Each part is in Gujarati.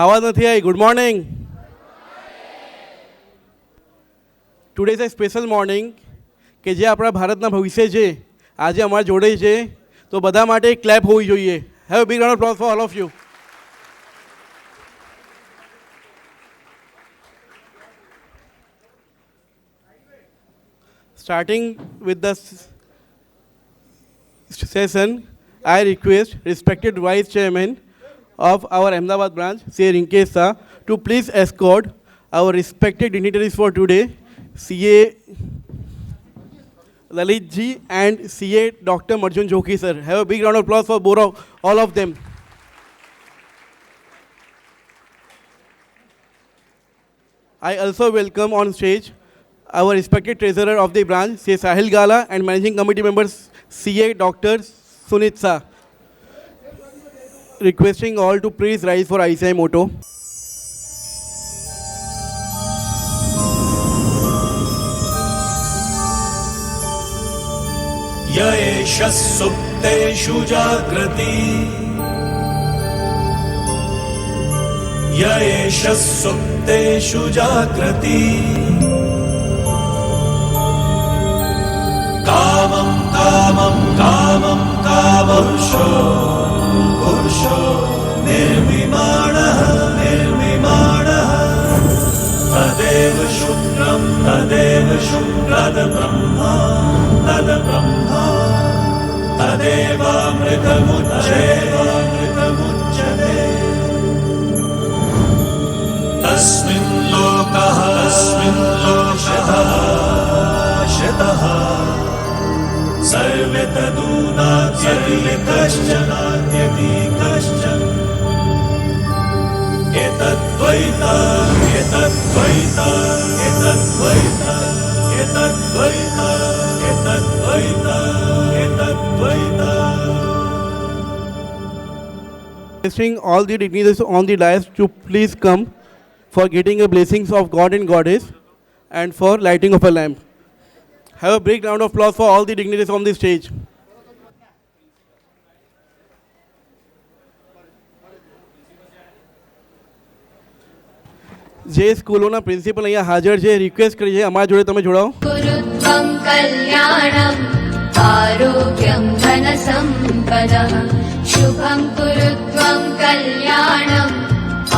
આવાજ નથી આવી. Good morning. Today is a special morning કે જે આપણા ભારતના ભવિષ્ય છે આજે અમારા જોડે છે, તો બધા માટે એક ક્લેપ હોવી જોઈએ. Have a big round of applause for all of you. Starting with the session, I request respected Vice Chairman of our Ahmedabad branch, Sri Rinkesh Shah, to please escort our respected dignitaries for today, CA Lalit ji and CA Dr. Marjun Joki sir. Have a big round of applause for all of them. I also welcome on stage our respected treasurer of the branch, C. Sahil Gala, and managing committee members, CA Dr. Sunit Shah. Requesting all to please rise for ICI motto. य एष सुप्तेषु जाग्रति य एष सुप्तेषु जाग्रति कामं कामं कामं कामपुरुषो पुरुषो निर्विमाणः निर्विमाणः तदेव शुक्रं तदेव शुक्रब्रह्मा तद्ब्रह्मा तदेवामृतमुच्यते तस्मिन् लोकः शतः सर्वे तदूनाद्यति कश्चन एतद्वैता एतद्वैता एतद्वैता एतद्वैता एतद्वैता एतद्वैता. Requesting all the dignitaries on the dais to please come for getting a blessings of God and Goddess and for lighting of a lamp. Have a big round of applause for all the dignitaries on the stage. જે સ્કૂલોના પ્રિન્સિપલ અહીંયા હાજર છે, રિક્વેસ્ટ કરીએ અમારા જોડે તમે જોડાઓ. ગુરુત્વં કલ્યાણમ આરોગ્યમ ધન સંપદઃ શુભં ગુરુત્વં કલ્યાણમ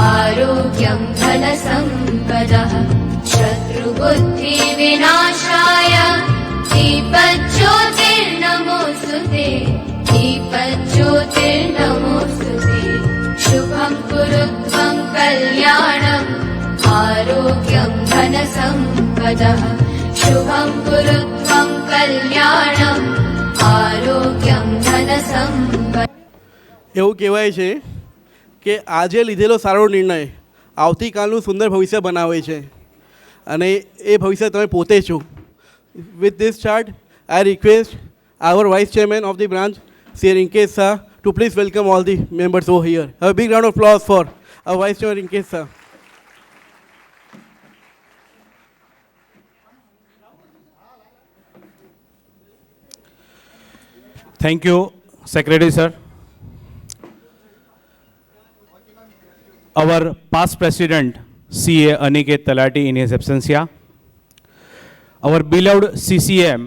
આરોગ્યમ ધન સંપદઃ શત્રુ બુદ્ધિ વિનાશાય દીપજ્યોતિર્નમોસ્તુતે દીપજ્યોતિર્નમોસ્તુતે શુભં ગુરુત્વં કલ્યાણમ आरोग्यं धन संपदः शुभं गुरुत्वं कल्याणं आरोग्यं धन संपदः. એવું કહેવાય છે કે આજે લીધેલો સારો નિર્ણય આવતીકાલનું સુંદર ભવિષ્ય બનાવે છે અને એ ભવિષ્ય તમે પોતે છો. With this chart I request our Vice Chairman of the branch, Sri Rinkesh Shah, to please welcome all the members over here. Have a big round of applause for our Vice Chairman Rinkesh Shah. Thank you, Secretary Sir. Our past President, CA Aniket Talati in his absentia. Our beloved CCM,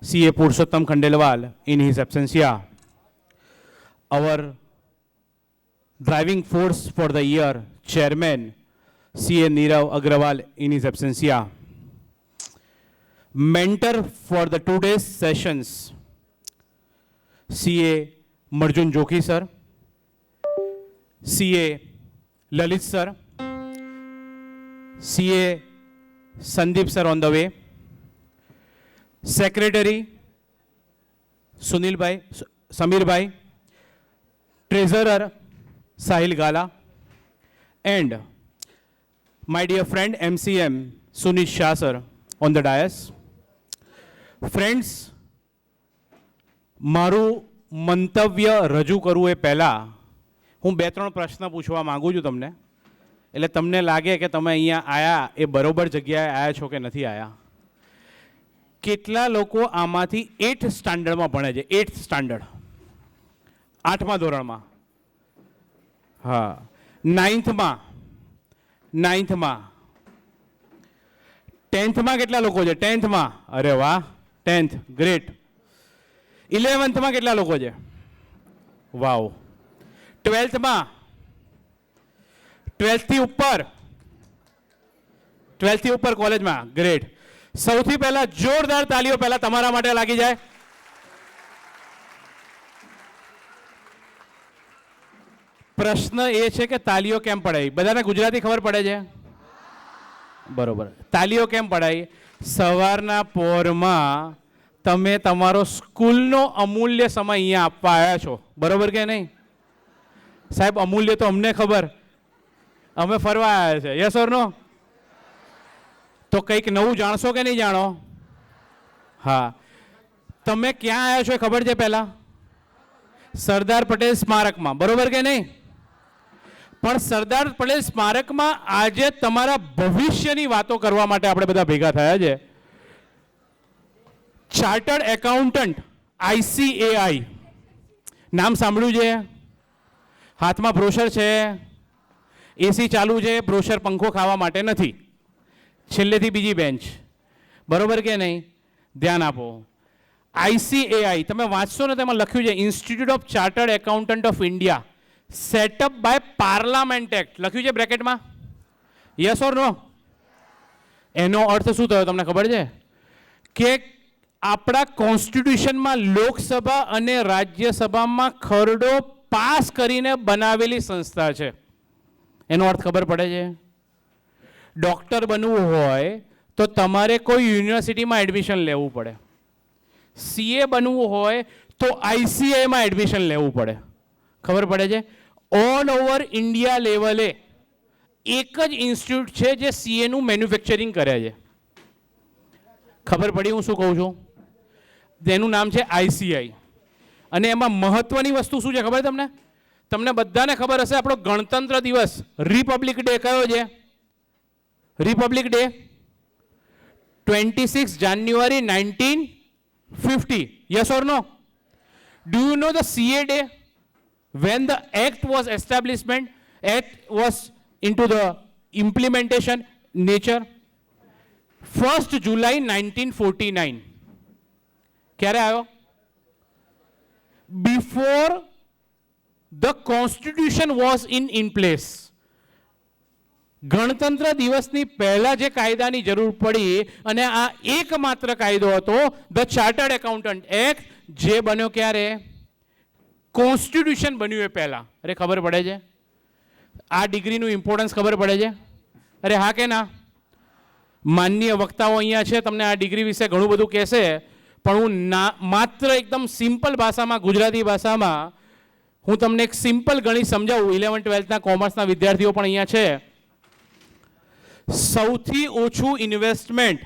CA Purushottam Khandelwal in his absentia. Our driving force for the year, Chairman, CA Nirav Agrawal in his absentia. Mentor for the today's sessions, CA Marjun Joki sir, CA Lalit sir, CA Sandeep sir on the way, Secretary Sunil bhai, Samir bhai, Treasurer Sahil Gala, and my dear friend MCM Sunit Shah sir on the dais. Friends, મારું મંતવ્ય રજૂ કરવું એ પહેલાં હું 2-3 પ્રશ્ન પૂછવા માગું છું તમને, એટલે તમને લાગે કે તમે અહીંયા આવ્યા એ બરોબર જગ્યાએ આવ્યા છો કે નથી આવ્યા. કેટલા લોકો આમાંથી 8th સ્ટાન્ડર્ડમાં ભણે છે? 8th સ્ટાન્ડર્ડ, 8મા ધોરણમાં? હા, નાઇન્થમાં 10thમાં કેટલા લોકો છે? 10thમાં, અરે વાહ, 10th, ગ્રેટ. 11thમાં કેટલા લોકો છે? વાવ. 12thમાં, 12thથી ઉપર કોલેજમાં, ગ્રેટ. સૌથી પહેલા જોરદાર તાલીઓ પહેલા તમારા માટે લાગી જાય. પ્રશ્ન એ છે કે તાલીઓ કેમ પડાય? બધાને ગુજરાતી ખબર પડે છે? બરોબર. તાલીઓ કેમ પડાય? સવારના પોરમાં તમે તમારો સ્કૂલનો અમૂલ્ય સમય અહીંયા આપવા આવ્યા છો, બરોબર કે નહીં? સાહેબ, અમૂલ્ય તો અમને ખબર, અમે ફરવા આવ્યા છે. યસ ઓર નો? તો કંઈક નવું જાણશો કે નહીં જાણો? હા. તમે ક્યાં આવ્યા છો એ ખબર છે? પહેલા સરદાર પટેલ સ્મારકમાં, બરોબર કે નહીં? પણ સરદાર પટેલ સ્મારકમાં આજે તમારા ભવિષ્યની વાતો કરવા માટે આપણે બધા ભેગા થયા છે. ચાર્ટર્ડ એકાઉન્ટન્ટ ICAI નામ સાંભળ્યું છે? હાથમાં બ્રોશર છે, એસી ચાલુ છે, બ્રોશર પંખો ખાવા માટે નથી. છેલ્લેથી બીજી બેન્ચ, બરોબર કે નહીં? ધ્યાન આપો. ICAI તમે વાંચશો ને, તેમાં લખ્યું છે Institute of Chartered Accountant of India, set up by parliament act, લખ્યું છે બ્રેકેટમાં. યસ ઓર નો? એનો અર્થ શું થયો તમને ખબર છે? કે આપણા કોન્સ્ટિટ્યુશનમાં લોકસભા અને રાજ્યસભામાં ખરડો પાસ કરીને બનાવેલી સંસ્થા છે. એનો અર્થ ખબર પડે છે? ડૉક્ટર બનવું હોય તો તમારે કોઈ યુનિવર્સિટીમાં એડમિશન લેવું પડે. CA બનવું હોય તો ICAIમાં એડમિશન લેવું પડે. ખબર પડે છે? ઓલ ઓવર ઇન્ડિયા લેવલે એક જ ઇન્સ્ટિટ્યૂટ છે જે CAનું મેન્યુફેક્ચરિંગ કરે છે. ખબર પડી હું શું કહું છું? તેનું નામ છે ICAI. અને એમાં મહત્વની વસ્તુ શું છે ખબર તમને? તમને બધાને ખબર હશે આપણો ગણતંત્ર દિવસ, રિપબ્લિક ડે કયો છે? Republic day 26 January 1950. Yes or no? Do you know the CA day? When the act was establishment, act was into the implementation nature? 1st July 1949. ક્યારે આવ્યો? Before the constitution was in place. ગણતંત્ર દિવસની પહેલા જે કાયદાની જરૂર પડી અને આ એકમાત્ર કાયદો હતો ધ ચાર્ટર્ડ એકાઉન્ટન્ટ એક્ટ, જે બન્યો ક્યારે? કોન્સ્ટિટ્યુશન બન્યું એ પહેલા. અરે ખબર પડે છે? આ ડિગ્રીનું ઇમ્પોર્ટન્સ ખબર પડે છે? અરે હા કે ના? માનનીય વક્તાઓ અહીંયા છે, તમને આ ડિગ્રી વિશે ઘણું બધું કહેશે, પણ હું માત્ર એકદમ સિમ્પલ ભાષામાં, ગુજરાતી ભાષામાં હું તમને એક સિમ્પલ ગણિત સમજાવું. 11th 12thના કોમર્સના વિદ્યાર્થીઓ પણ અહીંયા છે. સૌથી ઓછું ઇન્વેસ્ટમેન્ટ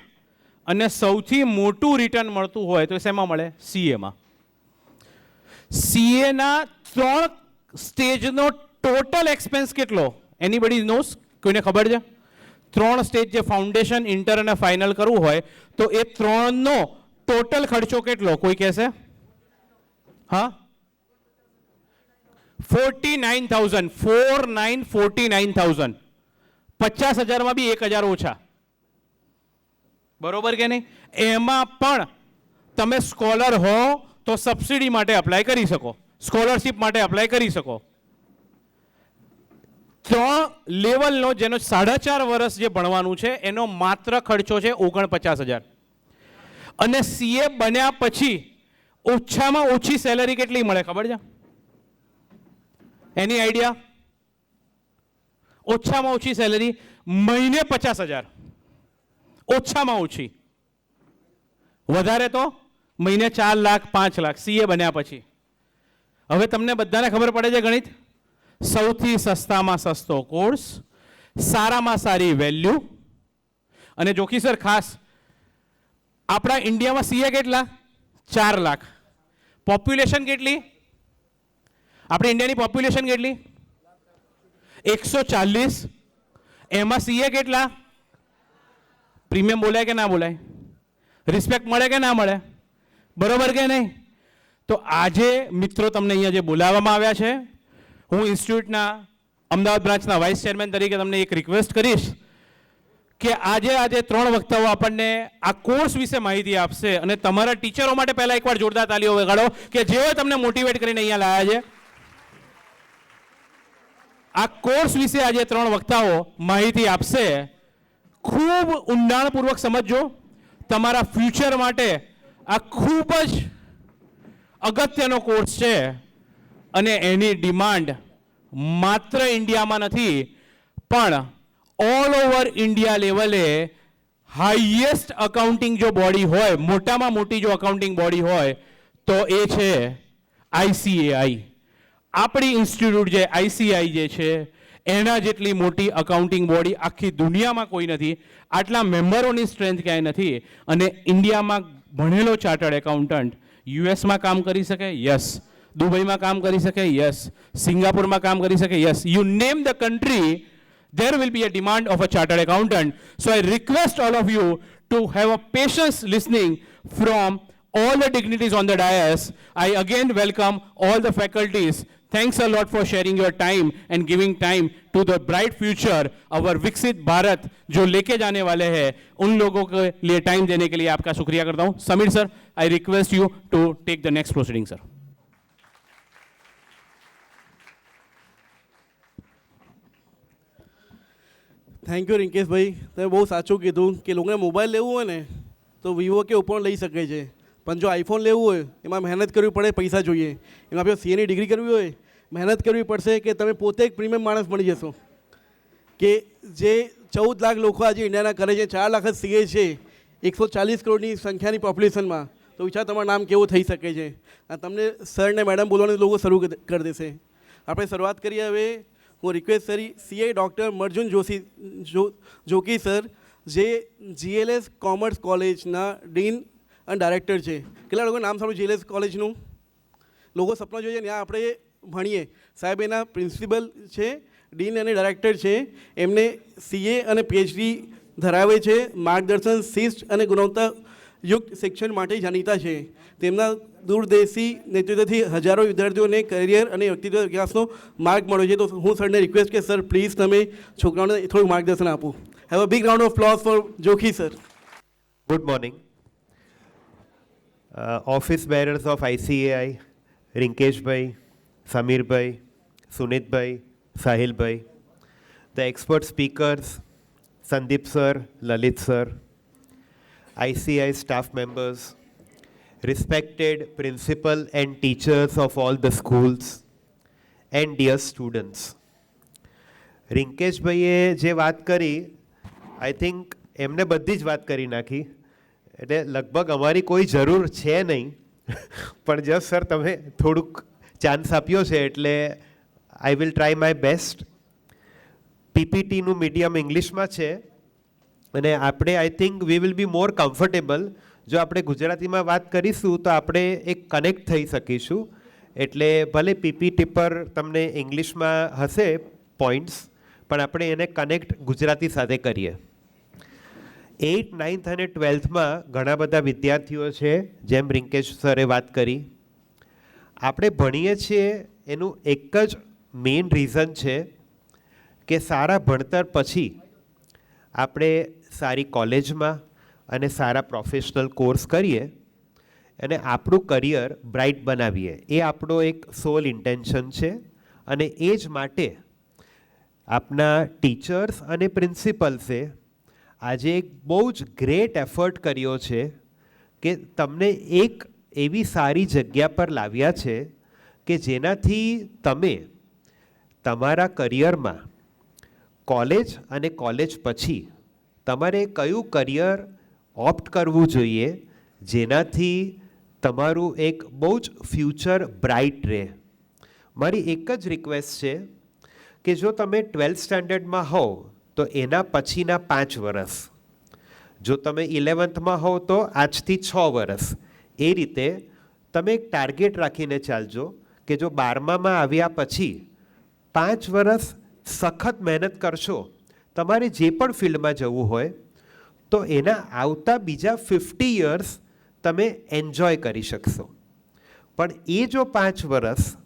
અને સૌથી મોટું રિટર્ન મળતું હોય તો શેમાં મળે? CAમાં. CAના 3 સ્ટેજનો ટોટલ એક્સપેન્સ કેટલો? Anybody knows? કોઈને ખબર છે? 3 સ્ટેજ, જે ફાઉન્ડેશન, ઇન્ટર અને ફાઇનલ કરવું હોય તો એ 3નો ટોટલ ખર્ચો કેટલો? કોઈ કહેશે? હા, 49,000. 49,000. 50,000માં બી 1,000 ઓછા, બરોબર કે નહીં? એમાં પણ તમે સ્કોલર હો તો સબસિડી માટે અપ્લાય કરી શકો, સ્કોલરશિપ માટે અપ્લાય કરી શકો. 3 લેવલનો, જેનો 4.5 વર્ષ જે ભણવાનું છે એનો માત્ર ખર્ચો છે 49,000. અને CA બન્યા પછી ઓછામાં ઓછી સેલરી કેટલી મળે ખબર છે? એની આઈડિયા? ઓછામાં ઓછી સેલરી મહિને 50,000, ઓછામાં ઓછી. વધારે તો મહિને 4 લાખ 5 લાખ CA બન્યા પછી. હવે તમને બધાને ખબર પડે છે ગણિત? સૌથી સસ્તામાં સસ્તો કોર્સ, સારામાં સારી વેલ્યુ. અને જોખી સર, ખાસ આપણા ઇન્ડિયામાં CA કેટલા? 4 લાખ. પોપ્યુલેશન કેટલી? આપણી ઇન્ડિયાની પોપ્યુલેશન કેટલી? 140. એમાં CA કેટલા? પ્રીમિયમ બોલાય કે ના બોલાય? રિસ્પેક્ટ મળે કે ના મળે? બરોબર કે નહીં? તો આજે મિત્રો તમને અહીંયા જે બોલાવવામાં આવ્યા છે, હું ઇન્સ્ટિટ્યૂટના અમદાવાદ બ્રાન્ચના વાઇસ ચેરમેન તરીકે તમને એક રિક્વેસ્ટ કરીશ કે આજે 3 વક્તાઓ આપણને આ કોર્સ વિશે માહિતી આપશે અને તમારા ટીચરો માટે પહેલા એકવાર જોરદાર તાલીઓ વગાડો કે જેઓ તમને મોટિવેટ કરીને અહીંયા લાયા છે. આ કોર્સ વિશે આજે 3 વક્તાઓ માહિતી આપશે. ખૂબ ઊંડાણપૂર્વક સમજજો. તમારા ફ્યુચર માટે આ ખૂબ જ અગત્યનો કોર્સ છે અને એની ડિમાન્ડ માત્ર ઇન્ડિયામાં નથી પણ ઓલ ઓવર ઇન્ડિયા લેવલે હાઈએસ્ટ અકાઉન્ટિંગ જો બોડી હોય, મોટામાં મોટી જો અકાઉન્ટિંગ બોડી હોય તો એ છે ICAI. આપણી ઇન્સ્ટિટ્યૂટ જે ICAI જે છે એના જેટલી મોટી અકાઉન્ટિંગ બોડી આખી દુનિયામાં કોઈ નથી. આટલા મેમ્બરોની સ્ટ્રેન્થ ક્યાંય નથી. અને ઇન્ડિયામાં ભણેલો ચાર્ટર્ડ એકાઉન્ટન્ટ યુએસમાં કામ કરી શકે, યસ. દુબઈમાં કામ કરી શકે, યસ. સિંગાપુરમાં કામ કરી શકે, yes. You name the country, there will be a demand of a chartered accountant. So I request all of you to have a patience listening from all the dignitaries on the dais. I again welcome all the faculties. Thanks a lot for sharing your time and giving time to the bright future. Our विकसित भारत जो लेके जाने वाले हैं उन लोगों के लिए टाइम देने के लिए आपका शुक्रिया करता हूँ. Sameer sir, I request you to take the next proceeding, sir. Thank you રિંકેશભાઈ. તમે બહુ સાચું કીધું કે લોકોને મોબાઈલ લેવું હોય ને તો વિવો કે ઓપ્પો લઈ શકે છે, પણ જો આઈફોન લેવું હોય એમાં મહેનત કરવી પડે, પૈસા જોઈએ. એમાં આપણે સીએની ડિગ્રી કરવી હોય મહેનત કરવી પડશે કે તમે પોતે એક પ્રીમિયમ માણસ બની જશો. કે જે 14 લાખ લોકો આજે ઇન્ડિયાના કરે છે, 4 લાખ જ સીએ છે 140 કરોડની સંખ્યાની પોપ્યુલેશનમાં, તો વિચાર તમારું નામ કેવું થઈ શકે છે. અને તમને સર ને મેડમ બોલવાનું લોકો શરૂ કરી દેશે. આપણે શરૂઆત કરીએ હવે. હું રિક્વેસ્ટ કરી સીએ ડૉક્ટર મર્જુન જોકી સર, જે GLS કોમર્સ કોલેજના ડીન અને ડાયરેક્ટર છે. કેટલા લોકો નામ સાંભળ્યું GLS કોલેજનું? લોકો સપના જોઈએ ત્યાં આપણે ભણીએ. સાહેબ એના પ્રિન્સિપલ છે, ડીન અને ડાયરેક્ટર છે. એમને CA અને PhD ધરાવે છે. માર્ગદર્શન, શિસ્ત અને ગુણવત્તાયુક્ત શિક્ષણ માટે જાણીતા છે. તેમના દૂરદેશી નેતૃત્વથી હજારો વિદ્યાર્થીઓને કરિયર અને વ્યક્તિત્વ વિકાસનો માર્ગ મળ્યો છે. તો હું સરને રિક્વેસ્ટ કે સર પ્લીઝ તમે છોકરાઓને થોડું માર્ગદર્શન આપો. Have a big round of applause for જોકી sir. Good morning. Office bearers of ICAI, Rinkesh Bhai, Samir Bhai, Sunit Bhai, Sahil Bhai, the expert speakers, Sandeep sir, Lalit sir, ICAI staff members, respected principal and teachers of all the schools, and dear students. Rinkesh ભાઈએ જે વાત કરી, આઈ થિંક એમને બધી જ વાત કરી નાખી, એટલે લગભગ અમારી કોઈ જરૂર છે નહીં. પણ જસ્ટ સર તમે થોડુંક ચાન્સ આપ્યો છે એટલે I will try my best. PPTનું મીડિયમ ઇંગ્લિશમાં છે અને આપણે I think we will be more comfortable. જો આપણે ગુજરાતીમાં વાત કરીશું તો આપણે એક કનેક્ટ થઈ શકીશું. એટલે ભલે PPT પર તમને ઇંગ્લિશમાં હશે પોઈન્ટ્સ, પણ આપણે એને કનેક્ટ ગુજરાતી સાથે કરીએ. 8th, 9th અને 12thમાં ઘણા બધા વિદ્યાર્થીઓ છે, જેમ રિંકેશ સરે વાત કરી. આપણે ભણીએ છીએ એનું એક જ મેઇન રીઝન છે કે સારા ભણતર પછી આપણે સારી કોલેજમાં અને સારા પ્રોફેશનલ કોર્સ કરીએ અને આપણું કરિયર બ્રાઇટ બનાવીએ. એ આપણો એક સોલ ઇન્ટેન્શન છે. અને એ જ માટે આપના ટીચર્સ અને પ્રિન્સિપલ્સે આજે એક બહુ જ ગ્રેટ એફર્ટ કર્યો છે કે તમને એક એવી સારી જગ્યા પર લાવ્યા છે કે જેનાથી તમે તમારા કરિયરમાં કોલેજ અને કોલેજ પછી તમારે કયું કરિયર ઓપ્ટ કરવું જોઈએ જેનાથી તમારું એક બહુ જ ફ્યુચર બ્રાઇટ રહે. મારી એક જ રિક્વેસ્ટ છે કે જો તમે 12th સ્ટાન્ડર્ડમાં હોવ તો એના પછીના 5 વર્ષ, જો તમે 11thમાં હોવ તો આજથી 6 વર્ષ, એ રીતે તમે એક ટાર્ગેટ રાખીને ચાલજો કે જો 12મામાં આવ્યા પછી 5 વર્ષ સખત મહેનત કરશો, તમારે જે પણ ફિલ્ડમાં જવું હોય તો એના આવતા બીજા 50 years તમે એન્જોય કરી શકશો. પણ એ જો 5 વર્ષ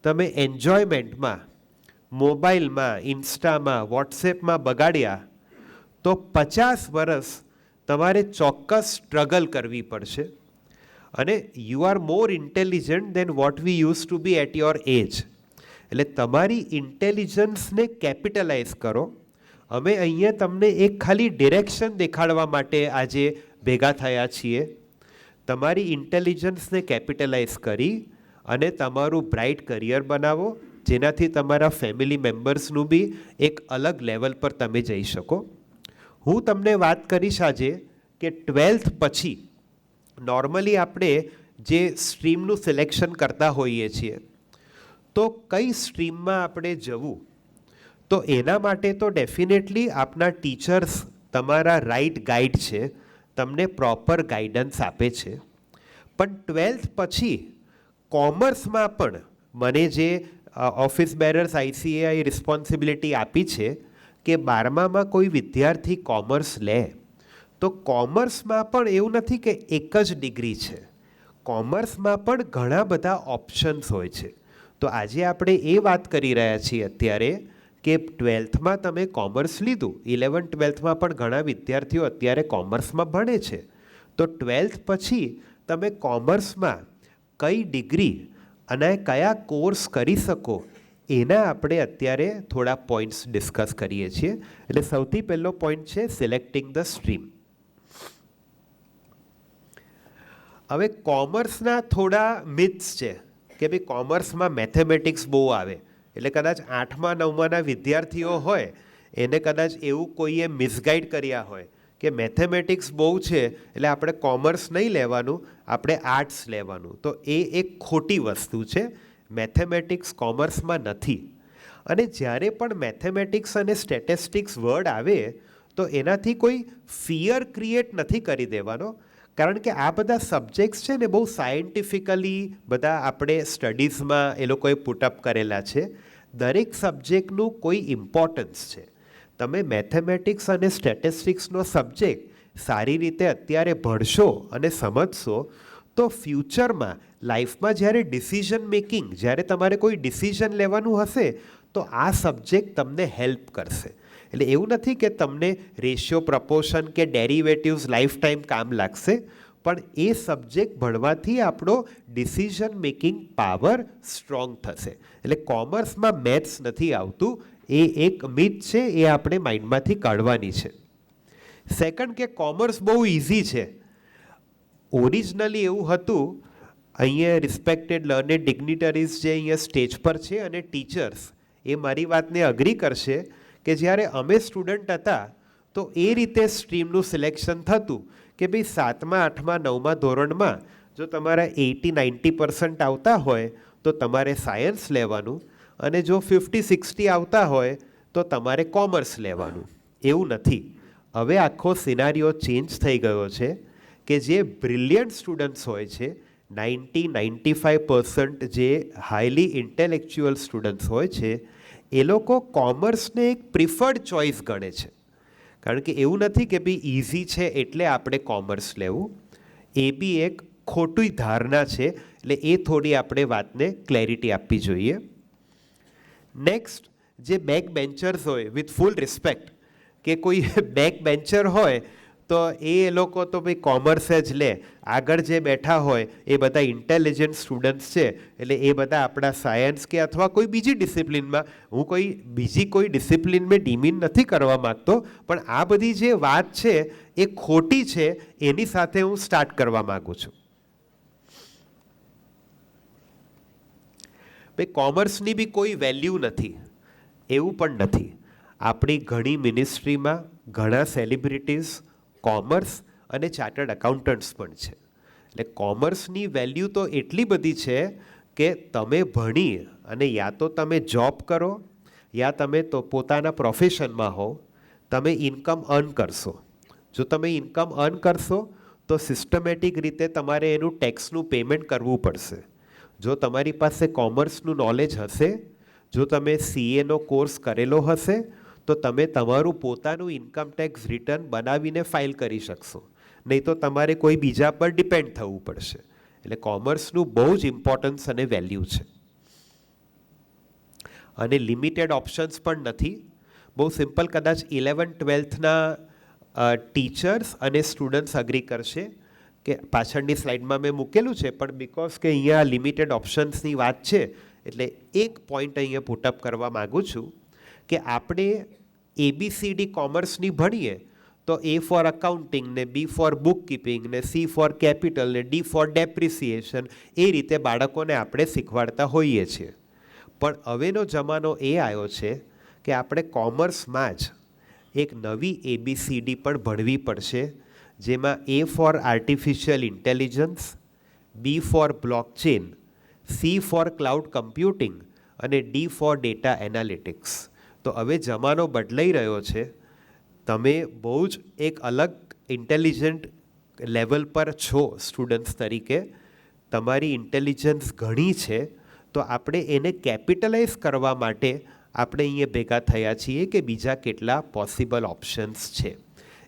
તમે એન્જોયમેન્ટમાં મોબાઈલમાં, ઇન્સ્ટામાં, વોટ્સએપમાં બગાડ્યા તો 50 વર્ષ તમારે ચોક્કસ સ્ટ્રગલ કરવી પડશે. અને you are more intelligent than what we use to be at your age. એટલે તમારી ઇન્ટેલિજન્સને કેપિટલાઇઝ કરો. અમે અહીંયા તમને એક ખાલી ડિરેક્શન દેખાડવા માટે આજે ભેગા થયા છીએ. તમારી ઇન્ટેલિજન્સને કેપિટલાઇઝ કરી અને તમારું બ્રાઇટ કરિયર બનાવો, જેનાથી તમારા ફેમિલી મેમ્બર્સનું બી એક અલગ લેવલ પર તમે જઈ શકો. હું તમને વાત કરીશ આજે કે 12th પછી નોર્મલી આપણે જે સ્ટ્રીમનું સિલેક્શન કરતા હોઈએ છીએ, તો કઈ સ્ટ્રીમમાં આપણે જવું, તો એના માટે તો ડેફિનેટલી આપના ટીચર્સ તમારા રાઇટ ગાઈડ છે, તમને પ્રોપર ગાઈડન્સ આપે છે. પણ 12th પછી કોમર્સમાં પણ મને જે ઓફિસ બેરર્સ ICAI રિસ્પોન્સિબિલિટી આપી છે કે 12મામાં કોઈ વિદ્યાર્થી કોમર્સ લે તો કોમર્સમાં પણ એવું નથી કે એક જ ડિગ્રી છે, કોમર્સમાં પણ ઘણા બધા ઓપ્શન્સ હોય છે. તો આજે આપણે એ વાત કરી રહ્યા છીએ અત્યારે કે 12thમાં તમે કોમર્સ લીધું, 11th 12thમાં પણ ઘણા વિદ્યાર્થીઓ અત્યારે કોમર્સમાં ભણે છે. તો 12th પછી તમે કોમર્સમાં કઈ ડિગ્રી અને કયા કોર્સ કરી શકો, એના આપણે અત્યારે થોડા પોઈન્ટ્સ ડિસ્કસ કરીએ છીએ. એટલે સૌથી પહેલો પોઈન્ટ છે સિલેક્ટિંગ ધ સ્ટ્રીમ. હવે કોમર્સના થોડા મિથ્સ છે કે ભાઈ કોમર્સમાં મેથેમેટિક્સ બહુ આવે, એટલે કદાચ 8મા 9માના વિદ્યાર્થીઓ હોય એને કદાચ એવું કોઈએ મિસગાઈડ કર્યા હોય કે મેથેમેટિક્સ બહુ છે એટલે આપણે કોમર્સ નહીં લેવાનું, આપણે આર્ટ્સ લેવાનું. તો એ એક ખોટી વસ્તુ છે. મેથેમેટિક્સ કોમર્સમાં નથી. અને જ્યારે પણ મેથેમેટિક્સ અને સ્ટેટિસ્ટિક્સ વર્ડ આવે તો એનાથી કોઈ ફિયર ક્રિએટ નથી કરી દેવાનો, કારણ કે આ બધા સબ્જેક્ટ્સ છે ને બહુ સાયન્ટિફિકલી બધા આપણે સ્ટડીઝમાં એ લોકોએ પુટઅપ કરેલા છે. દરેક સબ્જેક્ટનું કોઈ ઇમ્પોર્ટન્સ છે. તમે મેથેમેટિક્સ અને સ્ટેટિસ્ટિક્સનો સબ્જેક્ટ સારી રીતે અત્યારે ભણશો અને સમજશો તો ફ્યુચરમાં લાઈફમાં જ્યારે ડિસિઝન મેકિંગ, જ્યારે તમારે કોઈ ડિસિઝન લેવાનું હશે તો આ સબ્જેક્ટ તમને હેલ્પ કરશે. એટલે એવું નથી કે તમને રેશિયો, પ્રપોર્શન કે ડેરિવેટિવ્સ લાઈફ ટાઈમ કામ લાગશે, પણ એ સબ્જેક્ટ ભણવાથી આપણો ડિસિઝન મેકિંગ પાવર સ્ટ્રોંગ થશે. એટલે કોમર્સમાં મેથ્સ નથી આવતું, એ એક મિથ છે, એ આપણે માઇન્ડમાંથી કાઢવાની છે. સેકન્ડ કે કોમર્સ બહુ ઇઝી છે. ઓરિજિનલી એવું હતું, અહીંયા રિસ્પેક્ટેડ લર્નેડ ડિગ્નિટરીઝ જે અહીંયા સ્ટેજ પર છે અને ટીચર્સ એ મારી વાતને અગ્રી કરશે કે જ્યારે અમે સ્ટુડન્ટ હતા તો એ રીતે સ્ટ્રીમનું સિલેક્શન થતું કે ભાઈ 7મા 8મા 9મા ધોરણમાં જો તમારા 80-90% આવતા હોય તો તમારે સાયન્સ લેવાનું, અને જો 50-60 આવતા હોય તો તમારે કોમર્સ લેવાનું. એવું નથી. હવે આખો સિનારીઓ ચેન્જ થઈ ગયો છે કે જે બ્રિલિયન્ટ સ્ટુડન્ટ્સ હોય છે, 90-95% જે હાઈલી ઇન્ટેલેક્ચ્યુઅલ સ્ટુડન્ટ્સ હોય છે, એ લોકો કોમર્સને એક પ્રિફર્ડ ચોઇસ ગણે છે. કારણ કે એવું નથી કે ભાઈ ઇઝી છે એટલે આપણે કોમર્સ લેવું, એ બી એક ખોટી ધારણા છે. એટલે એ થોડી આપણે વાતને ક્લેરિટી આપવી જોઈએ. નેક્સ્ટ, જે બેક બેન્ચર્સ હોય, વિથ ફૂલ રિસ્પેક્ટ, કે કોઈ બેક બેન્ચર હોય તો એ લોકો તો ભાઈ કોમર્સ જ લે, આગળ જે બેઠા હોય એ બધા ઇન્ટેલિજન્ટ સ્ટુડન્ટ્સ છે, એટલે એ બધા આપણા સાયન્સ કે અથવા કોઈ બીજી ડિસિપ્લિનમાં, હું કોઈ બીજી કોઈ ડિસિપ્લિનમાં ડીમીન નથી કરવા માગતો, પણ આ બધી જે વાત છે એ ખોટી છે, એની સાથે હું સ્ટાર્ટ કરવા માગું છું. ભાઈ કોમર્સની બી કોઈ વેલ્યુ નથી એવું પણ નથી. આપણી ઘણી મિનિસ્ટ્રીમાં ઘણા સેલિબ્રિટીઝ કોમર્સ અને ચાર્ટર્ડ એકાઉન્ટન્ટ્સ પણ છે. એટલે કોમર્સની વેલ્યુ તો એટલી બધી છે કે તમે ભણી અને યા તો તમે જોબ કરો યા તમે તો પોતાના પ્રોફેશનમાં હો, તમે ઇન્કમ અર્ન કરશો. જો તમે ઇન્કમ અર્ન કરશો તો સિસ્ટમેટિક રીતે તમારે એનું ટેક્સનું પેમેન્ટ કરવું પડશે. જો તમારી પાસે કોમર્સનું નોલેજ હશે, જો તમે CAનો કોર્સ કરેલો હશે તો તમે તમારું પોતાનું ઇન્કમ ટેક્સ રિટર્ન બનાવીને ફાઇલ કરી શકશો, નહીં તો તમારે કોઈ બીજા પર ડિપેન્ડ થવું પડશે. એટલે કોમર્સનું બહુ જ ઇમ્પોર્ટન્સ અને વેલ્યુ છે. અને લિમિટેડ ઓપ્શન્સ પણ નથી. બહુ સિમ્પલ, કદાચ 11-12ના ટીચર્સ અને સ્ટુડન્ટ્સ અગ્રી કરશે કે પાછળની સ્લાઇડમાં મેં મૂકેલું છે, પણ બિકોઝ કે અહીંયા લિમિટેડ ઓપ્શન્સની વાત છે એટલે એક પોઈન્ટ અહીંયા પુટઅપ કરવા માગું છું કે આપણે ABCD કોમર્સની ભણીએ તો A ફોર અકાઉન્ટિંગ ને B ફોર બુક કીપિંગ ને C ફોર કેપિટલ ને D ફોર ડેપ્રિસિએશન, એ રીતે બાળકોને આપણે શીખવાડતા હોઈએ છીએ. પણ હવેનો જમાનો એ આવ્યો છે કે આપણે કોમર્સમાં જ એક નવી ABCD પણ ભણવી પડશે, જેમાં A for artificial intelligence, B for blockchain, C for cloud computing અને D ફોર ડેટા એનાલિટિક્સ. તો હવે જમાનો બદલાઈ રહ્યો છે. તમે બહુ જ એક અલગ ઇન્ટેલિજન્ટ લેવલ પર છો સ્ટુડન્ટ્સ તરીકે. તમારી ઇન્ટેલિજન્સ ઘણી છે, તો આપણે એને કેપિટલાઇઝ કરવા માટે આપણે અહીંયા ભેગા થયા છીએ કે બીજા કેટલા પોસિબલ ઓપ્શન્સ છે.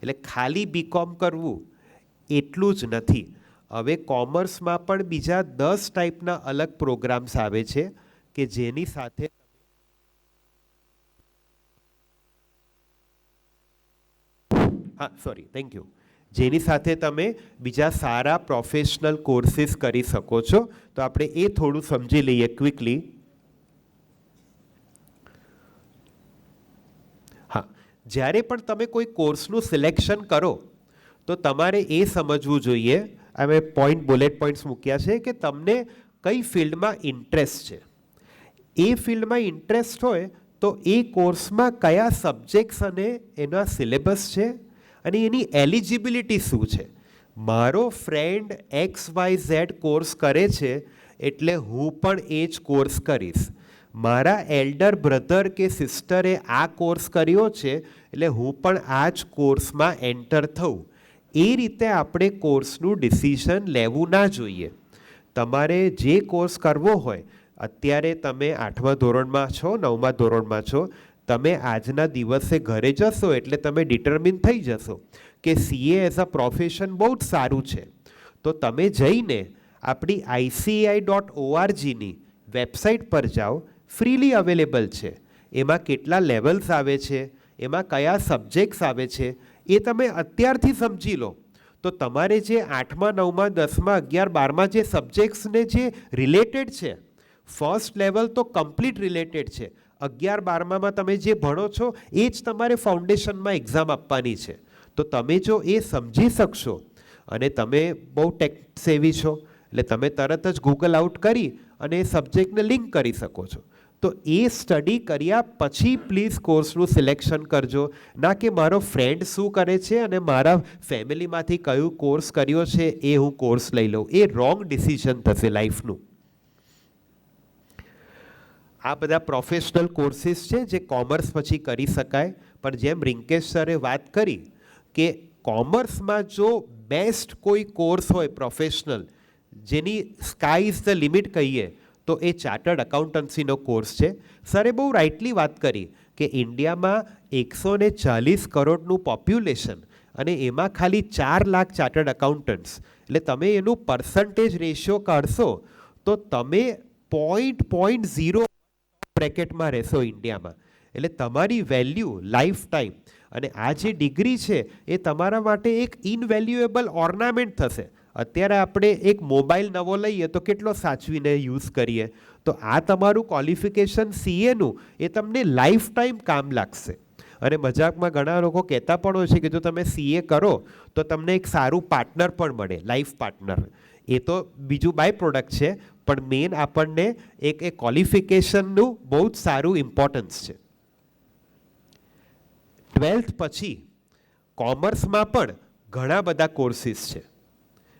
એટલે ખાલી BCom કરવું એટલું જ નથી. હવે કોમર્સમાં પણ બીજા 10 ટાઈપના અલગ પ્રોગ્રામ્સ આવે છે કે જેની સાથે જેની સાથે તમે બીજા સારા પ્રોફેશનલ કોર્સીસ કરી શકો છો. તો આપણે એ થોડું સમજી લઈએ ક્વિકલી. હા, જ્યારે પણ તમે કોઈ કોર્સનું સિલેક્શન કરો તો તમારે એ સમજવું જોઈએ, અમે બુલેટ પોઈન્ટ્સ મૂક્યા છે કે તમને કઈ ફિલ્ડમાં ઇન્ટરેસ્ટ છે. એ ફિલ્ડમાં ઇન્ટરેસ્ટ હોય તો એ કોર્સમાં કયા સબ્જેક્ટ્સ અને એના સિલેબસ છે અને એની એલિજિબિલિટી શું છે. મારો ફ્રેન્ડ XYZ કોર્સ કરે છે એટલે હું પણ એ જ કોર્સ કરીશ. મારા એલ્ડર બ્રધર કે સિસ્ટરે આ કોર્સ કર્યો છે એટલે હું પણ આ જ કોર્સમાં એન્ટર થઉં. એ રીતે આપણે કોર્સનું ડિસિઝન લેવું ના જોઈએ. તમારે જે કોર્સ કરવો હોય, અત્યારે તમે 8મા ધોરણમાં છો, 9મા ધોરણમાં છો, તમે આજના દિવસે ઘરે જશો એટલે તમે ડિટર્મિન થઈ જશો કે CA એઝ અ પ્રોફેશન બહુ જ સારું છે. તો તમે જઈને આપણી ICAI.orgની વેબસાઇટ પર જાઓ, ફ્રીલી અવેલેબલ છે. એમાં કેટલા લેવલ્સ આવે છે, એમાં કયા સબ્જેક્ટ્સ આવે છે, એ તમે અત્યારથી સમજી લો. તો તમારે જે 8મા 9મા 10મા 11 12મા જે સબ્જેક્ટ્સને જે રિલેટેડ છે, ફર્સ્ટ લેવલ તો કમ્પ્લીટ રિલેટેડ છે. 11 12માં તમે જે ભણો છો એ જ તમારે ફાઉન્ડેશનમાં એક્ઝામ આપવાની છે. તો તમે જો એ સમજી શકશો અને તમે બહુ ટેક સેવી છો એટલે તમે તરત જ ગૂગલ આઉટ કરી અને એ સબ્જેક્ટને લિંક કરી શકો છો. તો એ સ્ટડી કર્યા પછી પ્લીઝ કોર્સનું સિલેક્શન કરજો. ના કે મારો ફ્રેન્ડ શું કરે છે અને મારા ફેમિલીમાંથી કયું કોર્સ કર્યો છે એ હું કોર્સ લઈ લઉં. એ રોંગ ડિસિઝન થશે લાઈફનું. આ બધા પ્રોફેશનલ કોર્સીસ છે જે કોમર્સ પછી કરી શકાય. પણ જેમ રિંકેશ સરે વાત કરી કે કોમર્સમાં જો બેસ્ટ કોઈ કોર્સ હોય પ્રોફેશનલ, જેની સ્કાય ઇઝ ધ લિમિટ કહીએ, તો એ ચાર્ટર્ડ અકાઉન્ટન્સીનો કોર્સ છે. સરે બહુ રાઇટલી વાત કરી કે ઇન્ડિયામાં 140 કરોડનું પોપ્યુલેશન અને એમાં ખાલી 4 લાખ ચાર્ટર્ડ અકાઉન્ટન્ટ્સ. એટલે તમે એનું પર્સન્ટેજ રેશિયો કાઢશો તો તમે 0.0 બ્રેકેટમાં રહેશો ઇન્ડિયામાં. એટલે તમારી વેલ્યુ લાઈફ ટાઈમ, અને આ જે ડિગ્રી છે એ તમારા માટે એક ઇનવેલ્યુએબલ ઓર્નામેન્ટ થશે. અત્યારે આપણે એક મોબાઈલ નવો લઈએ તો કેટલો સાચવીને યુઝ કરીએ, તો આ તમારું ક્વોલિફિકેશન CAનું એ તમને લાઈફ ટાઈમ કામ લાગશે. અને મજાકમાં ઘણા લોકો કહેતા પણ હોય છે કે જો તમે CA કરો તો તમને એક સારું પાર્ટનર પણ મળે, લાઈફ પાર્ટનર. એ તો બીજું બાય પ્રોડક્ટ છે, પણ મેઇન આપણને એક ક્વોલિફિકેશનનું બહુ જ સારું ઇમ્પોર્ટન્સ છે. 12th પછી કોમર્સમાં પણ ઘણા બધા કોર્સીસ છે.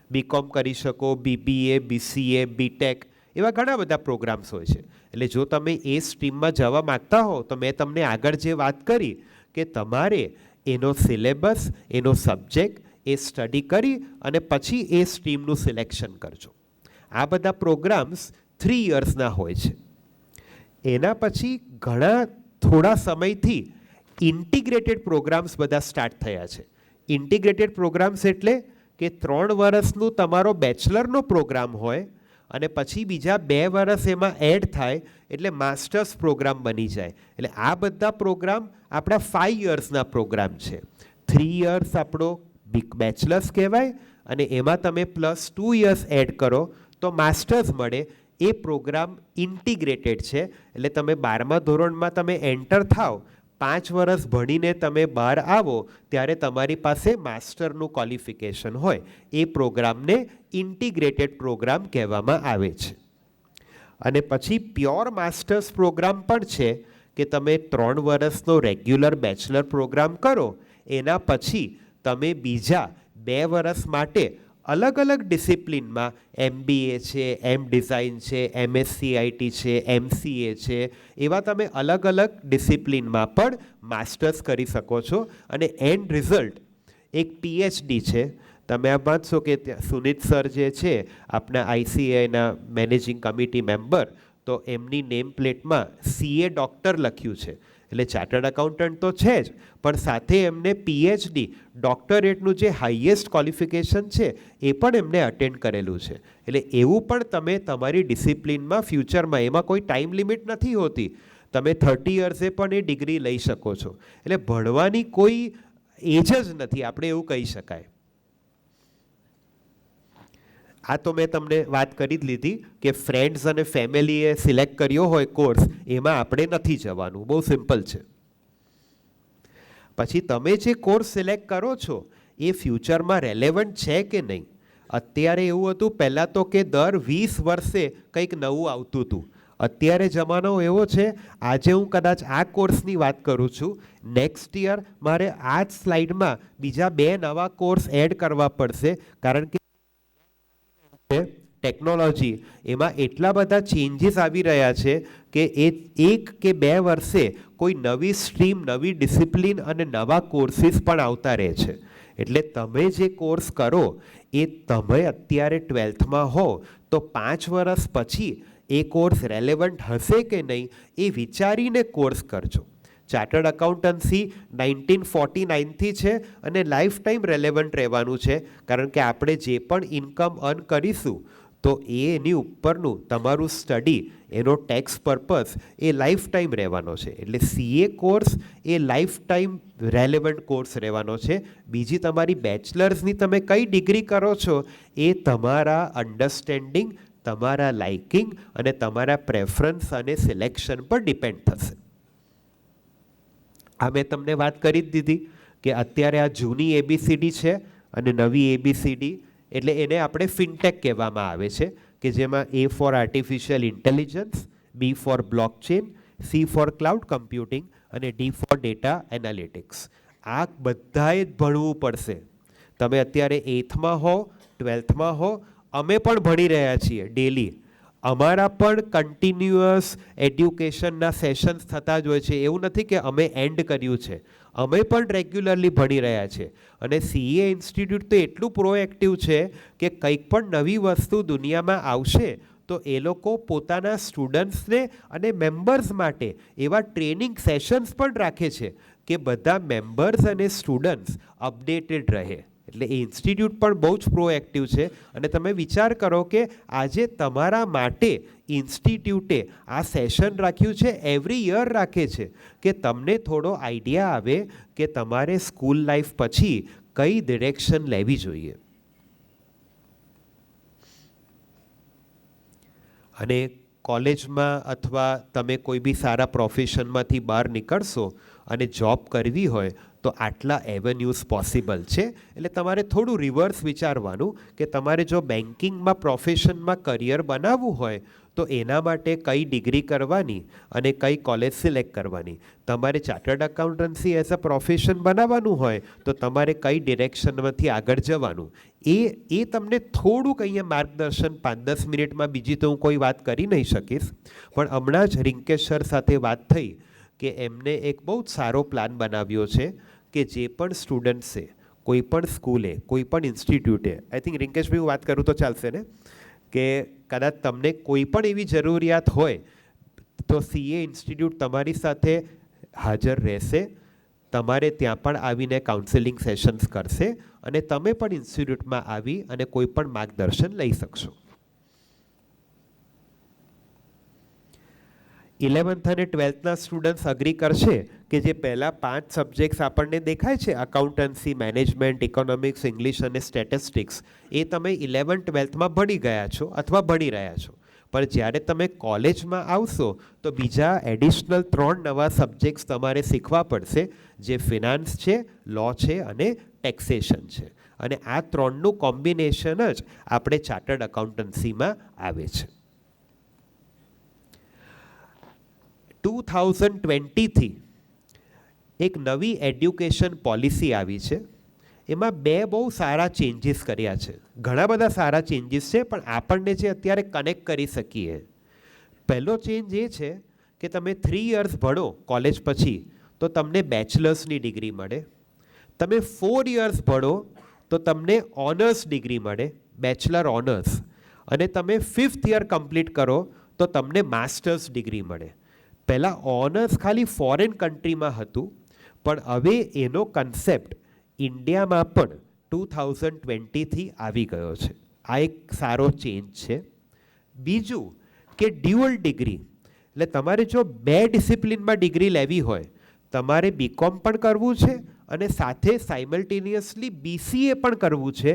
BCom કરી શકો, BBA, BCA, BTech, એવા ઘણા બધા પ્રોગ્રામ્સ હોય છે. એટલે જો તમે એ સ્ટ્રીમમાં જવા માગતા હો તો મેં તમને આગળ જે વાત કરી કે તમારે એનો સિલેબસ, એનો સબ્જેક્ટ એ સ્ટડી કરી અને પછી એ સ્ટ્રીમનું સિલેક્શન કરજો. આ બધા પ્રોગ્રામ્સ 3 યર્સના હોય છે. એના પછી ઘણા થોડા સમયથી ઇન્ટિગ્રેટેડ પ્રોગ્રામ્સ બધા સ્ટાર્ટ થયા છે. ઇન્ટિગ્રેટેડ પ્રોગ્રામ્સ એટલે કે 3 વર્ષનું તમારો બેચલરનો પ્રોગ્રામ હોય અને પછી બીજા 2 વર્ષ એમાં એડ થાય એટલે માસ્ટર્સ પ્રોગ્રામ બની જાય. એટલે આ બધા પ્રોગ્રામ આપણા 5 યર્સના પ્રોગ્રામ છે. 3 યર્સ આપણો બેચલર્સ કહેવાય અને એમાં તમે +2 યર્સ એડ કરો તો માસ્ટર્સ મળે. એ પ્રોગ્રામ ઇન્ટિગ્રેટેડ છે. એટલે તમે 12મા ધોરણમાં તમે એન્ટર થાવ, 5 વર્ષ ભણીને તમે બહાર આવો ત્યારે તમારી પાસે માસ્ટરનું ક્વોલિફિકેશન હોય. એ પ્રોગ્રામને ઇન્ટિગ્રેટેડ પ્રોગ્રામ કહેવામાં આવે છે. અને પછી પ્યોર માસ્ટર્સ પ્રોગ્રામ પણ છે કે તમે 3 વર્ષનો રેગ્યુલર બેચલર પ્રોગ્રામ કરો, એના પછી તમે બીજા 2 વર્ષ માટે અલગ અલગ ડિસિપ્લિનમાં MBA છે, M ડિઝાઇન છે, MSCIT છે, MCA છે, એવા તમે અલગ અલગ ડિસિપ્લિનમાં પણ માસ્ટર્સ કરી શકો છો. અને એન્ડ રિઝલ્ટ એક PhD છે. તમે આ વાંચશો કે સુનિત સર જે છે આપણા ICAIના મેનેજિંગ કમિટી મેમ્બર, તો એમની નેમ પ્લેટમાં CA ડૉક્ટર લખ્યું છે. એટલે ચાર્ટર્ડ એકાઉન્ટન્ટ તો છે જ, પણ સાથે એમને PhD ડૉક્ટરેટનું જે હાઈએસ્ટ ક્વોલિફિકેશન છે એ પણ એમને અટેન્ડ કરેલું છે. એટલે એવું પણ તમે તમારી ડિસિપ્લિનમાં ફ્યુચરમાં, એમાં કોઈ ટાઈમ લિમિટ નથી હોતી, તમે 30 યર્સે પણ એ ડિગ્રી લઈ શકો છો. એટલે ભણવાની કોઈ એજ જ નથી, આપણે એવું કહી શકાય. આ તો મેં તમને વાત કરી જ લીધી કે ફ્રેન્ડ્સ અને ફેમિલીએ સિલેક્ટ કર્યો હોય કોર્સ, એમાં આપણે નથી જવાનું. બહુ સિમ્પલ છે. પછી તમે જે કોર્સ સિલેક્ટ કરો છો એ ફ્યુચરમાં રેલેવન્ટ છે કે નહીં. અત્યારે એવું હતું, પહેલાં તો કે દર 20 વર્ષે કંઈક નવું આવતું હતું. અત્યારે જમાનો એવો છે, આજે હું કદાચ આ કોર્સની વાત કરું છું, નેક્સ્ટ યર મારે આ જ સ્લાઇડમાં બીજા 2 નવા કોર્સ એડ કરવા પડશે. કારણ કે ટેકનોલોજી એમાં એટલા બધા ચેન્જીસ આવી રહ્યા છે કે એ 1 કે 2 વર્ષે કોઈ નવી સ્ટ્રીમ, નવી ડિસિપ્લિન અને નવા કોર્સિસ પણ આવતા રહે છે. એટલે તમે જે કોર્સ કરો એ તમે અત્યારે 12થમાં હો તો 5 વર્ષ પછી એ કોર્સ રેલેવન્ટ હશે કે નહીં એ વિચારીને કોર્સ કરજો. ચાર્ટર્ડ એકાઉન્ટન્સી 1949થી છે અને લાઈફ ટાઈમ રેલેવન્ટ રહેવાનું છે. કારણ કે આપણે જે પણ ઇન્કમ અર્ન કરીશું તો એની ઉપરનું તમારું સ્ટડી, એનો ટેક્સ પર્પઝ એ લાઈફ ટાઈમ રહેવાનો છે. એટલે CA કોર્સ એ લાઈફ ટાઈમ રેલેવન્ટ કોર્સ રહેવાનો છે. બીજી તમારી બેચલર્સની તમે કઈ ડિગ્રી કરો છો એ તમારા અન્ડરસ્ટેન્ડિંગ, તમારા લાઇકિંગ અને તમારા પ્રેફરન્સ અને સિલેક્શન પર ડિપેન્ડ થશે. આ મેં તમને વાત કરી જ દીધી કે અત્યારે આ જૂની ABCD છે અને નવી ABCD, એટલે એને આપણે ફિનટેક કહેવામાં આવે છે, કે જેમાં A for artificial intelligence, B for blockchain, C for cloud computing અને D ફોર ડેટા એનાલિટિક્સ. આ બધાએ જ ભણવું પડશે. તમે અત્યારે 8થમાં હો, 12થમાં હો, અમે પણ ભણી રહ્યા છીએ ડેલી. અમારા પણ કન્ટિન્યુઅસ એડ્યુકેશનના સેશન્સ થતા જ હોય છે. એવું નથી કે અમે એન્ડ કર્યું છે, અમે પણ રેગ્યુલરલી ભણી રહ્યા છે. અને CA ઇન્સ્ટિટ્યૂટ તો એટલું પ્રોએક્ટિવ છે કે કંઈક પણ નવી વસ્તુ દુનિયામાં આવશે તો એ લોકો પોતાના સ્ટુડન્ટ્સને અને મેમ્બર્સ માટે એવા ટ્રેનિંગ સેશન્સ પણ રાખે છે કે બધા મેમ્બર્સ અને સ્ટુડન્ટ્સ અપડેટેડ રહે. એટલે એ ઇન્સ્ટિટ્યૂટ પણ બહુ જ પ્રોએક્ટિવ છે. અને તમે વિચાર કરો કે આજે તમારા માટે ઇન્સ્ટિટ્યૂટે આ સેશન રાખ્યું છે, એવરી યર રાખે છે, કે તમને થોડો આઈડિયા આવે કે તમારે સ્કૂલ લાઈફ પછી કઈ ડિરેક્શન લેવી જોઈએ. અને કોલેજમાં અથવા તમે કોઈ બી સારા પ્રોફેશનમાંથી બહાર નીકળશો અને જોબ કરવી હોય તો આટલા એવેન્યુઝ પોસિબલ છે. એટલે તમારે થોડું રિવર્સ વિચારવાનું કે તમારે જો બેન્કિંગમાં પ્રોફેશનમાં કરિયર બનાવવું હોય તો એના માટે કઈ ડિગ્રી કરવાની અને કઈ કોલેજ સિલેક્ટ કરવાની. તમારે chartered accountancy as a profession બનાવવાનું હોય તો તમારે કઈ ડિરેક્શનમાંથી આગળ જવાનું એ તમને થોડુંક અહીંયા માર્ગદર્શન 5-10 મિનિટમાં, બીજી તો હું કોઈ વાત કરી નહીં શકીશ. પણ હમણાં જ રિંકેશ સર સાથે વાત થઈ કે એમને એક બહુ જ સારો પ્લાન બનાવ્યો છે કે જે પણ સ્ટુડન્ટ્સે કોઈ પણ સ્કૂલે, કોઈ પણ ઇન્સ્ટિટ્યૂટે, આઈ થિંક રિંકેશભાઈ હું વાત કરું તો ચાલશે ને, કે કદાચ તમને કોઈ પણ એવી જરૂરિયાત હોય તો CA ઇન્સ્ટિટ્યૂટ તમારી સાથે હાજર રહેશે. તમારે ત્યાં પણ આવીને કાઉન્સેલિંગ સેશન્સ કરશે અને તમે પણ ઇન્સ્ટિટ્યૂટમાં આવી અને કોઈ પણ માર્ગદર્શન લઈ શકશો. 11th અને 12thના સ્ટુડન્ટ્સ અગ્રી કરશે કે જે પહેલાં 5 સબ્જેક્ટ્સ આપણને દેખાય છે, અકાઉન્ટન્સી, મેનેજમેન્ટ, ઇકોનોમિક્સ, ઇંગ્લિશ અને સ્ટેટિસ્ટિક્સ, એ તમે 11th-12thમાં ભણી ગયા છો અથવા ભણી રહ્યા છો. પણ જ્યારે તમે કોલેજમાં આવશો તો બીજા એડિશનલ 3 નવા સબ્જેક્ટ્સ તમારે શીખવા પડશે, જે ફિનાન્સ છે, લો છે અને ટેક્સેશન છે. અને આ 3નું કોમ્બિનેશન જ આપણે ચાર્ટર્ડ અકાઉન્ટન્સીમાં આવે છે. 2020થી એક નવી એડ્યુકેશન પોલિસી આવી છે. એમાં 2 બહુ સારા ચેન્જીસ કર્યા છે. ઘણા બધા સારા ચેન્જીસ છે, પણ આપણને જે અત્યારે કનેક્ટ કરી શકીએ. પહેલો ચેન્જ એ છે કે તમે 3 યર્સ ભણો કોલેજ પછી તો તમને બેચલર્સની ડિગ્રી મળે. તમે 4 યર્સ ભણો તો તમને ઓનર્સ ડિગ્રી મળે, બેચલર ઓનર્સ. અને તમે 5th યર કમ્પ્લીટ કરો તો તમને માસ્ટર્સ ડિગ્રી મળે. પહેલાં ઓનર્સ ખાલી ફોરેન કન્ટ્રીમાં હતું, પણ હવે એનો કન્સેપ્ટ ઇન્ડિયામાં પણ 2020થી આવી ગયો છે. આ એક સારો ચેન્જ છે. બીજું કે ડ્યુઅલ ડિગ્રી, એટલે તમારે જો 2 ડિસિપ્લિનમાં ડિગ્રી લેવી હોય, તમારે બીકોમ પણ કરવું છે અને સાથે સાયમલ્ટેનિયસલી BCA પણ કરવું છે,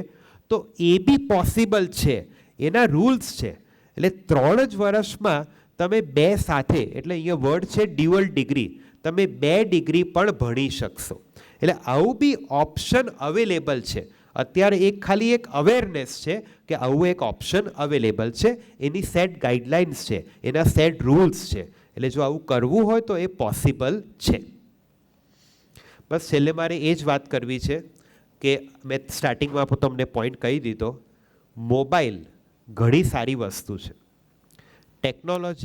તો એ બી પોસિબલ છે. એના રૂલ્સ છે. એટલે 3 જ વર્ષમાં તમે 2 સાથે, એટલે અહીંયા વર્ડ છે ડ્યુઅલ ડિગ્રી, તમે 2 ડિગ્રી પણ ભણી શકશો. એટલે આવું બી ઓપ્શન અવેલેબલ છે. અત્યારે ખાલી એક અવેરનેસ છે કે આવું એક ઓપ્શન અવેલેબલ છે. એની સેટ ગાઈડલાઇન્સ છે, એના સેટ રૂલ્સ છે. એટલે જો આવું કરવું હોય તો એ પોસિબલ છે. બસ છેલ્લે મારે એ જ વાત કરવી છે કે મેં સ્ટાર્ટિંગમાં તમને પોઈન્ટ કહી દીધો, મોબાઈલ ઘણી સારી વસ્તુ છે, ટેકનોલોજી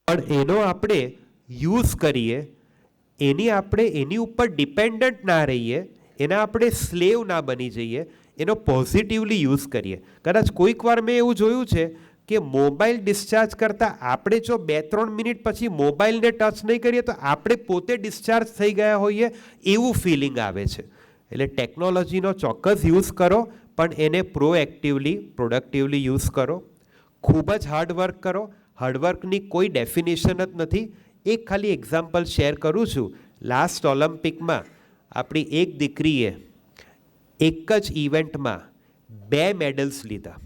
પણ એનો આપણે યુઝ કરીએ, એની ઉપર ડિપેન્ડન્ટ ના રહીએ, એના આપણે સ્લેવ ના બની જઈએ, એનો પોઝિટિવલી યુઝ કરીએ. કદાચ કોઈક વાર મેં એવું જોયું છે કે મોબાઈલ ડિસ્ચાર્જ કરતાં આપણે જો 2-3 મિનિટ પછી મોબાઈલને ટચ નહીં કરીએ તો આપણે પોતે ડિસ્ચાર્જ થઈ ગયા હોઈએ એવું ફિલિંગ આવે છે. એટલે ટેકનોલોજીનો ચોક્કસ યુઝ કરો, પણ એને પ્રોએક્ટિવલી, પ્રોડક્ટિવલી યુઝ કરો. ખૂબ જ હાર્ડવર્ક કરો. હાર્ડવર્કની કોઈ ડેફિનેશન જ નથી. એક ખાલી એક્ઝામ્પલ શેર કરું છું. લાસ્ટ ઓલિમ્પિકમાં આપણી એક દીકરીએ એક જ ઇવેન્ટમાં 2 મેડલ્સ લીધા.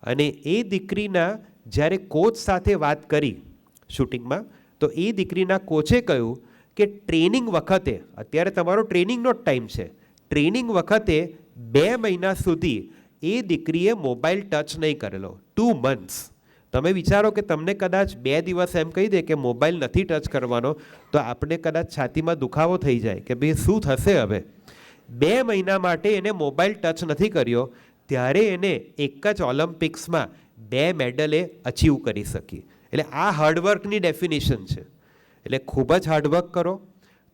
અને એ દીકરીના જ્યારે કોચ સાથે વાત કરી શૂટિંગમાં, તો એ દીકરીના કોચે કહ્યું કે ટ્રેનિંગ વખતે, અત્યારે તમારો ટ્રેનિંગનો જ ટાઈમ છે, ટ્રેનિંગ વખતે 2 મહિના સુધી એ દીકરીએ મોબાઈલ ટચ નહીં કરેલો. 2 months. તમે વિચારો કે તમને કદાચ 2 દિવસ એમ કહી દે કે મોબાઈલ નથી ટચ કરવાનો, તો આપણે કદાચ છાતીમાં દુખાવો થઈ જાય કે ભાઈ શું થશે હવે. 2 મહિના માટે એને મોબાઈલ ટચ નથી કર્યો, ત્યારે એને એક જ ઓલિમ્પિક્સમાં 2 મેડલ એ અચીવ કરી શકી. એટલે આ હાર્ડવર્કની ડેફિનેશન છે. એટલે ખૂબ જ હાર્ડવર્ક કરો.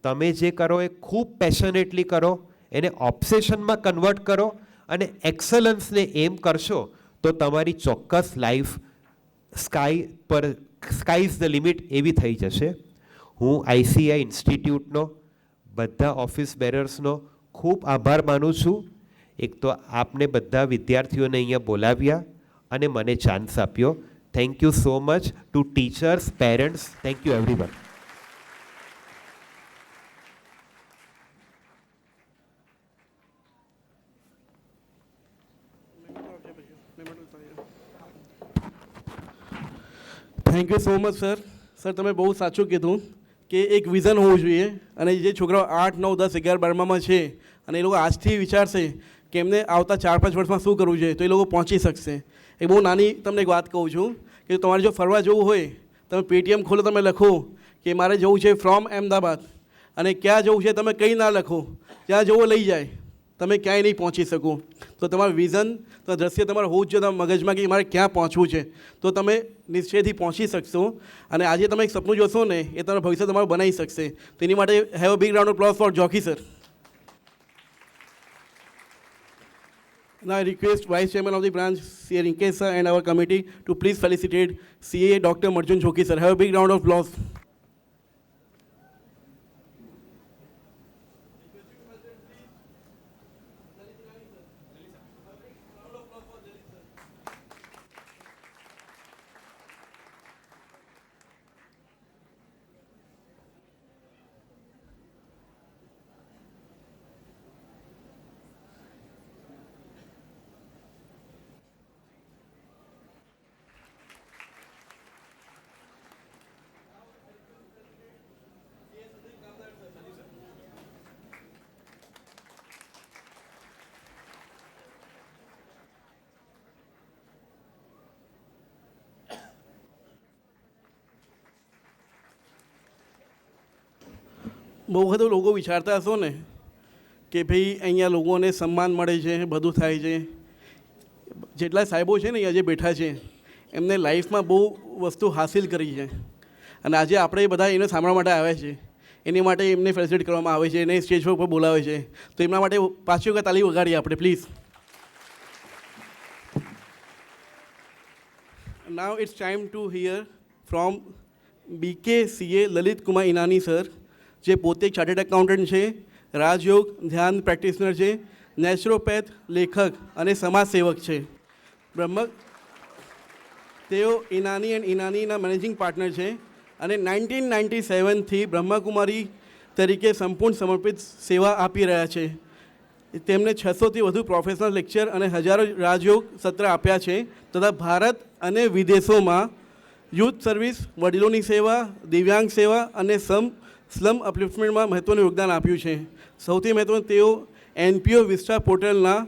તમે જે કરો એ ખૂબ પેશનેટલી કરો, એને ઓબ્સેશનમાં કન્વર્ટ કરો, અને એક્સલન્સને એમ કરશો તો તમારી ચોક્કસ life sky is the limit એવી થઈ જશે. હું ICI ઇન્સ્ટિટ્યૂટનો, બધા ઓફિસ બેરર્સનો ખૂબ આભાર માનું છું. એક તો આપને બધા વિદ્યાર્થીઓને અહીંયા બોલાવ્યા અને મને ચાન્સ આપ્યો. Thank you so much two teachers, parents. Thank you everyone. Thank you so much sir. Sir તમે બહુ સાચું કીધું કે એક વિઝન હોવું જોઈએ, અને જે છોકરાઓ 8, 9, 10, 11, 12માં છે અને એ લોકો આજથી વિચારશે કે એમને આવતા 4-5 વર્ષમાં શું કરવું જોઈએ, તો એ લોકો પહોંચી શકશે. એ બહુ નાની તમને એક વાત કહું છું કે તમારે જો ફરવા જવું હોય, તમે પેટીએમ ખોલો, તમે લખો કે મારે જવું છે ફ્રોમ અમદાવાદ, અને ક્યાં જવું છે તમે કંઈ ના લખો, જ્યાં જવો લઈ જાય, તમે ક્યાંય નહીં પહોંચી શકો. તો તમારું વિઝન, તો દ્રશ્ય તમારે હોવું જ જોઈએ તમારા મગજમાં કે મારે ક્યાં પહોંચવું છે, તો તમે નિશ્ચયથી પહોંચી શકશો. અને આજે તમે એક સપનું જોશો ને, એ તમારું ભવિષ્ય તમારું બનાવી શકશે. તો એની માટે have a big round of applause for જોકી sir. Now I request Vice Chairman of the branch, CA Rinkesh sir, and our committee to please felicitate CA Dr. Marjun Joki sir. Have a big round of applause. બહુ વખત લોકો વિચારતા હશો ને કે ભાઈ અહીંયા લોકોને સન્માન મળે છે, બધું થાય છે. જેટલા સાહેબો છે ને અહીંયા જે બેઠા છે એમને લાઈફમાં બહુ વસ્તુ હાસિલ કરી છે અને આજે આપણે બધા એને સાંભળવા માટે આવ્યા છે. એની માટે એમને ફેસિલિટેટ કરવામાં આવે છે, એને સ્ટેજ પર બોલાવે છે. તો એમના માટે પાછી વખત તાલી વગાડીએ આપણે please. Now it's time to hear from BKCA Lalit Kumar Inani sir, જે પોતે એક ચાર્ટર્ડ એકાઉન્ટન્ટ છે, રાજયોગ ધ્યાન પ્રેક્ટિશનર છે, નેચરોપેથ, લેખક અને સમાજ સેવક છે. તેઓ ઈનાની એન્ડ ઈનાનીના મેનેજિંગ પાર્ટનર છે અને 1997થી બ્રહ્માકુમારી તરીકે સંપૂર્ણ સમર્પિત સેવા આપી રહ્યા છે. તેમને 600થી વધુ પ્રોફેશનલ લેક્ચર અને હજારો રાજયોગ સત્ર આપ્યા છે તથા ભારત અને વિદેશોમાં યુથ સર્વિસ, વડીલોની સેવા, દિવ્યાંગ સેવા અને સ્લમ અપલિફ્ટમેન્ટમાં મહત્ત્વનું યોગદાન આપ્યું છે. સૌથી મહત્ત્વનું, તેઓ NPO વિસ્ટા પોર્ટલના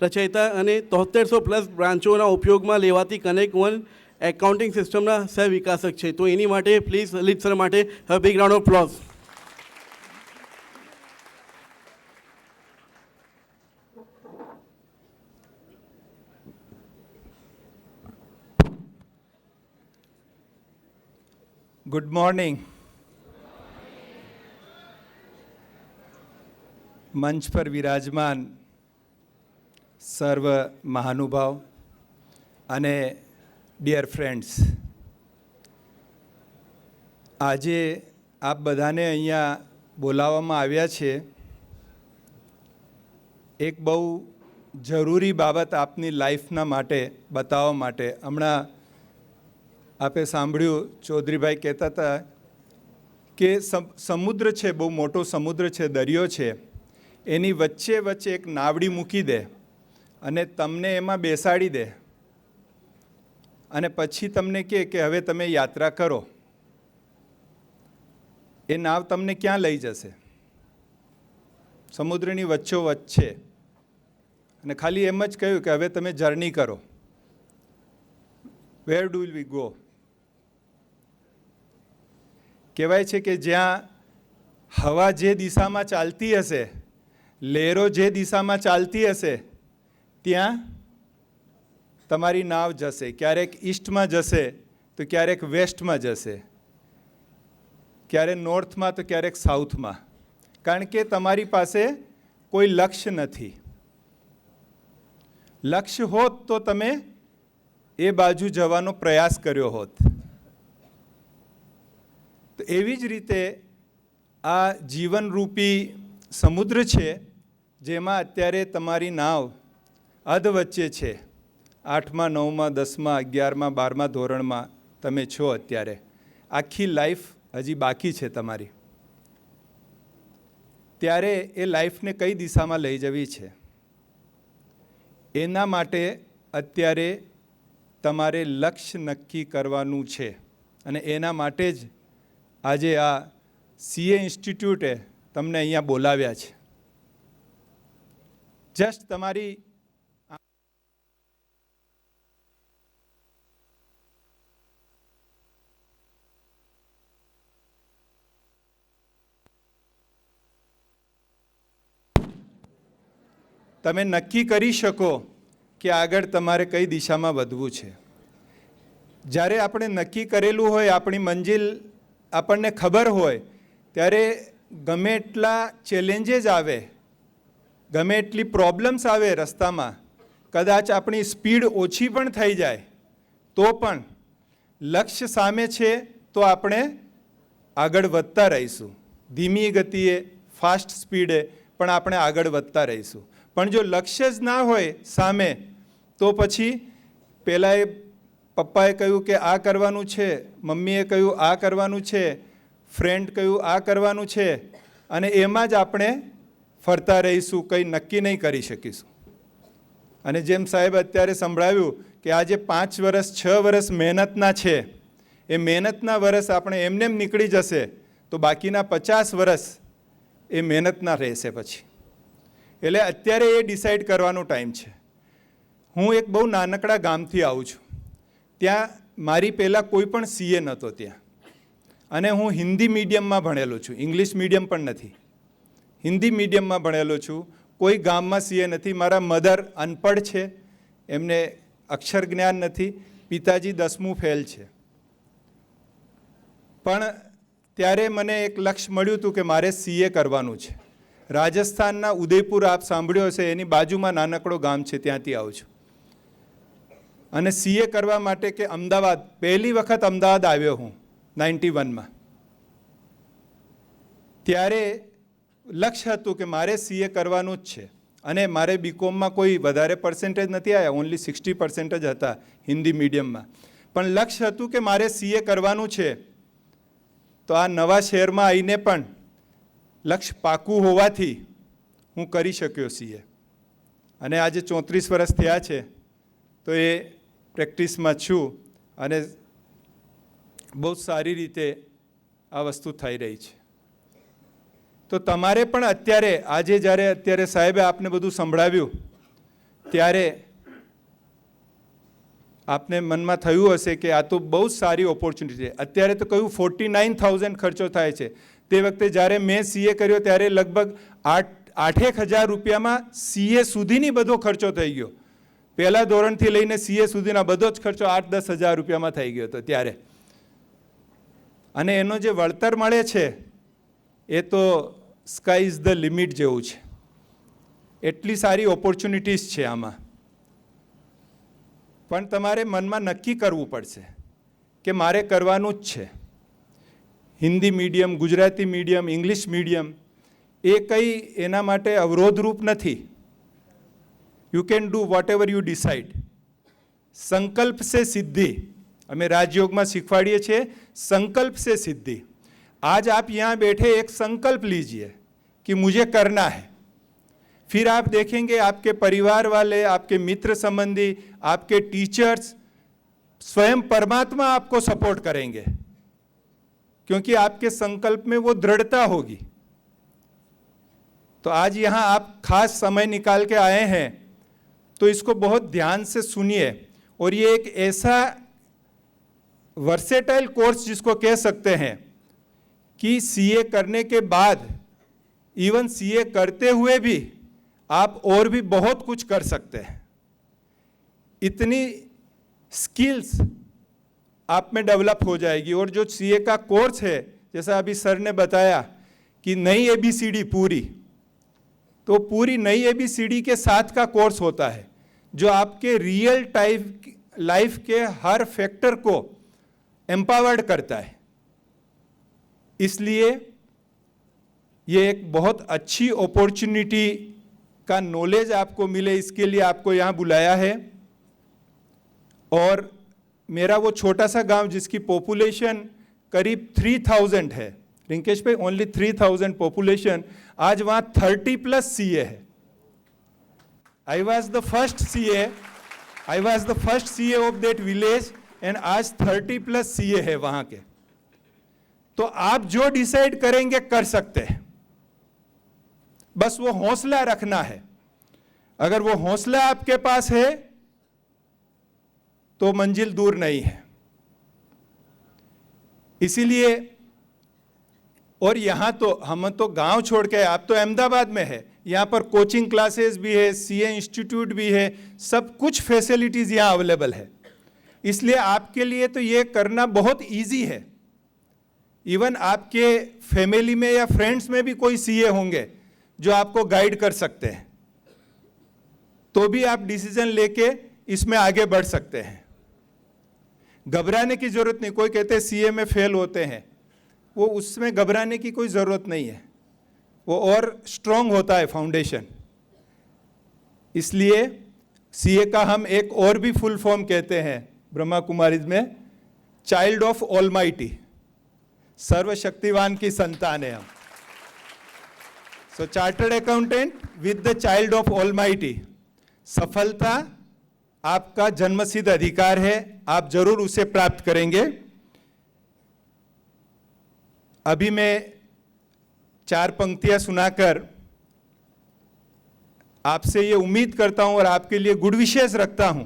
રચયિતા અને 7300+ બ્રાન્ચોના ઉપયોગમાં લેવાતી કનેક્ટ વન એકાઉન્ટિંગ સિસ્ટમના સહ વિકાસક છે. તો એની માટે પ્લીઝ લલિત સર માટે હવે big round of applause. Good morning. મંચ પર વિરાજમાન સર્વ મહાનુભાવ અને ડિયર ફ્રેન્ડ્સ, આજે આપ બધાને અહીંયા બોલાવવામાં આવ્યા છે એક બહુ જરૂરી બાબત આપની લાઈફના માટે બતાવવા માટે. હમણાં આપે સાંભળ્યું, ચૌધરીભાઈ કહેતા હતા કે સમુદ્ર છે, બહુ મોટો સમુદ્ર છે, દરિયો છે, એની વચ્ચે વચ્ચે એક નાવડી મૂકી દે અને તમને એમાં બેસાડી દે અને પછી તમને કહે કે હવે તમે યાત્રા કરો. એ નાવ તમને ક્યાં લઈ જશે? સમુદ્રની વચ્ચોવચ્ચ છે અને ખાલી એમ જ કહ્યું કે હવે તમે જર્ની કરો. Where do we go? કહેવાય છે કે જ્યાં હવા જે દિશામાં ચાલતી હશે, લહેરો જે દિશામાં ચાલતી હશે, ત્યાં તમારી નાવ જશે. ક્યારેક ઈસ્ટમાં જશે તો ક્યારેક વેસ્ટમાં જશે, ક્યારેક નોર્થમાં તો ક્યારેક સાઉથમાં, કારણ કે તમારી પાસે કોઈ લક્ષ્ય નથી. લક્ષ્ય હોત તો તમે એ બાજુ જવાનો પ્રયાસ કર્યો હોત. તો એવી જ રીતે આ જીવનરૂપી સમુદ્ર છે જેમાં અત્યારે તમારી નાવ અધ વચ્ચે છે. 8મા 9મા 10મા 11મા 12મા ધોરણમાં તમે છો અત્યારે. આખી લાઈફ હજી બાકી છે તમારી. ત્યારે એ લાઈફને કઈ દિશામાં લઈ જવી છે, એના માટે અત્યારે તમારે લક્ષ્ય નક્કી કરવાનું છે અને એના માટે જ આજે આ CA ઇન્સ્ટિટ્યૂટે તમને અહીંયા બોલાવ્યા છે. જસ્ટ તમારી તમે નક્કી કરી શકો કે આગળ તમારે કઈ દિશામાં વધવું છે. જ્યારે આપણે નક્કી કરેલું હોય, આપણી મંજિલ આપણને ખબર હોય, ત્યારે ગમે એટલા ચેલેન્જીસ આવે, ગમે એટલી પ્રોબ્લેમ્સ આવે રસ્તામાં, કદાચ આપણી સ્પીડ ઓછી પણ થઈ જાય તો પણ લક્ષ્ય સામે છે તો આપણે આગળ વધતા રહીશું. ધીમી ગતિએ, ફાસ્ટ સ્પીડે પણ આપણે આગળ વધતા રહીશું. પણ જો લક્ષ્ય જ ના હોય સામે તો પછી પહેલાં પપ્પાએ કહ્યું કે આ કરવાનું છે, મમ્મીએ કહ્યું આ કરવાનું છે, ફ્રેન્ડ કહ્યું આ કરવાનું છે, અને એમાં જ આપણે ફરતા રહીશું, કંઈ નક્કી નહીં કરી શકીશું. અને જેમ સાહેબ અત્યારે સંભળાવ્યું કે આજે 5 વર્ષ 6 વર્ષ મહેનતના છે, એ મહેનતના વર્ષ આપણે એમને એમ નીકળી જશે તો બાકીના 50 વર્ષ એ મહેનતના રહેશે પછી. એટલે અત્યારે એ ડિસાઈડ કરવાનો ટાઈમ છે. હું એક બહુ નાનકડા ગામથી આવું છું. ત્યાં મારી પહેલાં કોઈ પણ CA નહોતો ત્યાં, અને હું હિન્દી મીડિયમમાં ભણેલો છું, ઇંગ્લિશ મીડિયમ પણ નથી, હિન્દી મીડિયમમાં ભણેલો છું. કોઈ ગામમાં સીએ નથી. મારા મધર અનપઢ છે, એમને અક્ષર જ્ઞાન નથી. પિતાજી 10મું ફેલ છે. પણ ત્યારે મને એક લક્ષ્ય મળ્યું હતું કે મારે સીએ કરવાનું છે. રાજસ્થાનના ઉદયપુર આપ સાંભળ્યો હશે, એની બાજુમાં નાનકડો ગામ છે, ત્યાંથી આવું છું. અને સીએ કરવા માટે કે અમદાવાદ, પહેલી વખત અમદાવાદ આવ્યો હું 91માં. ત્યારે લક્ષ્ય હતું કે મારે સીએ કરવાનું જ છે. અને મારે બીકોમમાં કોઈ વધારે પર્સન્ટેજ નથી આવ્યા, ઓનલી 60% જ હતા હિન્દી મીડિયમમાં. પણ લક્ષ્ય હતું કે મારે સીએ કરવાનું છે. તો આ નવા શહેરમાં આવીને પણ લક્ષ્ય પાકું હોવાથી હું કરી શક્યો સીએ. અને આજે 34 વર્ષ થયા છે, તો એ પ્રેક્ટિસમાં છું અને બહુ સારી રીતે આ વસ્તુ થઈ રહી છે. તો તમારે પણ અત્યારે, આજે જ્યારે અત્યારે સાહેબે આપને બધું સંભળાવ્યું, ત્યારે આપને મનમાં થયું હશે કે આ તો બહુ સારી ઓપોર્ચ્યુનિટી છે. અત્યારે તો કહ્યું 49,000 ખર્ચો થાય છે. તે વખતે જ્યારે મેં સીએ કર્યો ત્યારે લગભગ 8,000 રૂપિયામાં સીએ સુધીની બધો ખર્ચો થઈ ગયો. પહેલા ધોરણથી લઈને સીએ સુધીના બધો જ ખર્ચો 8-10 હજાર રૂપિયામાં થઈ ગયો હતો ત્યારે. અને એનો જે વળતર મળે છે એ તો સ્કાય ઇઝ ધ લિમિટ જેવું છે. એટલી સારી ઓપોર્ચ્યુનિટીઝ છે આમાં. પણ તમારે મનમાં નક્કી કરવું પડશે કે મારે કરવાનું જ છે. Hindi medium, Gujarati medium, English medium એ કંઈ એના માટે અવરોધરૂપ નથી. You can do whatever you decide. સંકલ્પ સે સિદ્ધિ, અમે राजयोग में सिखवाड़िए छे, संकल्प से सिद्धि. आज आप यहाँ बैठे एक संकल्प लीजिए कि मुझे करना है. फिर आप देखेंगे आपके परिवार वाले, आपके मित्र संबंधी, आपके टीचर्स, स्वयं परमात्मा आपको सपोर्ट करेंगे, क्योंकि आपके संकल्प में वो दृढ़ता होगी. तो आज यहाँ आप खास समय निकाल के आए हैं, तो इसको बहुत ध्यान से सुनिए. और ये एक ऐसा वर्सेटाइल कोर्स जिसको कह सकते हैं कि सीए करने के बाद, इवन सीए करते हुए भी आप और भी बहुत कुछ कर सकते हैं. इतनी स्किल्स आप में डेवलप हो जाएगी. और जो सीए का कोर्स है, जैसा अभी सर ने बताया कि नई एबीसीडी पूरी, तो पूरी नई एबीसीडी के साथ का कोर्स होता है जो आपके रियल लाइफ के हर फैक्टर को एम्पावर्ड करता है. इसलिए ये एक बहुत अच्छी अपॉर्चुनिटी का नॉलेज आपको मिले, इसके लिए आपको यहाँ बुलाया है. और मेरा वो छोटा सा गांव जिसकी पॉपुलेशन करीब 3,000 है, रिंकेश भाई, ओनली 3,000 पॉपुलेशन, आज वहाँ 30+ सीए है. I was the first CA of that village and आज 30+ सीए है वहाँ के. तो आप जो डिसाइड करेंगे कर सकते हैं, बस वो हौसला रखना है. अगर वो हौसला आपके पास है तो मंजिल दूर नहीं है. इसीलिए, और यहाँ तो हम तो गांव छोड़ के, आप तो अहमदाबाद में है, यहाँ पर कोचिंग क्लासेस भी है, सीए इंस्टीट्यूट भी है, सब कुछ फैसिलिटीज़ यहाँ अवेलेबल है. इसलिए आपके लिए तो ये करना बहुत इजी है. इवन आपके फैमिली में या फ्रेंड्स में भी कोई सीए होंगे जो आपको गाइड कर सकते हैं, तो भी आप डिसीजन लेके इसमें आगे बढ़ सकते हैं. घबराने की ज़रूरत नहीं. कोई कहते हैं सीए में फेल होते हैं, वो उसमें घबराने की कोई ज़रूरत नहीं है, वो और स्ट्रॉन्ग होता है फाउंडेशन. इसलिए सीए का हम एक और भी फुल फॉर्म कहते हैं ब्रह्मा कुमारीज में, चाइल्ड ऑफ ऑलमाइटी, सर्वशक्तिवान की संतान है हम. So chartered accountant with the child of almighty. सफलता आपका जन्मसिद्ध अधिकार है, आप जरूर उसे प्राप्त करेंगे. अभी मैं 4 पंक्तियां सुनाकर आपसे ये उम्मीद करता हूं और आपके लिए गुड विशेष रखता हूं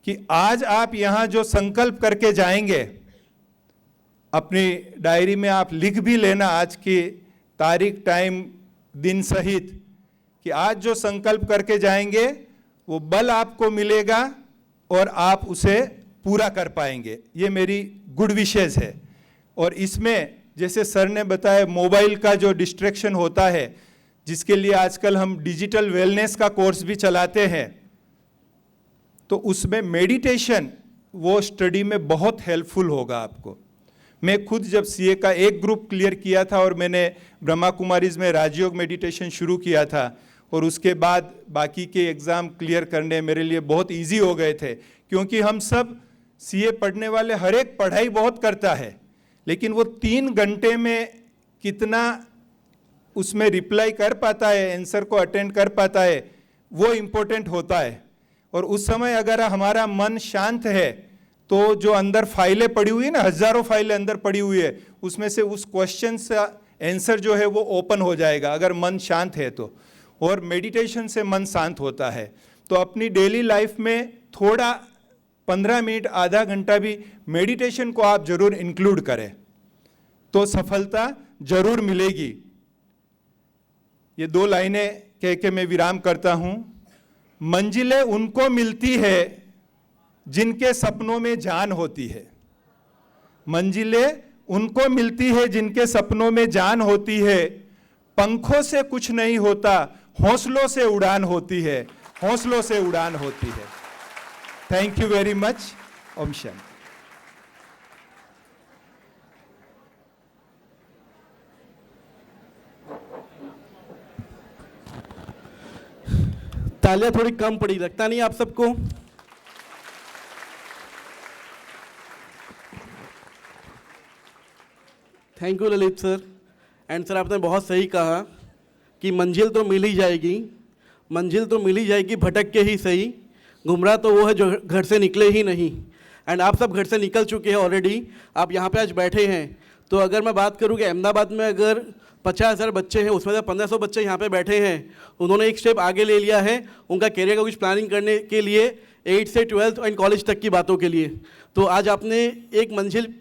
कि आज आप यहां जो संकल्प करके जाएंगे अपनी डायरी में आप लिख भी लेना आज की तारीख, टाइम, दिन सहित, कि आज जो संकल्प करके जाएंगे वो बल आपको मिलेगा और आप उसे पूरा कर पाएंगे। ये मेरी गुड विशेस है। और इसमें जैसे सर ने बताया, मोबाइल का जो डिस्ट्रैक्शन होता है, जिसके लिए आजकल हम डिजिटल वेलनेस का कोर्स भी चलाते हैं, तो उसमें मेडिटेशन वो स्टडी में बहुत हेल्पफुल होगा आपको। मैं खुद जब सीए का एक ग्रुप क्लियर किया था और मैंने ब्रह्मा कुमारीज में राजयोग मेडिटेशन शुरू किया था, और उसके बाद बाकी के एग्ज़ाम क्लियर करने मेरे लिए बहुत इजी हो गए थे, क्योंकि हम सब सीए पढ़ने वाले हर एक पढ़ाई बहुत करता है, लेकिन वो 3 घंटे में कितना उसमें रिप्लाई कर पाता है, आंसर को अटेंड कर पाता है, वो इम्पोर्टेंट होता है। और उस समय अगर हमारा मन शांत है तो जो अंदर फाइलें पड़ी हुई है ना, हजारों फाइलें अंदर पड़ी हुई है, उसमें से उस क्वेश्चन का आंसर जो है वो ओपन हो जाएगा अगर मन शांत है तो। और मेडिटेशन से मन शांत होता है। तो अपनी डेली लाइफ में थोड़ा 15 मिनट, आधा घंटा भी मेडिटेशन को आप जरूर इंक्लूड करें, तो सफलता जरूर मिलेगी। ये 2 लाइनें कह के मैं विराम करता हूं। मंजिलें उनको मिलती है जिनके सपनों में जान होती है। मंजिलें उनको मिलती है जिनके सपनों में जान होती है। पंखों से कुछ नहीं होता, हौसलों से उड़ान होती है, हौसलों से उड़ान होती है। Thank you very much. ओम शांति। तालियां थोड़ी कम पड़ी, लगता नहीं आप सबको? Thank you Lalit sir. And sir, आपने बहुत सही कहा कि मंजिल तो मिल ही जाएगी, मंजिल तो मिल ही जाएगी, भटक के ही सही। गुमराह तो वो है जो घर से निकले ही नहीं। एंड आप सब घर से निकल चुके हैं ऑलरेडी, आप यहाँ पे आज बैठे हैं। तो अगर मैं बात करूँ कि अहमदाबाद में अगर 50,000 बच्चे हैं, उसमें से 1500 बच्चे यहाँ पे बैठे हैं, उन्होंने एक स्टेप आगे ले लिया है उनका करियर का कुछ प्लानिंग करने के लिए, 8 से 12 एंड कॉलेज तक की बातों के लिए। तो आज आपने एक मंजिल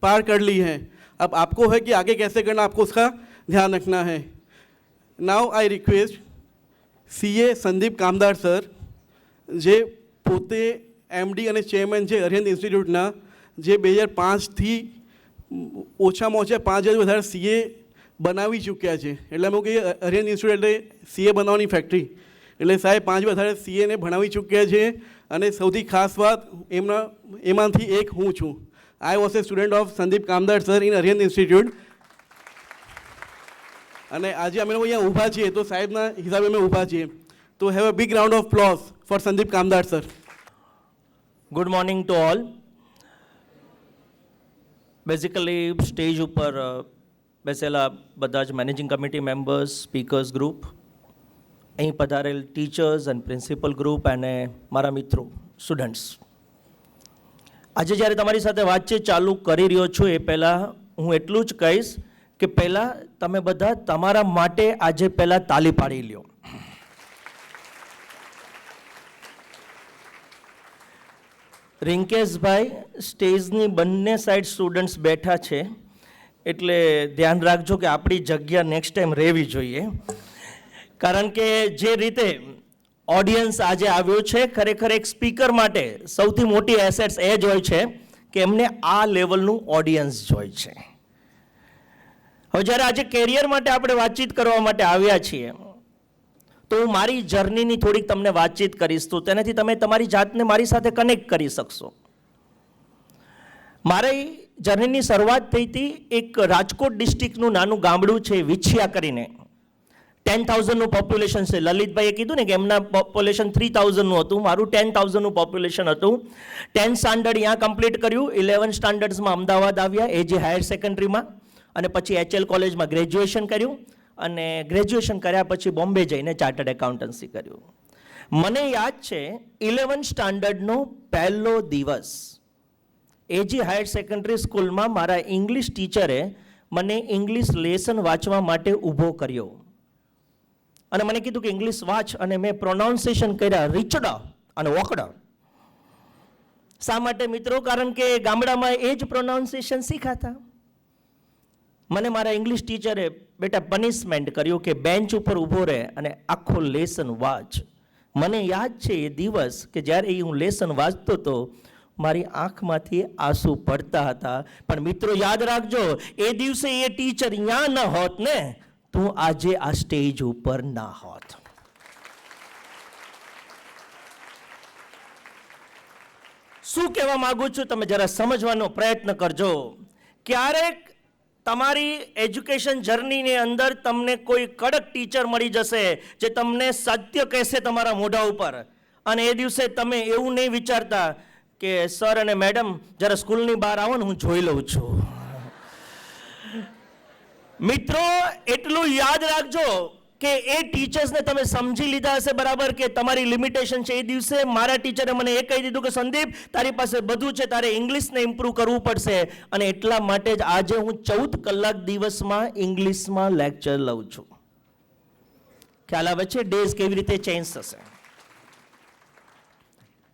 पार कर ली है। अब आपको है कि आगे कैसे करना, आपको उसका ध्यान रखना है। Now I request CA Sandeep Kamdar sir, જે પોતે MD અને ચેરમેન છે અરિહંત ઇન્સ્ટિટ્યૂટના, જે 2005થી ઓછામાં ઓછા 5 વધારે CA બનાવી ચૂક્યા છે। એટલે અમે કહીએ અરિહંત ઇન્સ્ટિટ્યૂટ એટલે CA બનાવવાની ફેક્ટરી। એટલે સાહેબ 5 વધારે CAને ભણાવી ચૂક્યા છે। અને સૌથી ખાસ વાત એમાંથી એક હું છું। I was a student of Sandeep Kamdar sir in Arihant institute. અને આજે અમે લોકો અહીંયા ઊભા છીએ તો સાહેબના હિસાબે અમે ઊભા છીએ। તો have a big round of applause for Sandeep Kamdar sir. Good morning to all. Basically stage ઉપર બેસેલા બધા જ managing committee members, speakers group, અહીં પધારેલ ટીચર્સ અને પ્રિન્સિપલ ગ્રુપ અને મારા મિત્રો સ્ટુડન્ટ્સ, આજે જ્યારે તમારી સાથે વાતચીત ચાલુ કરી રહ્યો છું એ પહેલાં હું એટલું જ કહીશ કે પહેલાં તમે બધા તમારા માટે આજે પહેલાં તાલી પાડી લ્યો। રિંકેશભાઈ, સ્ટેજની બંને સાઈડ સ્ટુડન્ટ્સ બેઠા છે, એટલે ધ્યાન રાખજો કે આપણી જગ્યા નેક્સ્ટ ટાઈમ રહેવી જોઈએ, કારણ કે જે રીતે ઓડિયન્સ આજે આવ્યો છે, ખરેખર એક સ્પીકર માટે સૌથી મોટી એસેટ્સ એ જ હોય છે કે એમને આ લેવલનું ઓડિયન્સ જોઈ છે। હવે જ્યારે આજે કેરિયર માટે આપણે વાતચીત કરવા માટે આવ્યા છીએ, તો હું મારી જર્નીની થોડીક તમને વાતચીત કરીશ, તો તેનાથી તમે તમારી જાતને મારી સાથે કનેક્ટ કરી શકશો। મારી જર્નીની શરૂઆત થઈ હતી એક રાજકોટ ડિસ્ટ્રિક્ટનું નાનું ગામડું છે વિછિયા કરીને, 10,000નું પોપ્યુલેશન છે। લલિતભાઈએ કીધું ને કે એમના પોપ્યુલેશન 3,000નું હતું, મારું 10,000નું પોપ્યુલેશન હતું। 10th સ્ટાન્ડર્ડ અહીંયા કમ્પ્લીટ કર્યું, 11th સ્ટાન્ડર્ડ્સમાં અમદાવાદ આવ્યા એજે હાયર સેકન્ડરીમાં, અને પછી HL કોલેજમાં ગ્રેજ્યુએશન કર્યું, અને ગ્રેજ્યુએશન કર્યા પછી બોમ્બે જઈને ચાર્ટર્ડ એકાઉન્ટન્સી કર્યું। મને યાદ છે 11th સ્ટાન્ડર્ડનો પહેલો દિવસ એજી હાયર સેકન્ડરી સ્કૂલમાં મારા ઇંગ્લિશ ટીચરે મને ઇંગ્લિશ લેસન વાંચવા માટે ઊભો કર્યો, અને મને કીધું કે ઇંગ્લિશ વાંચ, અને મેં પ્રોનાઉન્સિએશન કર્યા રીચડા અને વોકડા। શા માટે મિત્રો? કારણ કે ગામડામાં એ જ પ્રોનાઉન્સિએશન શીખાતા। મને મારા ઇંગ્લિશ ટીચરે બેટા પનિશમેન્ટ કર્યું કે બેન્ચ ઉપર ઊભો રહે અને આખો લેસન વાંચ. મને યાદ છે એ દિવસ કે જ્યારે હું લેસન વાંચતો હતો મારી આંખમાંથી આંસુ પડતા હતા. પણ મિત્રો યાદ રાખજો, એ દિવસે એ ટીચર ત્યાં ન હોત ને તું આજે આ સ્ટેજ ઉપર ના હોત. શું કહેવા માંગુ છું તમે જરા સમજવાનો પ્રયત્ન કરજો. ક્યારેક તમારી એજ્યુકેશન જર્નીની અંદર તમને કોઈ કડક ટીચર મળી જશે જે તમને સત્ય કહેશે તમારા મોઢા ઉપર, અને એ દિવસે તમે એવું નહીં વિચારતા કે સર અને મેડમ જરા સ્કૂલની બહાર આવો ને હું જોઈ લઉં છું. મિત્રો એટલું યાદ રાખજો કે એ ટીચર્સને તમે સમજી લીધા હશે બરાબર કે તમારી લિમિટેશન છે. એ દિવસે મારા ટીચરે મને એ કહી દીધું કે સંદીપ તારી પાસે બધું છે, તારે ઇંગ્લિશને ઇમ્પ્રૂવ કરવું પડશે, અને એટલા માટે જ આજે હું 14 કલાક દિવસમાં ઇંગ્લિશમાં લેક્ચર લઉં છું. ખ્યાલ આવે છે ડેઝ કેવી રીતે ચેન્જ થશે.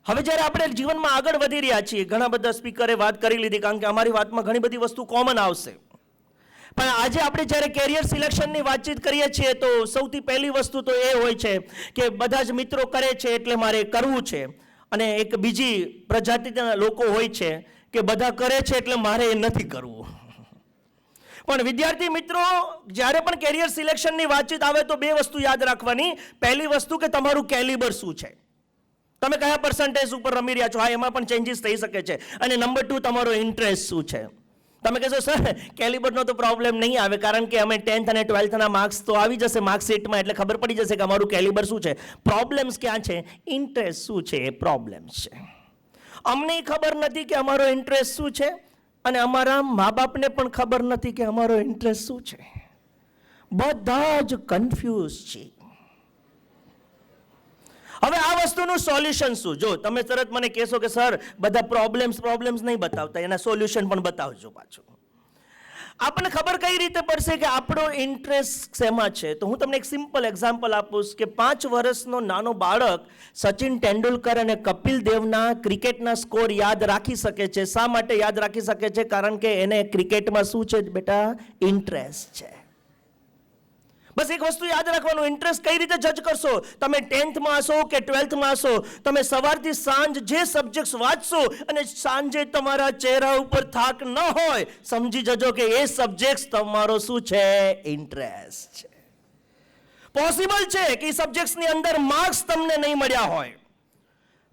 હવે જ્યારે આપણે જીવનમાં આગળ વધી રહ્યા છીએ, ઘણા બધા સ્પીકરે વાત કરી લીધી કારણ કે અમારી વાતમાં ઘણી બધી વસ્તુ કોમન આવશે. પણ આજે આપણે જ્યારે કેરિયર સિલેક્શનની વાતચીત કરીએ છીએ તો સૌથી પહેલી વસ્તુ તો એ હોય છે કે બધા જ મિત્રો કરે છે એટલે મારે કરવું છે, અને એક બીજી પ્રજાતિના લોકો હોય છે કે બધા કરે છે એટલે મારે એ નથી કરવું. પણ વિદ્યાર્થી મિત્રો જ્યારે પણ કેરિયર સિલેક્શનની વાતચીત આવે તો બે વસ્તુ યાદ રાખવાની. પહેલી વસ્તુ કે તમારું કેલિબર શું છે, તમે કયા પર્સન્ટેજ ઉપર રમી રહ્યા છો, હા એમાં પણ ચેન્જીસ થઈ શકે છે. અને નંબર 2 તમારો ઇન્ટરેસ્ટ શું છે. તમે કહેશો સર કેલિબરનો તો પ્રોબ્લેમ નહીં આવે કારણ કે અમે 10th અને 12thના માર્ક્સ તો આવી જશે માર્કશીટમાં એટલે ખબર પડી જશે કે અમારું કેલિબર શું છે. પ્રોબ્લેમ્સ ક્યાં છે, ઇન્ટરેસ્ટ શું છે એ પ્રોબ્લેમ્સ છે. અમને ખબર નથી કે અમારો ઇન્ટરેસ્ટ શું છે, અને અમારા મા બાપને પણ ખબર નથી કે અમારો ઇન્ટરેસ્ટ શું છે. બધા જ કન્ફ્યુઝ છે. હવે આ વસ્તુનું સોલ્યુશન શું? જો તમે તરત મને કહેશો કે સર બધા પ્રોબ્લેમ્સ નહીં બતાવતા, એના સોલ્યુશન પણ બતાવજો પાછું. આપણને ખબર કઈ રીતે પડશે કે આપણો ઇન્ટરેસ્ટ શેમાં છે? તો હું તમને એક સિમ્પલ એક્ઝામ્પલ આપું કે 5 વર્ષનો નાનો બાળક સચિન તેંડુલકર અને કપિલ દેવના ક્રિકેટના સ્કોર યાદ રાખી શકે છે. શા માટે યાદ રાખી શકે છે? કારણ કે એને ક્રિકેટમાં શું છે બેટા? ઇન્ટરેસ્ટ છે. બસ એક વસ્તુ યાદ રાખવાનું, ઇન્ટરેસ્ટ કઈ રીતે જજ કરશો? તમે 10thમાં હશો કે 12thમાં હશો, તમે સવારથી સાંજ જે સબ્જેક્ટ્સ વાંચશો અને સાંજે તમારા ચહેરા ઉપર થાક ન હોય, સમજી જજો કે એ સબ્જેક્ટ્સ તમારો શું છે? ઇન્ટરેસ્ટ છે. પોસિબલ છે કે એ સબ્જેક્ટ્સની અંદર માર્ક્સ તમને નહીં મળ્યા હોય,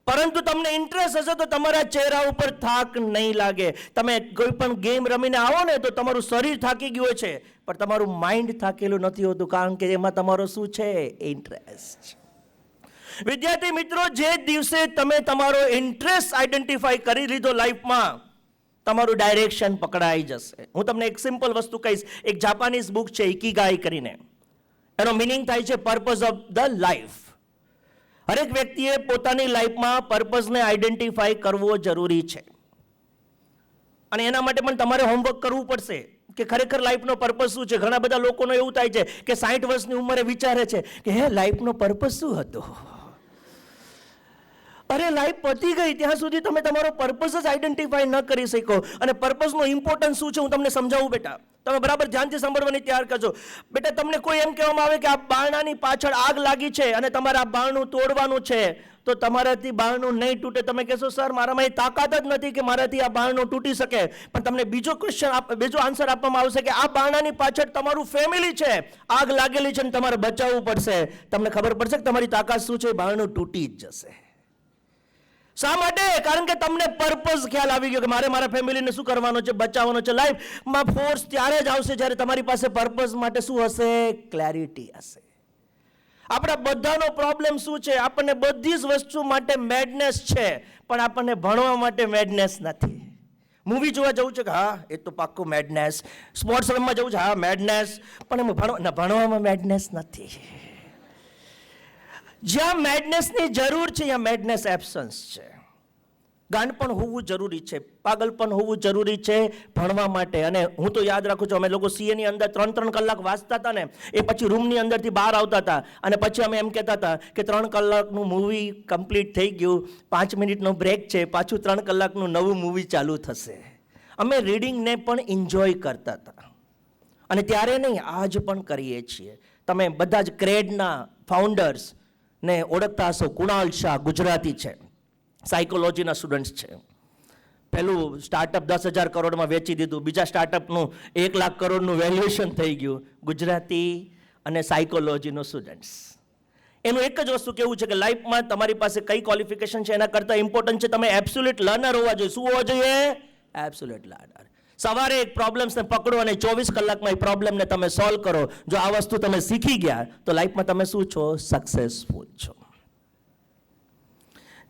પરંતુ તમને ઇન્ટરેસ્ટ હશે તો તમારા ચહેરા ઉપર થાક નહીં લાગે. તમે કોઈ પણ ગેમ રમીને આવો ને તો તમારું શરીર થાકી ગયું છે પણ તમારું માઇન્ડ થાકેલું નથી હોતું, કારણ કે એમાં તમારો શું છે? ઇન્ટરેસ્ટ. વિદ્યાર્થી મિત્રો, જે દિવસે તમે તમારો ઇન્ટરેસ્ટ આઈડેન્ટિફાઈ કરી લીધો લાઈફમાં, તમારું ડાયરેક્શન પકડાઈ જશે. હું તમને એક સિમ્પલ વસ્તુ કહીશ. એક જાપાનીઝ બુક છે ઇકીગાઈ કરીને. એનો મિનિંગ થાય છે પર્પઝ ઓફ ધ લાઈફ. હરેક વ્યક્તિએ પોતાની લાઈફમાં પર્પઝને આઈડેન્ટિફાઈ કરવો જરૂરી છે, અને એના માટે પણ તમારે હોમવર્ક કરવું પડશે કે ખરેખર લાઈફનો પર્પઝ શું છે. ઘણા બધા લોકોનો એવું થાય છે કે 60 વર્ષની ઉંમરે વિચારે છે કે હે લાઈફનો પર્પઝ શું હતો? અરે લાઈફ પતી ગઈ ત્યાં સુધી તમે તમારો પર્પઝ જ આઈડેન્ટિફાઈ ન કરી શકો. અને પર્પઝનો ઇમ્પોર્ટન્સ શું છે હું તમને સમજાવું બેટા. તમે બરાબર ધ્યાનથી સાંભળવાની તૈયાર કરજો. બેટા તમને કોઈ એમ કહેવામાં આવે કે આ બારણાની પાછળ આગ લાગી છે અને તમારે આ બારણું તોડવાનું છે, તો તમારાથી બારણું નહીં તૂટે. તમે કહેશો સર મારામાં એ તાકાત જ નથી કે મારાથી આ બારણું તૂટી શકે. પણ તમને બીજો આન્સર આપવામાં આવશે કે આ બારણાની પાછળ તમારું ફેમિલી છે, આગ લાગેલી છે અને તમારે બચાવવું પડશે. તમને ખબર પડશે કે તમારી તાકાત શું છે? બારણું તૂટી જ જશે. શા માટે? કારણ કે તમને પર્પઝ ખ્યાલ આવી ગયો કે મારે મારા ફેમિલીને શું કરવાનો છે? બચાવવાનો છે. લાઈફમાં ફોર્સ ત્યારે જ આવશે જ્યારે તમારી પાસે પર્પઝ માટે શું હશે? ક્લેરિટી હશે. આપણા બધાનો પ્રોબ્લેમ શું છે? આપણને બધી જ વસ્તુ માટે મેડનેસ છે, પણ આપણને ભણવા માટે મેડનેસ નથી. મૂવી જોવા જવું છે કે હા એ તો પાક્કું મેડનેસ. સ્પોર્ટ્સ રમવા જવું છે, હા મેડનેસ, પણ એમ ભણવામાં મેડનેસ નથી. જ્યાં મેડનેસની જરૂર છે ત્યાં મેડનેસ એબ્સન્સ છે. ગાંડપણ હોવું જરૂરી છે, પાગલપણ હોવું જરૂરી છે ભણવા માટે. અને હું તો યાદ રાખું છું, અમે લોકો સીએની અંદર 3-3 કલાક વાંચતા હતા ને, એ પછી રૂમની અંદરથી બહાર આવતા હતા અને પછી અમે એમ કહેતા હતા કે 3 કલાકનું મૂવી કમ્પ્લીટ થઈ ગયું, 5 મિનિટનો બ્રેક છે, પાછું 3 કલાકનું નવું મૂવી ચાલુ થશે. અમે રીડિંગને પણ એન્જોય કરતા હતા. અને ત્યારે નહીં, આજ પણ કરીએ છીએ. તમે બધા જ ક્રેડના ફાઉન્ડર્સને ઓળખતા હશો. કુણાલ શાહ ગુજરાતી છે, સાયકોલોજીના સ્ટુડન્ટ્સ છે. પહેલું સ્ટાર્ટઅપ 10,000 કરોડમાં વેચી દીધું, બીજા સ્ટાર્ટઅપનું 1 લાખ કરોડનું વેલ્યુએશન થઈ ગયું. ગુજરાતી અને સાયકોલોજીનો સ્ટુડન્ટ્સ. એનું એક જ વસ્તુ કેવું છે કે લાઈફમાં તમારી પાસે કઈ ક્વોલિફિકેશન છે એના કરતાં ઇમ્પોર્ટન્ટ છે તમે એબ્સોલ્યુટ લર્નર હોવા જોઈએ. શું હોવા જોઈએ? Absolute learner. સવારે એક પ્રોબ્લેમ્સને પકડો અને 24 કલાકમાં એ પ્રોબ્લેમને તમે સોલ્વ કરો. જો આ વસ્તુ તમે શીખી ગયા તો લાઈફમાં તમે શું છો? સક્સેસફુલ છો.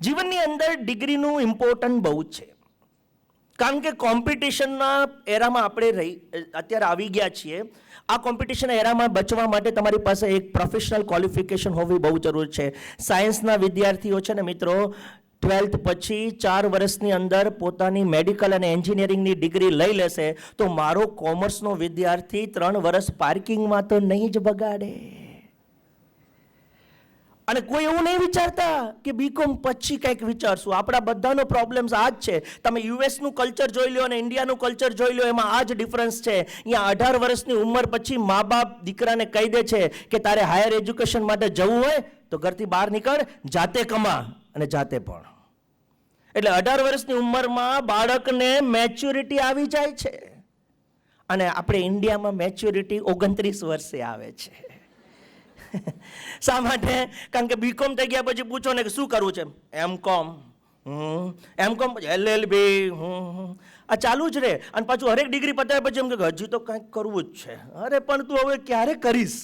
જીવનની અંદર ડિગ્રીનું ઇમ્પોર્ટન્ટ બહુ છે, કારણ કે કોમ્પિટિશનના એરામાં આપણે અત્યારે આવી ગયા છીએ. આ કોમ્પિટિશન એરામાં બચવા માટે તમારી પાસે એક પ્રોફેશનલ ક્વોલિફિકેશન હોવી બહુ જરૂરી છે. સાયન્સના વિદ્યાર્થીઓ છે ને મિત્રો, 12th પછી 4 વર્ષની અંદર પોતાની મેડિકલ અને એન્જિનિયરિંગની ડિગ્રી લઈ લેશે તો મારો કોમર્સનો વિદ્યાર્થી 3 વર્ષ પાર્કિંગમાં તો નહીં જ બગાડે. અને કોઈ એવું નહીં વિચારતા કે બીકોમ પછી કંઈક વિચારશું. આપણા બધાનો પ્રોબ્લેમ્સ આ જ છે. તમે યુએસનું કલ્ચર જોઈ લો અને ઇન્ડિયાનું કલ્ચર જોઈ લો, એમાં આ જ ડિફરન્સ છે. અહીંયા 18 વર્ષની ઉંમર પછી મા બાપ દીકરાને કહી દે છે કે તારે હાયર એજ્યુકેશન માટે જવું હોય તો ઘરથી બહાર નીકળ, જાતે કમા અને જાતે પણ. એટલે 18 વર્ષની ઉંમરમાં બાળકને મેચ્યોરિટી આવી જાય છે. અને આપણે ઇન્ડિયામાં મેચ્યોરિટી 29 વર્ષે આવે છે. શા માટે? કારણ કે બીકોમ થઈ ગયા પછી પૂછો ને કે શું કરવું છે? એમકોમ પછી LLB, આ ચાલુ જ રહે. અને પાછું હરેક ડિગ્રી પતાવ્યા પછી એમ કે હજી તો કંઈક કરવું જ છે. અરે પણ તું હવે ક્યારે કરીશ?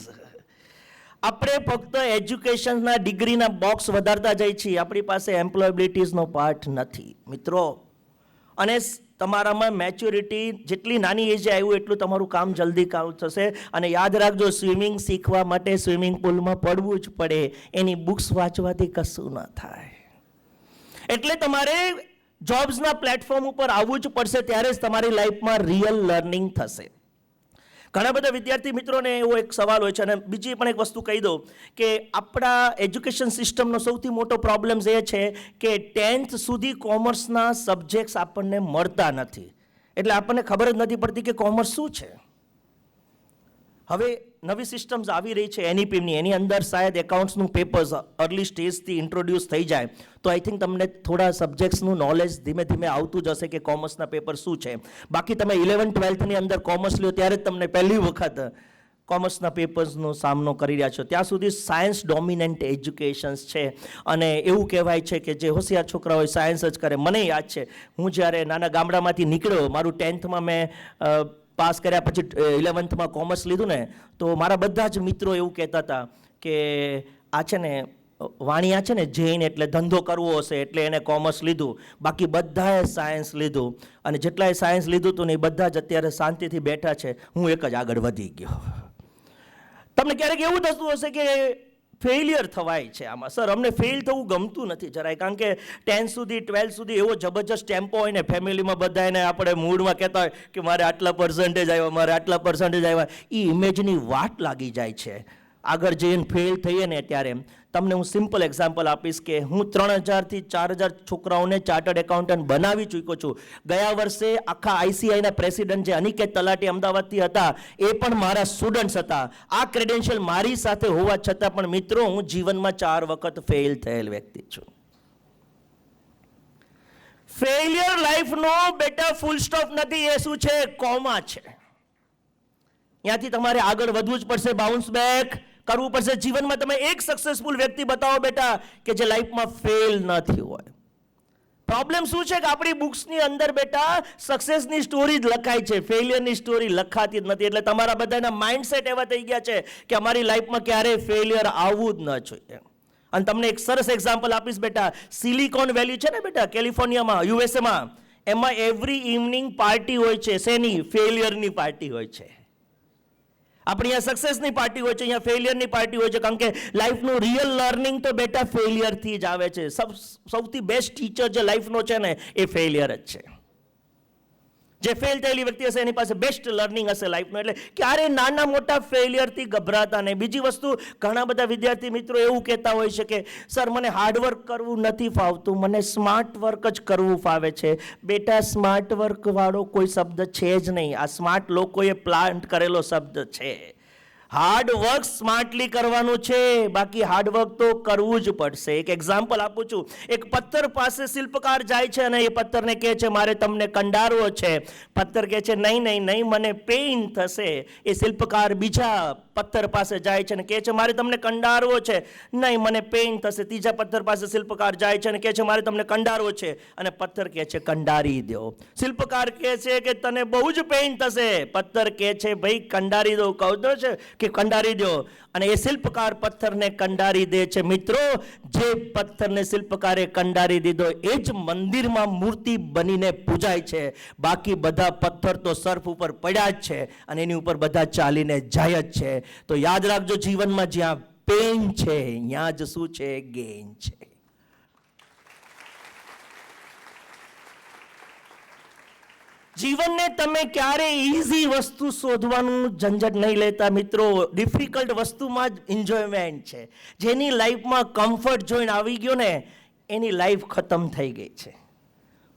આપણે ફક્ત એજ્યુકેશનના ડિગ્રીના બોક્સ વધારતા જઈએ છીએ, આપણી પાસે એમ્પ્લોયબિલિટીઝનો પાર્ટ નથી મિત્રો. અને તમારામાં મેચ્યોરિટી જેટલી નાની એજે આવ્યું એટલું તમારું કામ જલ્દી કામ થશે. અને યાદ રાખજો, સ્વિમિંગ શીખવા માટે સ્વિમિંગ પુલમાં પડવું જ પડે, એની બુક્સ વાંચવાથી કશું ન થાય. એટલે તમારે જોબ્સના પ્લેટફોર્મ ઉપર આવવું જ પડશે, ત્યારે જ તમારી લાઈફમાં રિયલ લર્નિંગ થશે. ઘણા બધા વિદ્યાર્થી મિત્રોને એવો એક સવાલ હોય છે. અને બીજી પણ એક વસ્તુ કહી દઉં કે આપણા એજ્યુકેશન સિસ્ટમનો સૌથી મોટો પ્રોબ્લેમ એ છે કે 10th સુધી કોમર્સના સબ્જેક્ટ્સ આપણને મળતા નથી. એટલે આપણને ખબર જ નથી પડતી કે કોમર્સ શું છે. હવે નવી સિસ્ટમ્સ આવી રહી છે NEPની, એની અંદર શાયદ એકાઉન્ટ્સનું પેપર્સ અર્લી સ્ટેજથી ઇન્ટ્રોડ્યુસ થઈ જાય તો આઈ થિંક તમને થોડા સબ્જેક્ટ્સનું નોલેજ ધીમે ધીમે આવતું જશે કે કોમર્સના પેપર શું છે. બાકી તમે 11th-12thની અંદર કોમર્સ લ્યો ત્યારે જ તમને પહેલી વખત કોમર્સના પેપર્સનો સામનો કરી રહ્યા છો. ત્યાં સુધી સાયન્સ ડોમિનન્ટ એજ્યુકેશન્સ છે. અને એવું કહેવાય છે કે જે હોશિયાર છોકરા હોય સાયન્સ જ કરે. મને યાદ છે, હું જ્યારે નાના ગામડામાંથી નીકળ્યો, મારું 10thમાં મેં પાસ કર્યા પછી 11thમાં કોમર્સ લીધું ને, તો મારા બધા જ મિત્રો એવું કહેતા હતા કે આ છે ને વાણિયા છે ને જૈન, એટલે ધંધો કરવો હશે એટલે એને કોમર્સ લીધું, બાકી બધાએ સાયન્સ લીધું. અને જેટલાએ સાયન્સ લીધું હતું ને એ બધા જ અત્યારે શાંતિથી બેઠા છે. હું એક જ આગળ વધી ગયો. તમને ક્યારેક એવું થતું હશે કે ફેલિયર થવાય છે આમાં. સર અમને ફેલ થવું ગમતું નથી જરાય, કારણ કે 10th સુધી 12th સુધી એવો જબરજસ્ત ટેમ્પો હોય ને, ફેમિલીમાં બધાને આપણે મૂડમાં કહેતા હોય કે મારે આટલા પર્સન્ટેજ આવ્યા, મારે આટલા પર્સન્ટેજ આવ્યા. એ ઇમેજની વાટ લાગી જાય છે. આગળ જઈને ફેલ થઈએ ને ત્યારે તમને હું સિમ્પલ એક્ઝામ્પલ આપીશ કે હું 3,000થી 4,000 છોકરાઓને ચાર્ટર્ડ એકાઉન્ટન્ટ બનાવી ચૂક્યો છું. ગયા વર્ષે આખા ICIના પ્રેસિડેન્ટ જે અનિકેત તલાટી અમદાવાદથી હતા એ પણ મારા સ્ટુડન્ટ્સ હતા. આ ક્રેડેન્શિયલ મારી સાથે હોવા છતાં પણ મિત્રો હું જીવનમાં 4 વખત ફેલ થયેલ વ્યક્તિ છું. ફેલિયર લાઈફનો બેટા ફૂલ સ્ટોપ નથી, એ શું છે? કોમા છે. ત્યાંથી તમારે આગળ વધવું જ પડશે, બાઉન્સ બેક કરવું પડશે. જીવનમાં તમે એક સક્સેસફુલ વ્યક્તિ બતાવો બેટા કે જે લાઈફમાં ફેલ ન થયું હોય. પ્રોબ્લેમ શું છે કે આપણી બુક્સની અંદર બેટા સક્સેસની સ્ટોરી જ લખાય છે, ફેલિયરની સ્ટોરી લખાતી જ નથી. એટલે તમારા બધાના માઇન્ડસેટ એવા થઈ ગયા છે કે અમારી લાઈફમાં ક્યારેય ફેલિયર આવવું જ ન જોઈએ. અને તમને એક સરસ એક્ઝામ્પલ આપીશ બેટા. સિલિકોન વેલી છે ને બેટા, કેલિફોર્નિયામાં, USAમાં, એમાં એવરી ઇવનિંગ પાર્ટી હોય છે. શેની? ફેલિયરની પાર્ટી હોય છે. આપણે અહીંયા સક્સેસની પાર્ટી હોય છે, અહીંયા ફેલિયરની પાર્ટી હોય છે. કારણ કે લાઈફનું રિયલ લર્નિંગ તો બેટા ફેલિયરથી જ આવે છે. સૌથી બેસ્ટ ટીચર જે લાઈફનો છે ને એ ફેલિયર જ છે. જે ફેલ થયેલી વ્યક્તિ હશે એની પાસે બેસ્ટ લર્નિંગ હશે લાઈફનું. એટલે ક્યારે નાના મોટા ફેલિયરથી ગભરાતા નહીં. બીજી વસ્તુ, ઘણા બધા વિદ્યાર્થી મિત્રો એવું કહેતા હોય છે કે સર મને હાર્ડવર્ક કરવું નથી ફાવતું, મને સ્માર્ટ વર્ક જ કરવું ફાવે છે. બેટા, સ્માર્ટ વર્ક વાળો કોઈ શબ્દ છે જ નહીં. આ સ્માર્ટ લોકોએ પ્લાન્ટ કરેલો શબ્દ છે. હાર્ડવર્ક સ્માર્ટલી કરવાનું છે, બાકી હાર્ડવર્ક તો કરવું જ પડશે. એક એક્ઝામ્પલ આપું છું. એક પથ્થર પાસે શિલ્પકાર જાય છે અને એ પથ્થરને કહે છે મારે તમને કંડારવો છે. પથ્થર કહે છે નહીં નહીં નહીં, મને પેઇન થશે. એ શિલ્પકાર બીજા પથ્થર પાસે જાય છે અને કહે છે મારે તમને કંડારવો છે. નહીં, મને પેઇન થશે. ત્રીજા પથ્થર પાસે શિલ્પકાર જાય છે અને કહે છે મારે તમને કંડારવો છે. અને પથ્થર કહે છે કંડારી દો. શિલ્પકાર કહે છે કે તને બહુ જ પેઇન થશે. પથ્થર કહે છે ભાઈ કંડારી દો, કહું તો છે કે કંડારી દો. અને એ શિલ્પકાર પથ્થરને કંડારી દે છે. મિત્રો, જે પથ્થરને શિલ્પકારે કંડારી દીધો એ જ મંદિરમાં મૂર્તિ બનીને પૂજાય છે. બાકી બધા પથ્થર તો સર્ફ ઉપર પડ્યા જ છે અને એની ઉપર બધા ચાલીને જાય જ છે. તો યાદ રાખજો, જીવનમાં જ્યાં પેન છે ત્યાં જ શું છે? ગેઇન છે. જીવનને તમે ક્યારે ઇઝી વસ્તુ શોધવાનું ઝંઝટ નહીં લેતા મિત્રો. ડિફિકલ્ટ વસ્તુમાં જ એન્જોયમેન્ટ છે. જેની લાઈફમાં કમ્ફર્ટ જોઈને આવી ગયો ને એની લાઈફ ખતમ થઈ ગઈ છે.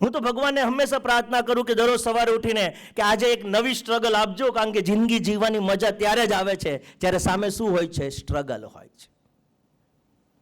હું તો ભગવાનને હંમેશા પ્રાર્થના કરું કે દરરોજ સવારે ઉઠીને કે આજે એક નવી સ્ટ્રગલ આપજો, કારણ કે જિંદગી જીવવાની મજા ત્યારે જ આવે છે જ્યારે સામે શું હોય છે? સ્ટ્રગલ હોય છે.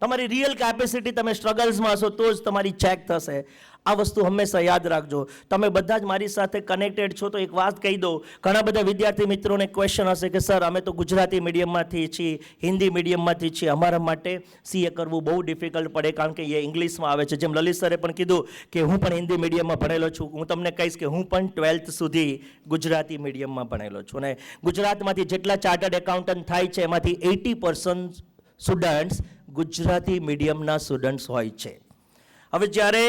તમારી રિયલ કેપેસિટી તમે સ્ટ્રગલ્સમાં હશો તો જ તમારી ચેક થશે. આ વસ્તુ હંમેશા યાદ રાખજો. તમે બધા જ મારી સાથે કનેક્ટેડ છો તો એક વાત કહી દઉં. ઘણા બધા વિદ્યાર્થી મિત્રોને ક્વેશ્ચન હશે કે સર અમે તો ગુજરાતી મીડિયમમાંથી છીએ, હિન્દી મીડિયમમાંથી છીએ, અમારા માટે CA કરવું બહુ ડિફિકલ્ટ પડે કારણ કે એ ઇંગ્લિશમાં આવે છે. જેમ લલિત સરે પણ કીધું કે હું પણ હિન્દી મીડિયમમાં ભણેલો છું. હું તમને કહીશ કે હું પણ 12th સુધી ગુજરાતી મીડિયમમાં ભણેલો છું. અને ગુજરાતમાંથી જેટલા ચાર્ટર્ડ એકાઉન્ટન્ટ થાય છે એમાંથી 80% સ્ટુડન્ટ્સ ગુજરાતી મીડિયમના સ્ટુડન્ટ્સ હોય છે. હવે જ્યારે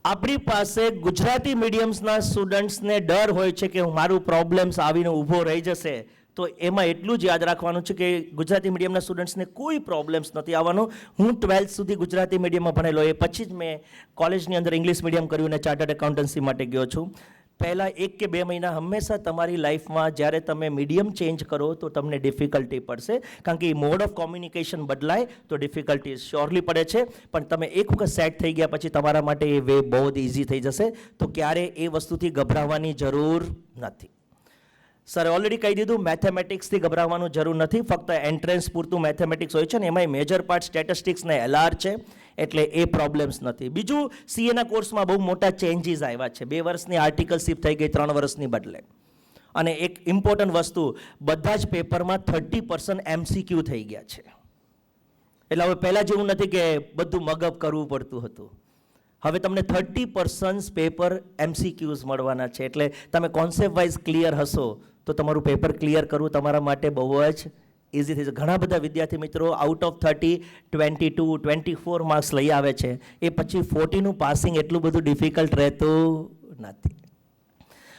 આપણી પાસે ગુજરાતી મીડિયમ્સના સ્ટુડન્ટ્સને ડર હોય છે કે મારું પ્રોબ્લેમ્સ આવીને ઊભો રહી જશે, તો એમાં એટલું જ યાદ રાખવાનું છે કે ગુજરાતી મીડિયમના સ્ટુડન્ટ્સને કોઈ પ્રોબ્લેમ્સ નથી આવવાનો. હું 12th સુધી ગુજરાતી મીડિયમમાં ભણેલો, એ પછી જ મેં કોલેજની અંદર ઇંગ્લિશ મીડિયમ કર્યું અને ચાર્ટર્ડ એકાઉન્ટન્સી માટે ગયો છું. પહેલાં 1 કે 2 મહિના હંમેશા તમારી લાઈફમાં જ્યારે તમે મીડિયમ ચેન્જ કરો તો તમને ડિફિકલ્ટી પડશે, કારણ કે મોડ ઓફ કોમ્યુનિકેશન બદલાય તો ડિફિકલ્ટી શ્યોરલી પડે છે. પણ તમે એક વખત સેટ થઈ ગયા પછી તમારા માટે એ વે બહુ જ ઇઝી થઈ જશે. તો ક્યારે એ વસ્તુથી ગભરાવાની જરૂર નથી. સરે ઓલરેડી કહી દીધું, મેથેમેટિક્સથી ગભરાવાનું જરૂર નથી. ફક્ત એન્ટ્રન્સ પૂરતું મેથેમેટિક્સ હોય છે ને એમાંય મેજર પાર્ટ સ્ટેટિસ્ટિક્સ ને LR છે, એટલે એ પ્રોબ્લેમ્સ નથી. બીજું, CAના કોર્સમાં બહુ મોટા ચેન્જીસ આવ્યા છે. 2 વર્ષની આર્ટિકલશીપ થઈ ગઈ 3 વર્ષની બદલે. અને એક ઇમ્પોર્ટન્ટ વસ્તુ, બધા જ પેપરમાં 30% MCQ થઈ ગયા છે. એટલે હવે પહેલાં જેવું નથી કે બધું મગઅપ કરવું પડતું હતું. હવે તમને 30% પેપર MCQs મળવાના છે. એટલે તમે કોન્સેપ્ટ વાઇઝ ક્લિયર હશો તો તમારું પેપર ક્લિયર કરવું તમારા માટે બહુ જ ઇઝી થઈ જશે. ઘણા બધા વિદ્યાર્થી મિત્રો આઉટ ઓફ 30 22 24 માર્ક્સ લઈ આવે છે. એ પછી 40નું પાસિંગ એટલું બધું ડિફિકલ્ટ રહેતું નથી.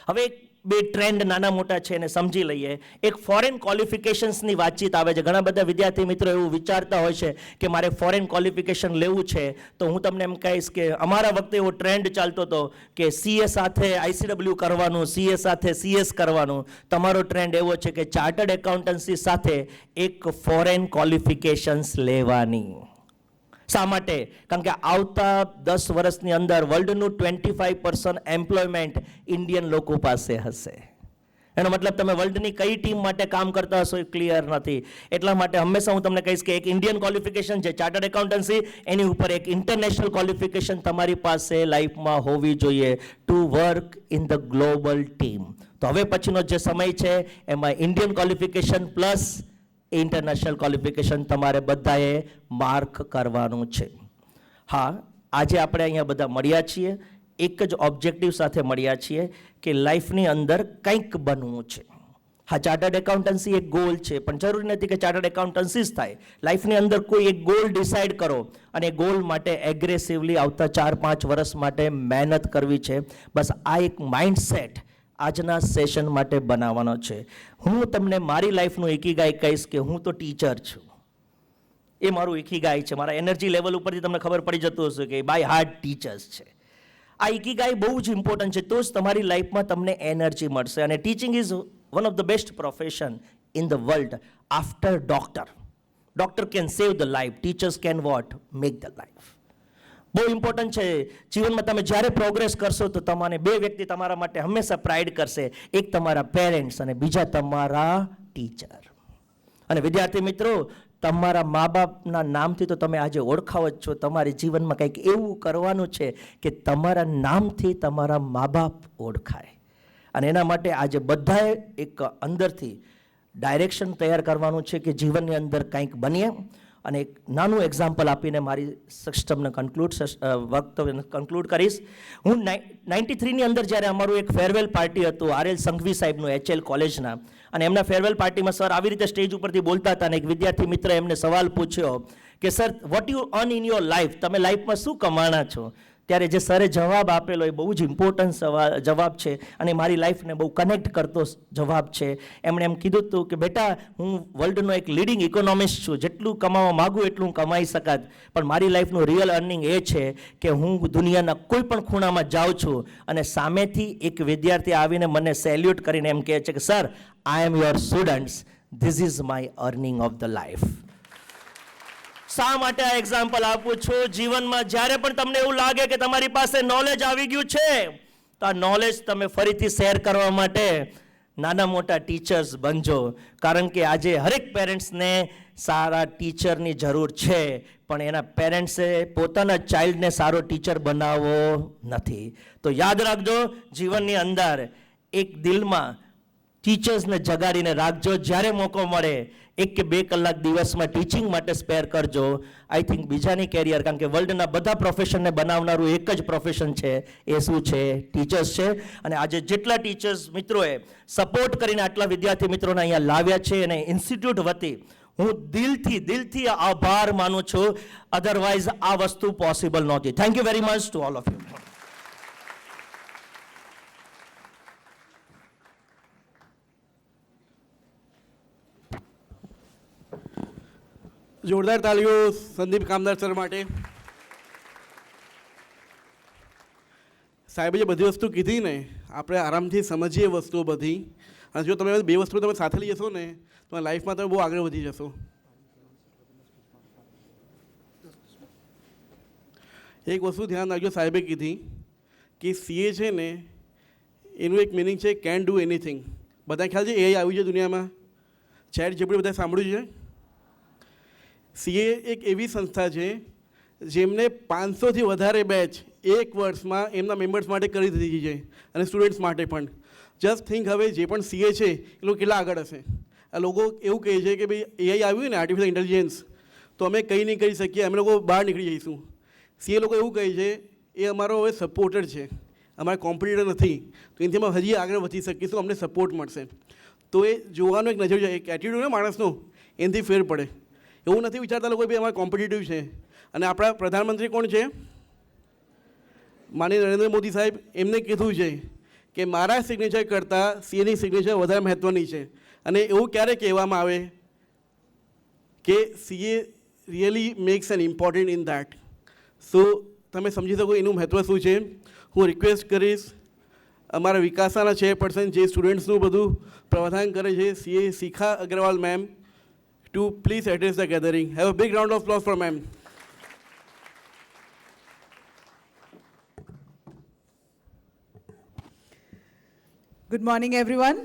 હવે 2 ટ્રેન્ડ નાના મોટા છે એને સમજી લઈએ. એક ફોરેન ક્વોલિફિકેશન્સની વાતચીત આવે છે. ઘણા બધા વિદ્યાર્થી મિત્રો એવું વિચારતા હોય છે કે મારે ફોરેન ક્વોલિફિકેશન લેવું છે. તો હું તમને એમ કહીશ કે અમારા વખતે એવો ટ્રેન્ડ ચાલતો હતો કે CA સાથે ICW કરવાનું, CA સાથે CS કરવાનું. તમારો ટ્રેન્ડ એવો છે કે ચાર્ટર્ડ એકાઉન્ટન્સી સાથે એક ફોરેન ક્વોલિફિકેશન્સ લેવાની. શા માટે? કારણ કે આવતા 10 વર્ષની અંદર વર્લ્ડનું 25% એમ્પ્લોયમેન્ટ ઇન્ડિયન લોકો પાસે હશે. એનો મતલબ તમે વર્લ્ડની કઈ ટીમ માટે કામ કરતા હશો એ ક્લિયર નથી. એટલા માટે હંમેશા હું તમને કહીશ કે એક ઇન્ડિયન ક્વોલિફિકેશન છે ચાર્ટર્ડ એકાઉન્ટન્સી, એની ઉપર એક ઇન્ટરનેશનલ ક્વોલિફિકેશન તમારી પાસે લાઈફમાં હોવી જોઈએ to work in the global team. તો હવે પછીનો જે સમય છે એમાં Indian qualification plus international qualification તમારે બધાએ માર્ક કરવાનું છે. હા, આજે આપણે અહીંયા બધા મળ્યા છીએ એક જ ઓબ્જેક્ટિવ સાથે મળ્યા છીએ કે લાઈફની અંદર કંઈક બનવું છે. હા, ચાર્ટર્ડ એકાઉન્ટન્સી એક ગોલ છે, પણ જરૂરી નથી કે ચાર્ટર્ડ એકાઉન્ટન્સી જ થાય. લાઈફની અંદર કોઈ એક ગોલ ડિસાઇડ કરો અને ગોલ માટે એગ્રેસિવલી આવતા 4-5 વર્ષ માટે મહેનત કરવી છે. બસ આ એક માઇન્ડસેટ આજના સેશન માટે બનાવવાનો છે. હું તમને મારી લાઈફનું ઇકીગાઈ કહીશ કે હું તો ટીચર છું. એ મારું ઇકીગાઈ છે. મારા એનર્જી લેવલ ઉપરથી તમને ખબર પડી જતું હશે કે બાય હાર્ટ ટીચર્સ છે. આ ઇકીગાઈ બહુ જ ઇમ્પોર્ટન્ટ છે, તો જ તમારી લાઈફમાં તમને એનર્જી મળશે. અને teaching is one of the best profession in the world after doctor. Doctor can save the life, teachers can what make the life. બહુ ઇમ્પોર્ટન્ટ છે જીવનમાં. તમે જ્યારે પ્રોગ્રેસ કરશો તો તમને બે વ્યક્તિ તમારા માટે હંમેશા પ્રાઇડ કરશે, એક તમારા પેરેન્ટ્સ અને બીજા તમારા ટીચર. અને વિદ્યાર્થી મિત્રો, તમારા મા બાપના નામથી તો તમે આજે ઓળખાવો જ છો. તમારી જીવનમાં કંઈક એવું કરવાનું છે કે તમારા નામથી તમારા મા બાપ ઓળખાય. અને એના માટે આજે બધાએ એક અંદરથી ડાયરેક્શન તૈયાર કરવાનું છે કે જીવનની અંદર કંઈક બનીએ. અને એક નાનું એક્ઝામ્પલ આપીને મારી સિસ્ટમને વક્તવ્યને કન્ક્લુડ કરીશ. હું 93ની અંદર જ્યારે અમારું એક ફેરવેલ પાર્ટી હતું RL સંઘવી સાહેબનું HL કોલેજના, અને એમના ફેરવેલ પાર્ટીમાં સર આવી રીતે સ્ટેજ ઉપરથી બોલતા હતા, અને એક વિદ્યાર્થી મિત્ર એમને સવાલ પૂછ્યો કે sir, what you earn in your life, તમે લાઈફમાં શું કમાણા છો? ત્યારે જે સરે જવાબ આપેલો એ બહુ જ ઇમ્પોર્ટન્ટ જવાબ છે, અને મારી લાઈફને બહુ કનેક્ટ કરતો જવાબ છે. એમણે એમ કીધું હતું કે બેટા, હું વર્લ્ડનો એક લીડિંગ ઇકોનોમિસ્ટ છું, જેટલું કમાવા માગું એટલું કમાઈ શકાત, પણ મારી લાઈફનું રિયલ અર્નિંગ એ છે કે હું દુનિયાના કોઈ પણ ખૂણામાં જાઉં છું અને સામેથી એક વિદ્યાર્થી આવીને મને સેલ્યુટ કરીને એમ કહે છે કે sir, I M your students, this is my earning of the life. શા માટે આ એક્ઝામ્પલ આપું છું? જીવનમાં જ્યારે પણ તમને એવું લાગે કે તમારી પાસે નોલેજ આવી ગયું છે, તો આ નોલેજ તમે ફરીથી શેર કરવા માટે નાના મોટા ટીચર્સ બનજો. કારણ કે આજે હરેક પેરેન્ટ્સને સારા ટીચરની જરૂર છે, પણ એના પેરેન્ટ્સે પોતાના ચાઇલ્ડને સારો ટીચર બનાવવો નથી. તો યાદ રાખજો, જીવનની અંદર એક દિલમાં ટીચર્સને જગાડીને રાખજો. જ્યારે મોકો મળે 1 કે 2 કલાક દિવસમાં ટીચિંગ માટે સ્પેર કરજો. આઈ થિંક બીજાની કેરિયર, કારણ કે વર્લ્ડના બધા પ્રોફેશનને બનાવનારું એક જ પ્રોફેશન છે, એ શું છે? ટીચર્સ છે. અને આજે જેટલા ટીચર્સ મિત્રોએ સપોર્ટ કરીને આટલા વિદ્યાર્થી મિત્રોને અહીંયા લાવ્યા છે, અને ઇન્સ્ટિટ્યૂટ વતી હું દિલથી આભાર માનું છું. અધરવાઇઝ આ વસ્તુ પોસિબલ નહોતી. Thank you very much to all of you. જોરદાર તાલીઓ સંદીપ કામદાર સર માટે. સાહેબે જે બધી વસ્તુ કીધી ને, આપણે આરામથી સમજીએ વસ્તુઓ બધી. અને જો તમે બે વસ્તુ તમે સાથે લઈ જશો ને, તો લાઈફમાં તમે બહુ આગળ વધી જશો. એક વસ્તુ ધ્યાન રાખજો, સાહેબે કીધી કે CA છે ને, એનું એક મિનિંગ છે કેન ડુ એનીથિંગ. બધા ખ્યાલ છે AI આવ્યું છે દુનિયામાં, ChatGPT બધા સાંભળ્યું છે. CA એક એવી સંસ્થા છે જેમને 500થી વધારે બેચ એક વર્ષમાં એમના મેમ્બર્સ માટે કરી દીધી છે, અને સ્ટુડન્ટ્સ માટે પણ. જસ્ટ થિંક, હવે જે પણ CA છે એ લોકો કેટલા આગળ હશે. આ લોકો એવું કહે છે કે ભાઈ AI આવ્યું ને, આર્ટિફિશિયલ ઇન્ટેલિજન્સ, તો અમે કંઈ નહીં કરી શકીએ, અમે લોકો બહાર નીકળી જઈશું. CA લોકો એવું કહે છે એ અમારો હવે સપોર્ટર છે, અમારા કોમ્પિટિટર નથી, તો એનાથી અમે હજી આગળ વધી શકીશું, અમને સપોર્ટ મળશે. તો એ જોવાનો એક નજર, એક એટીટ્યુડ ને માણસનો, એનાથી ફેર પડે. એવું નથી વિચારતા લોકો ભાઈ અમારે કોમ્પિટિટિવ છે. અને આપણા પ્રધાનમંત્રી કોણ છે? માનનીય નરેન્દ્ર મોદી સાહેબ. એમને કીધું છે કે મારા સિગ્નેચર કરતાં CAની સિગ્નેચર વધારે મહત્ત્વની છે. અને એવું ક્યારે કહેવામાં આવે કે CA really makes an important in that. So તમે સમજી શકો એનું મહત્ત્વ શું છે. હું રિક્વેસ્ટ કરીશ અમારા વિકાસાના ચેરપર્સન જે સ્ટુડન્ટ્સનું બધું પ્રવર્તન કરે છે, CA Shikha Agrawal ma'am, to please address the gathering. Have a big round of applause for ma'am. Good morning, everyone.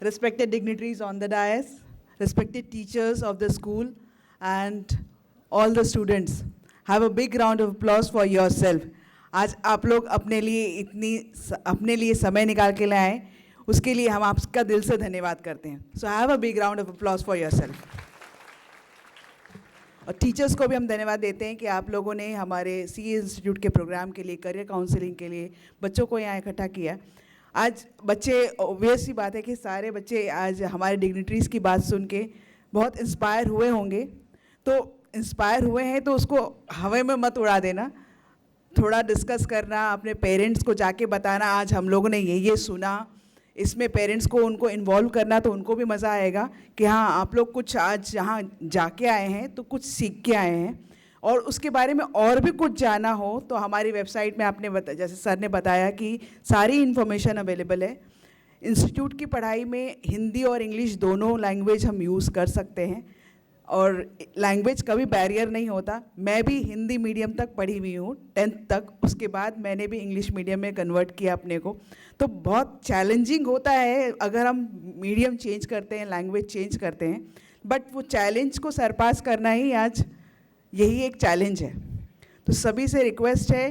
Respected dignitaries on the dais, respected teachers of the school, and all the students. Have a big round of applause for yourself. आज आप लोग अपने लिए समय निकाल के लाए, उसके लिए हम आपका दिल से धन्यवाद करते हैं. So have a big round of applause for yourself. और टीचर्स को भी हम धन्यवाद देते हैं कि आप लोगों ने हमारे CA इंस्टीट्यूट के प्रोग्राम के लिए, करियर काउंसलिंग के लिए बच्चों को यहाँ इकट्ठा किया. आज बच्चे, ऑब्वियस सी बात है कि सारे बच्चे आज हमारे डिग्निटरीज़ की बात सुन के बहुत इंस्पायर हुए होंगे. तो इंस्पायर हुए हैं तो उसको हवा में मत उड़ा देना, थोड़ा डिस्कस करना, अपने पेरेंट्स को जाके बताना आज हम लोगों ने ये सुना, इसमें पेरेंट्स को उनको इन्वॉल्व करना, तो उनको भी मज़ा आएगा कि हाँ आप लोग कुछ आज यहाँ जाके आए हैं तो कुछ सीख के आए हैं। और उसके बारे में और भी कुछ जाना हो तो हमारी वेबसाइट में आपने जैसे सर ने बताया कि सारी इन्फॉर्मेशन अवेलेबल है। इंस्टीट्यूट की पढ़ाई में हिंदी और इंग्लिश दोनों लैंग्वेज हम यूज़ कर सकते हैं और लैंग्वेज कभी बैरियर नहीं होता। मैं भी हिंदी मीडियम तक पढ़ी हुई हूँ 10th तक, उसके बाद मैंने भी इंग्लिश मीडियम में कन्वर्ट किया अपने को। तो बहुत चैलेंजिंग होता है अगर हम मीडियम चेंज करते हैं, लैंग्वेज चेंज करते हैं, बट वो चैलेंज को सरपास करना ही आज यही एक चैलेंज है। तो सभी से रिक्वेस्ट है,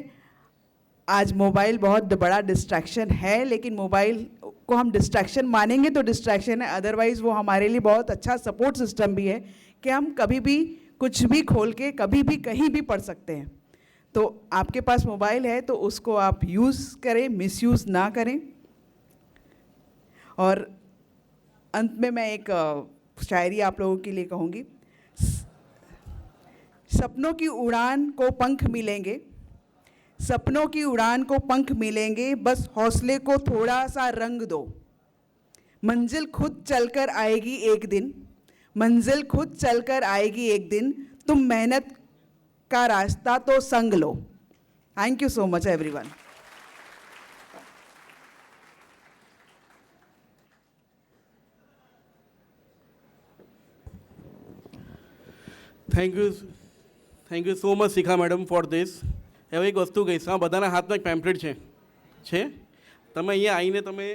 आज मोबाइल बहुत बड़ा डिस्ट्रैक्शन है, लेकिन मोबाइल को हम डिस्ट्रैक्शन मानेंगे तो डिस्ट्रैक्शन है, अदरवाइज़ वो हमारे लिए बहुत अच्छा सपोर्ट सिस्टम भी है कि हम कभी भी कुछ भी खोल के कभी भी कहीं भी पढ़ सकते हैं। तो आपके पास मोबाइल है तो उसको आप यूज़ करें, मिसयूज़ ना करें। और अंत में मैं एक शायरी आप लोगों के लिए कहूँगी। सपनों की उड़ान को पंख मिलेंगे, सपनों की उड़ान को पंख मिलेंगे, बस हौसले को थोड़ा सा रंग दो। मंजिल खुद चलकर आएगी एक दिन, मंजिल खुद चलकर आएगी एक दिन, तुम मेहनत का रास्ता तो संग लो। Thank you so much everyone. Thank you so much Shikha madam for this. હવે એક વસ્તુ કહીશ, આ બધાના હાથમાં એક પેમ્પલેટ છે તમે અહીંયા આવીને તમે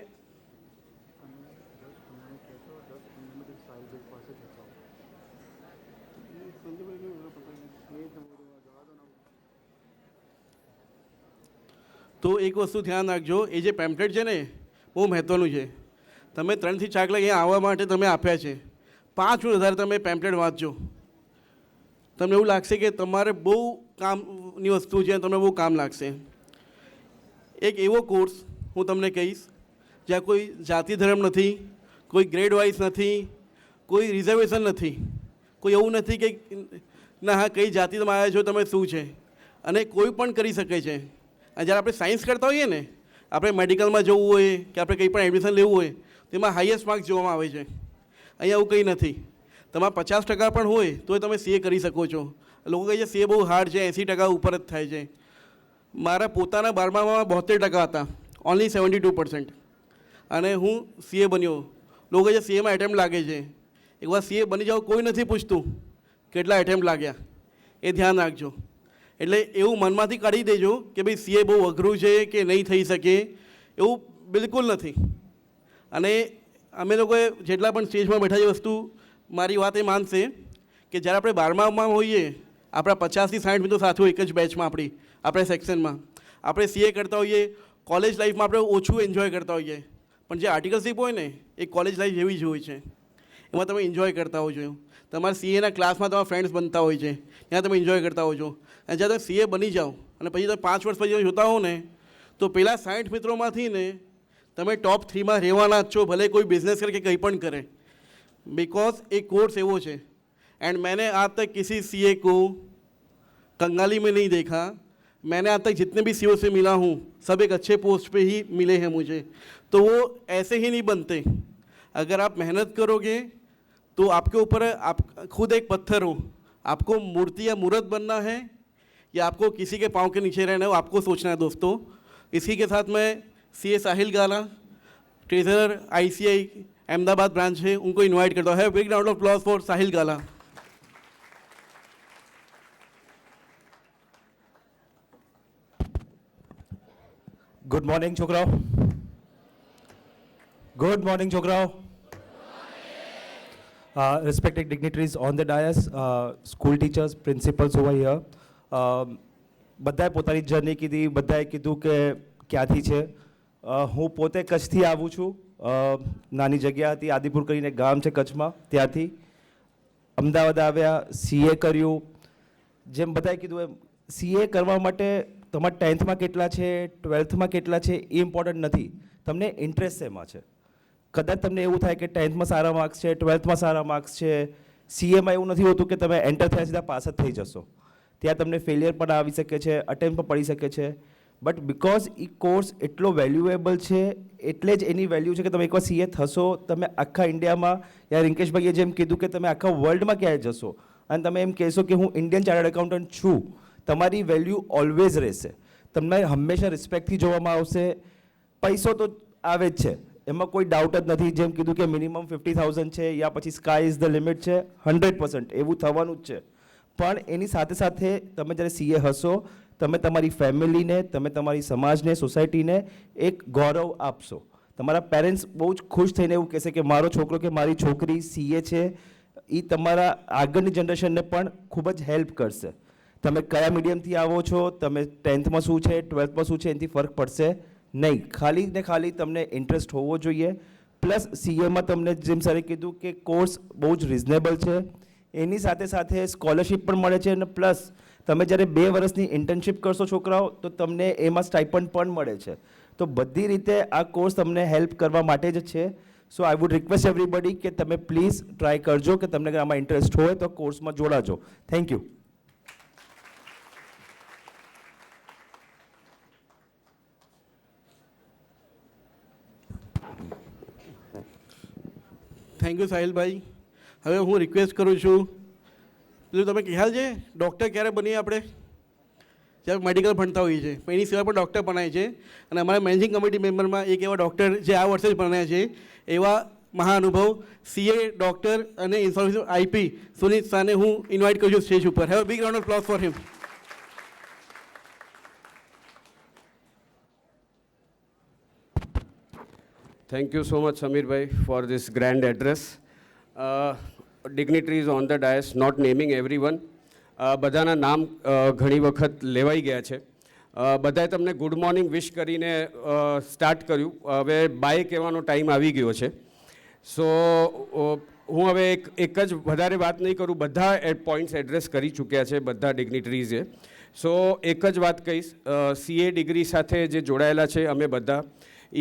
તો એક વસ્તુ ધ્યાન રાખજો, એ જે પેમ્પલેટ છે ને બહુ મહત્ત્વનું છે. તમે 3 થી 4 કલાક અહીંયા આવવા માટે તમે આપ્યા છે, 5 મિનિટ વધારે તમે પેમ્પલેટ વાંચજો, તમને એવું લાગશે કે તમારે બહુ કામની વસ્તુ છે, તમને બહુ કામ લાગશે. એક એવો કોર્સ હું તમને કહીશ જ્યાં કોઈ જાતિ ધર્મ નથી, કોઈ ગ્રેડ વાઇઝ નથી, કોઈ રિઝર્વેશન નથી, કોઈ એવું નથી કે ના હા કઈ જાતિ તમે આવ્યા છો, તમે શું છે, અને કોઈ પણ કરી શકે છે. અને જ્યારે આપણે સાયન્સ કરતા હોઈએ ને, આપણે મેડિકલમાં જવું હોય કે આપણે કંઈ પણ એડમિશન લેવું હોય તેમાં હાઈએસ્ટ માર્ક્સ જોવામાં આવે છે. અહીંયા એવું કંઈ નથી, તમારા 50% પણ હોય તો તમે સીએ કરી શકો છો. લોકો કહે છે સીએ બહુ હાર્ડ છે, 80% ઉપર જ થાય છે. મારા પોતાના 12માં 72% હતા, ઓનલી 72%, અને હું સીએ બન્યો. લોકો કહે છે સીએમાં એટેમ્પ લાગે છે. એકવાર સીએ બની જાઓ, કોઈ નથી પૂછતું કેટલા એટેમ્પ લાગ્યા, એ ધ્યાન રાખજો. એટલે એવું મનમાંથી કાઢી દેજો કે ભાઈ સીએ બહુ અઘરું છે કે નહીં થઈ શકે, એવું બિલકુલ નથી. અને અમે લોકોએ જેટલા પણ સ્ટેજમાં બેઠા એ વસ્તુ મારી વાત એ માનશે કે જ્યારે આપણે 12માં હોઈએ, આપણા 50 થી 60 મિત્રો સાથે એક જ બેચમાં આપણે સેક્શનમાં આપણે સીએ કરતા હોઈએ, કોલેજ લાઈફમાં આપણે ઓછું એન્જોય કરતા હોઈએ, પણ જે આર્ટિકલશીપ હોય ને એ કોલેજ લાઈફ જેવી જ હોય છે, એમાં તમે એન્જોય કરતા હોવ છો. તમારા સીએના ક્લાસમાં તમારા ફ્રેન્ડ્સ બનતા હોય છે, ત્યાં તમે એન્જોય કરતા હો છો. અને જ્યારે તમે સીએ બની જાઓ અને પછી તમે 5 વર્ષ પછી જોતા હો ને, તો પેલા 60 મિત્રોમાંથી ને તમે ટોપ 3માં રહેવાના જ છો, ભલે કોઈ બિઝનેસ કરે કે કંઈ પણ કરે, बिकॉज एक कोर्स है वो है. एंड मैंने आज तक किसी सीए को कंगाली में नहीं देखा. मैंने आज तक जितने भी सीओ से मिला हूँ सब एक अच्छे पोस्ट पे ही मिले हैं मुझे. तो वो ऐसे ही नहीं बनते. अगर आप मेहनत करोगे तो आपके ऊपर आप खुद एक पत्थर हो, आपको मूर्ति या मूर्त बनना है या आपको किसी के पाँव के नीचे रहना है, वो आपको सोचना है दोस्तों. इसी के साथ मैं CA Sahil Gala, treasurer ICI Ahmedabad branch है, उनको इनवाइट करता हूँ. Big round of applause for Sahil Gala. Good morning छोकराओ. गुड मॉर्निंग छोकराओ. Respected dignitaries on the dais, school teachers, principals over here. બધાએ પોતાની જર્ની કીધી, બધાએ કીધું કે ક્યાંથી છે. હું પોતે કચ્છથી આવું છું. નાની જગ્યા હતી, આદિપુર કરીને ગામ છે કચ્છમાં, ત્યાંથી અમદાવાદ આવ્યા, સીએ કર્યું. જેમ બધાએ કીધું એમ સીએ કરવા માટે તમારા 10thમાં કેટલા છે, 12thમાં કેટલા છે એ ઇમ્પોર્ટન્ટ નથી, તમને ઇન્ટરેસ્ટ શેમાં છે. કદાચ તમને એવું થાય કે 10thમાં સારા માર્ક્સ છે, 12thમાં સારા માર્ક્સ છે. સીએમાં એવું નથી હોતું કે તમે એન્ટર થયા સીધા પાસ જ થઈ જશો. ત્યાં તમને ફેલિયર પણ આવી શકે છે, અટેમ્પ પણ પડી શકે છે. બટ બિકોઝ એ કોર્સ એટલો વેલ્યુએબલ છે એટલે જ એની વેલ્યુ છે કે તમે એકવાર સીએ થશો, તમે આખા ઇન્ડિયામાં, યા રિંકેશભાઈએ જેમ કીધું કે તમે આખા વર્લ્ડમાં ક્યાંય જશો અને તમે એમ કહેશો કે હું ઇન્ડિયન ચાર્ટર્ડ એકાઉન્ટન્ટ છું, તમારી વેલ્યુ ઓલવેઝ રહેશે. તમને હંમેશા રિસ્પેક્ટથી જોવામાં આવશે. પૈસો તો આવે જ છે, એમાં કોઈ ડાઉટ જ નથી. જેમ કીધું કે મિનિમમ 50,000 છે યા પછી સ્કાય ઇઝ ધ લિમિટ છે, 100% એવું થવાનું જ છે. પણ એની સાથે સાથે તમે જ્યારે સીએ હશો, તમે તમારી ફેમિલીને, તમે તમારી સમાજને, સોસાયટીને એક ગૌરવ આપશો. તમારા પેરેન્ટ્સ બહુ જ ખુશ થઈને એવું કહેશે કે મારો છોકરો કે મારી છોકરી સીએ છે. એ તમારા આગળની જનરેશનને પણ ખૂબ જ હેલ્પ કરશે. તમે કયા મીડિયમથી આવો છો, તમે 10thમાં શું છે, 12thમાં શું છે, એનાથી ફરક પડશે નહીં. ખાલી ને ખાલી તમને ઇન્ટરેસ્ટ હોવો જોઈએ. પ્લસ સીએમાં તમને જેમ સરે કીધું કે કોર્સ બહુ જ રિઝનેબલ છે, એની સાથે સાથે સ્કોલરશિપ પણ મળે છે અને પ્લસ તમે જ્યારે 2 વર્ષની ઇન્ટર્નશિપ કરશો છોકરાઓ, તો તમને એમાં સ્ટાઇપન્ડ પણ મળે છે. તો બધી રીતે આ કોર્સ તમને હેલ્પ કરવા માટે જ છે. સો આઈ વુડ રિક્વેસ્ટ એવરીબડી કે તમે પ્લીઝ ટ્રાય કરજો કે તમને આમાં ઇન્ટરેસ્ટ હોય તો કોર્સમાં જોડાજો. Thank you. થેન્ક યુ સાહિલભાઈ. હવે હું રિક્વેસ્ટ કરું છું, પેલું તમે ખ્યાલ છે ડૉક્ટર ક્યારે બનીએ આપણે? જ્યારે મેડિકલ ભણતા હોઈએ છીએ, પણ એની સિવાય પણ ડૉક્ટર બનાય છે. અને અમારા મેનેજિંગ કમિટી મેમ્બરમાં એક એવા ડૉક્ટર જે આ વર્ષે જ ભણ્યા છે, એવા મહાનુભવ સીએ ડૉક્ટર અને ઇન્સ્યોરન્સ આઈપી સુનિત શાહને હું ઇન્વાઇટ કરું છું સ્ટેજ ઉપર. Have big round of applause for him. Thank you so much, Samir bhai, for this grand address. Dignitaries on the dais, not naming everyone. બધાના નામ ઘણી વખત લેવાઈ ગયા છે. બધાએ તમને ગુડ મોર્નિંગ વિશ કરીને સ્ટાર્ટ કર્યું. હવે બાય કહેવાનો ટાઈમ આવી ગયો છે. સો હું હવે એક જ વધારે વાત નહીં કરું. બધા પોઈન્ટ્સ એડ્રેસ કરી ચૂક્યા છે બધા ડિગ્નિટરીઝે. સો એક જ વાત કહીશ, સીએ ડિગ્રી સાથે જે જોડાયેલા છે અમે બધા,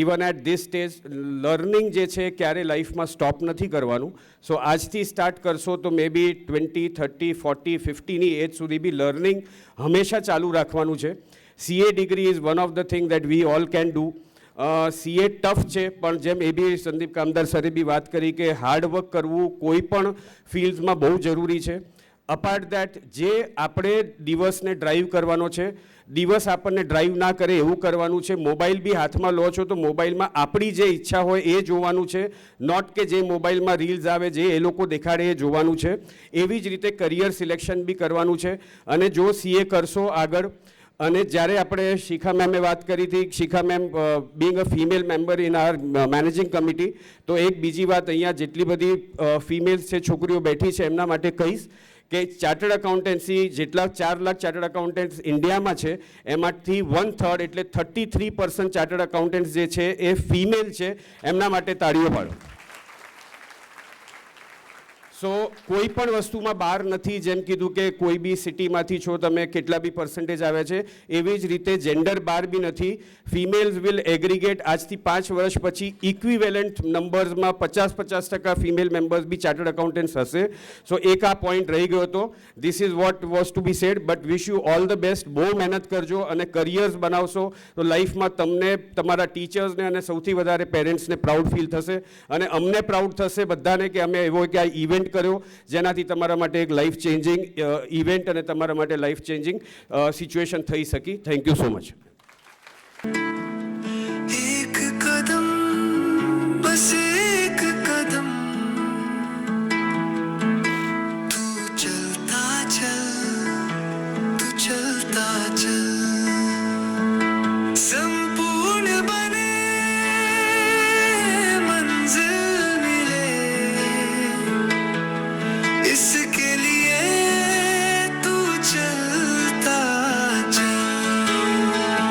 even at this stage learning જે છે ક્યારે લાઈફમાં સ્ટોપ નથી કરવાનું. સો આજથી સ્ટાર્ટ કરશો તો મે બી 20, 30, 40, 50ની એજ સુધી બી લર્નિંગ હંમેશા ચાલુ રાખવાનું છે. CA degree is one of the thing that we all can do. CA tough છે, પણ જેમ એ બી સંદીપ કામદાર સરે બી વાત કરી કે હાર્ડવર્ક કરવું કોઈ પણ ફિલ્ડમાં બહુ જરૂરી છે. અપાર્ટ દેટ જે આપણે દિવસને ડ્રાઈવ કરવાનો છે, દિવસ આપણને ડ્રાઈવ ના કરે એવું કરવાનું છે. મોબાઈલ બી હાથમાં લો છો તો મોબાઈલમાં આપણી જે ઈચ્છા હોય એ જોવાનું છે, નોટ કે જે મોબાઈલમાં રીલ્સ આવે જે એ લોકો દેખાડે એ જોવાનું છે. એવી જ રીતે કરિયર સિલેક્શન બી કરવાનું છે. અને જો સીએ કરશો આગળ, અને જ્યારે આપણે શિખા મેમે વાત કરી હતી, Shikha ma'am being a female member in our managing committee, તો એક બીજી વાત અહીંયા જેટલી બધી ફિમેલ્સ છે, છોકરીઓ બેઠી છે, એમના માટે કહીશ કે ચાર્ટર્ડ એકાઉન્ટન્સી જેટલા 4 લાખ ચાર્ટર્ડ એકાઉન્ટન્ટ્સ ઇન્ડિયામાં છે, એમાંથી 1/3 એટલે 33% ચાર્ટર્ડ એકાઉન્ટન્ટ્સ જે છે એ ફિમેલ છે. એમના માટે તાળીઓ પાડો. સો કોઈ પણ વસ્તુમાં બહાર નથી. જેમ કીધું કે કોઈ બી સિટીમાંથી છો તમે, કેટલા બી પર્સન્ટેજ આવે છે, એવી જ રીતે જેન્ડર બહાર બી નથી. Females will aggregate. આજથી 5 વર્ષ પછી ઇક્વિવેલન્ટ નંબર્સમાં 50% ફિમેલ મેમ્બર્સ બી ચાર્ટર્ડ એકાઉન્ટન્ટ્સ હશે. સો એક આ પોઈન્ટ રહી ગયો હતો. This is what was to be said, but wish you all the best. બહુ મહેનત કરજો અને કરિયર્સ બનાવશો તો લાઈફમાં તમને, તમારા ટીચર્સને અને સૌથી વધારે પેરેન્ટ્સને પ્રાઉડ ફીલ થશે. અને અમને પ્રાઉડ થશે બધાને કે અમે એવો કે આ ઇવેન્ટ કર્યો જેનાથી તમારા માટે એક લાઈફ ચેન્જિંગ ઇવેન્ટ અને તમારા માટે લાઈફ ચેન્જિંગ સિચ્યુએશન થઈ શકી. Thank you so much. एक कदम, बस एक कदम, तू चलता चल, संपूर्ण बने मंजिल मिले, इसके लिए तू चलता चल.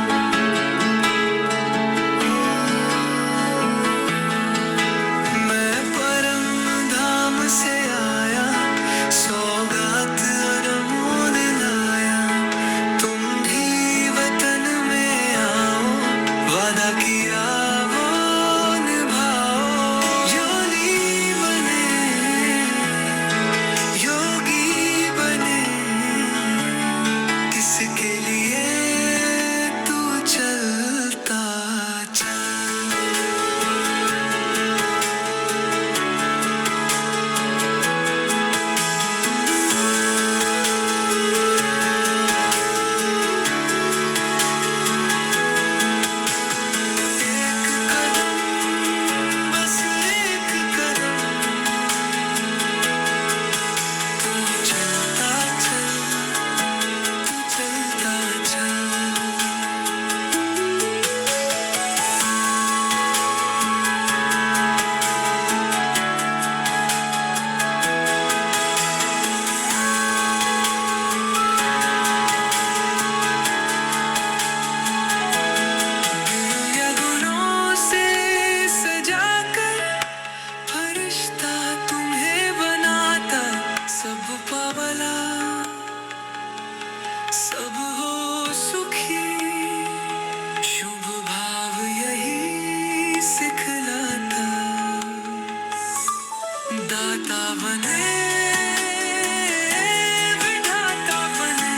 सब हो सुखी शुभ भाव यही सिखलाता दाता बने विधाता बने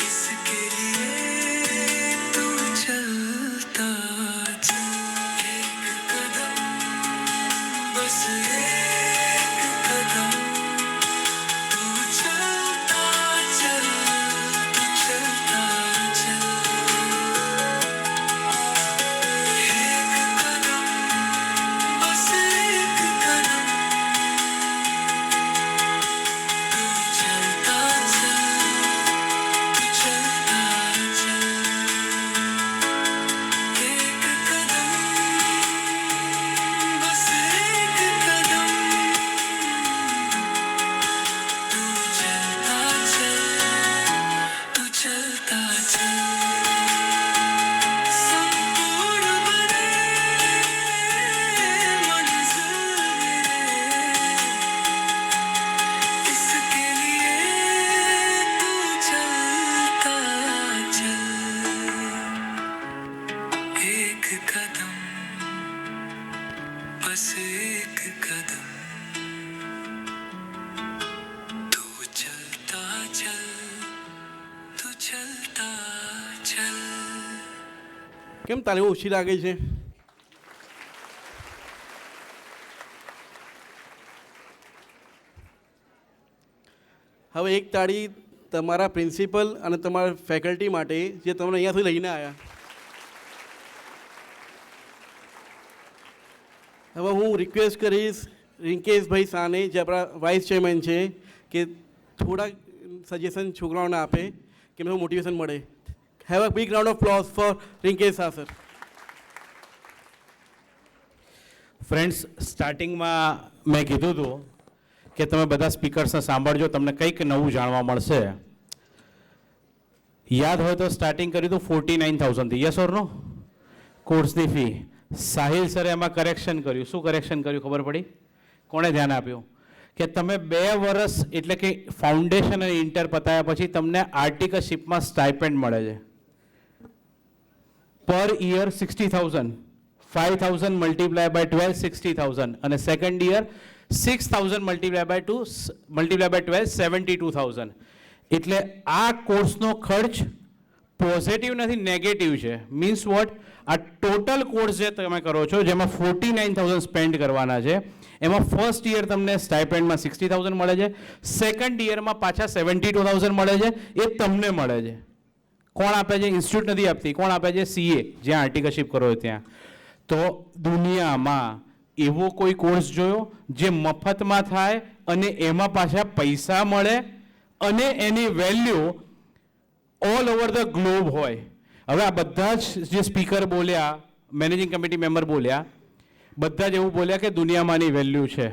इसके लिए तू चलता चल एक कदम बस एक कदम तू चलता चल तू चलता चल एक कदम बस एक कदम तू चलता चल तू चलता चल एक कदम बस एक कदम तू चलता चल तू चलता चल संपूर्ण बने मंजिल मेरे इसके लिए तू चलता चल एक कदम बस एक कदम तू चलता चल तू चलता चल કેમ તાલીઓ ઓછી લાગે છે? હવે એક તાળી તમારા પ્રિન્સિપલ અને તમારા ફેકલ્ટી માટે જે તમને અહીંયા સુધી લઈને આવ્યા. હવે હું રિક્વેસ્ટ કરીશ રિંકેશભાઈ સાને જે આપણા વાઇસ ચેરમેન છે કે થોડાક સજેશન છોકરાઓને આપે કે એમને મોટિવેશન મળે. Have a big round of applause for Rinkesh Shah sir. Friends, સ્ટાર્ટિંગમાં મેં કીધું હતું કે તમે બધા સ્પીકર્સને સાંભળજો, તમને કંઈક નવું જાણવા મળશે. યાદ હોય તો સ્ટાર્ટિંગ કર્યું હતું 49,000થી, યસ ઓર નો? કોર્સની ફી. સાહિલ સરે એમાં કરેક્શન કર્યું. શું કરેક્શન કર્યું ખબર પડી? કોણે ધ્યાન આપ્યું? કે તમે 2 વર્ષ એટલે કે ફાઉન્ડેશન અને ઇન્ટર પતાયા પછી તમને આર્ટિકલશીપમાં સ્ટાઇપેન્ડ મળે છે પર યર 60,000. 5,000 મલ્ટીપ્લાય બાય 12 60,000 અને સેકન્ડ યર 6,000 મલ્ટીપ્લાય બાય 12 72,000. એટલે આ કોર્સનો ખર્ચ પોઝિટિવ નથી, નેગેટિવ છે. Means what? આ ટોટલ કોર્સ જે તમે કરો છો જેમાં 49,000 સ્પેન્ડ કરવાના છે એમાં ફર્સ્ટ યર તમને સ્ટાઇપેન્ડમાં 60,000 મળે છે, સેકન્ડ યરમાં પાછા 72,000 મળે છે. એ તમને મળે છે. કોણ આપે છે? ઇન્સ્ટિટ્યૂટ નથી આપતી. કોણ આપે છે? CA, જ્યાં આર્ટિકલશીપ કરો ત્યાં. તો દુનિયામાં એવો કોઈ કોર્સ જોયો જે મફતમાં થાય અને એમાં પાછા પૈસા મળે અને એની value all over the globe હોય? હવે આ બધા જ જે સ્પીકર બોલ્યા, મેનેજિંગ કમિટી મેમ્બર બોલ્યા, બધા જ એવું બોલ્યા કે દુનિયામાંની વેલ્યુ છે.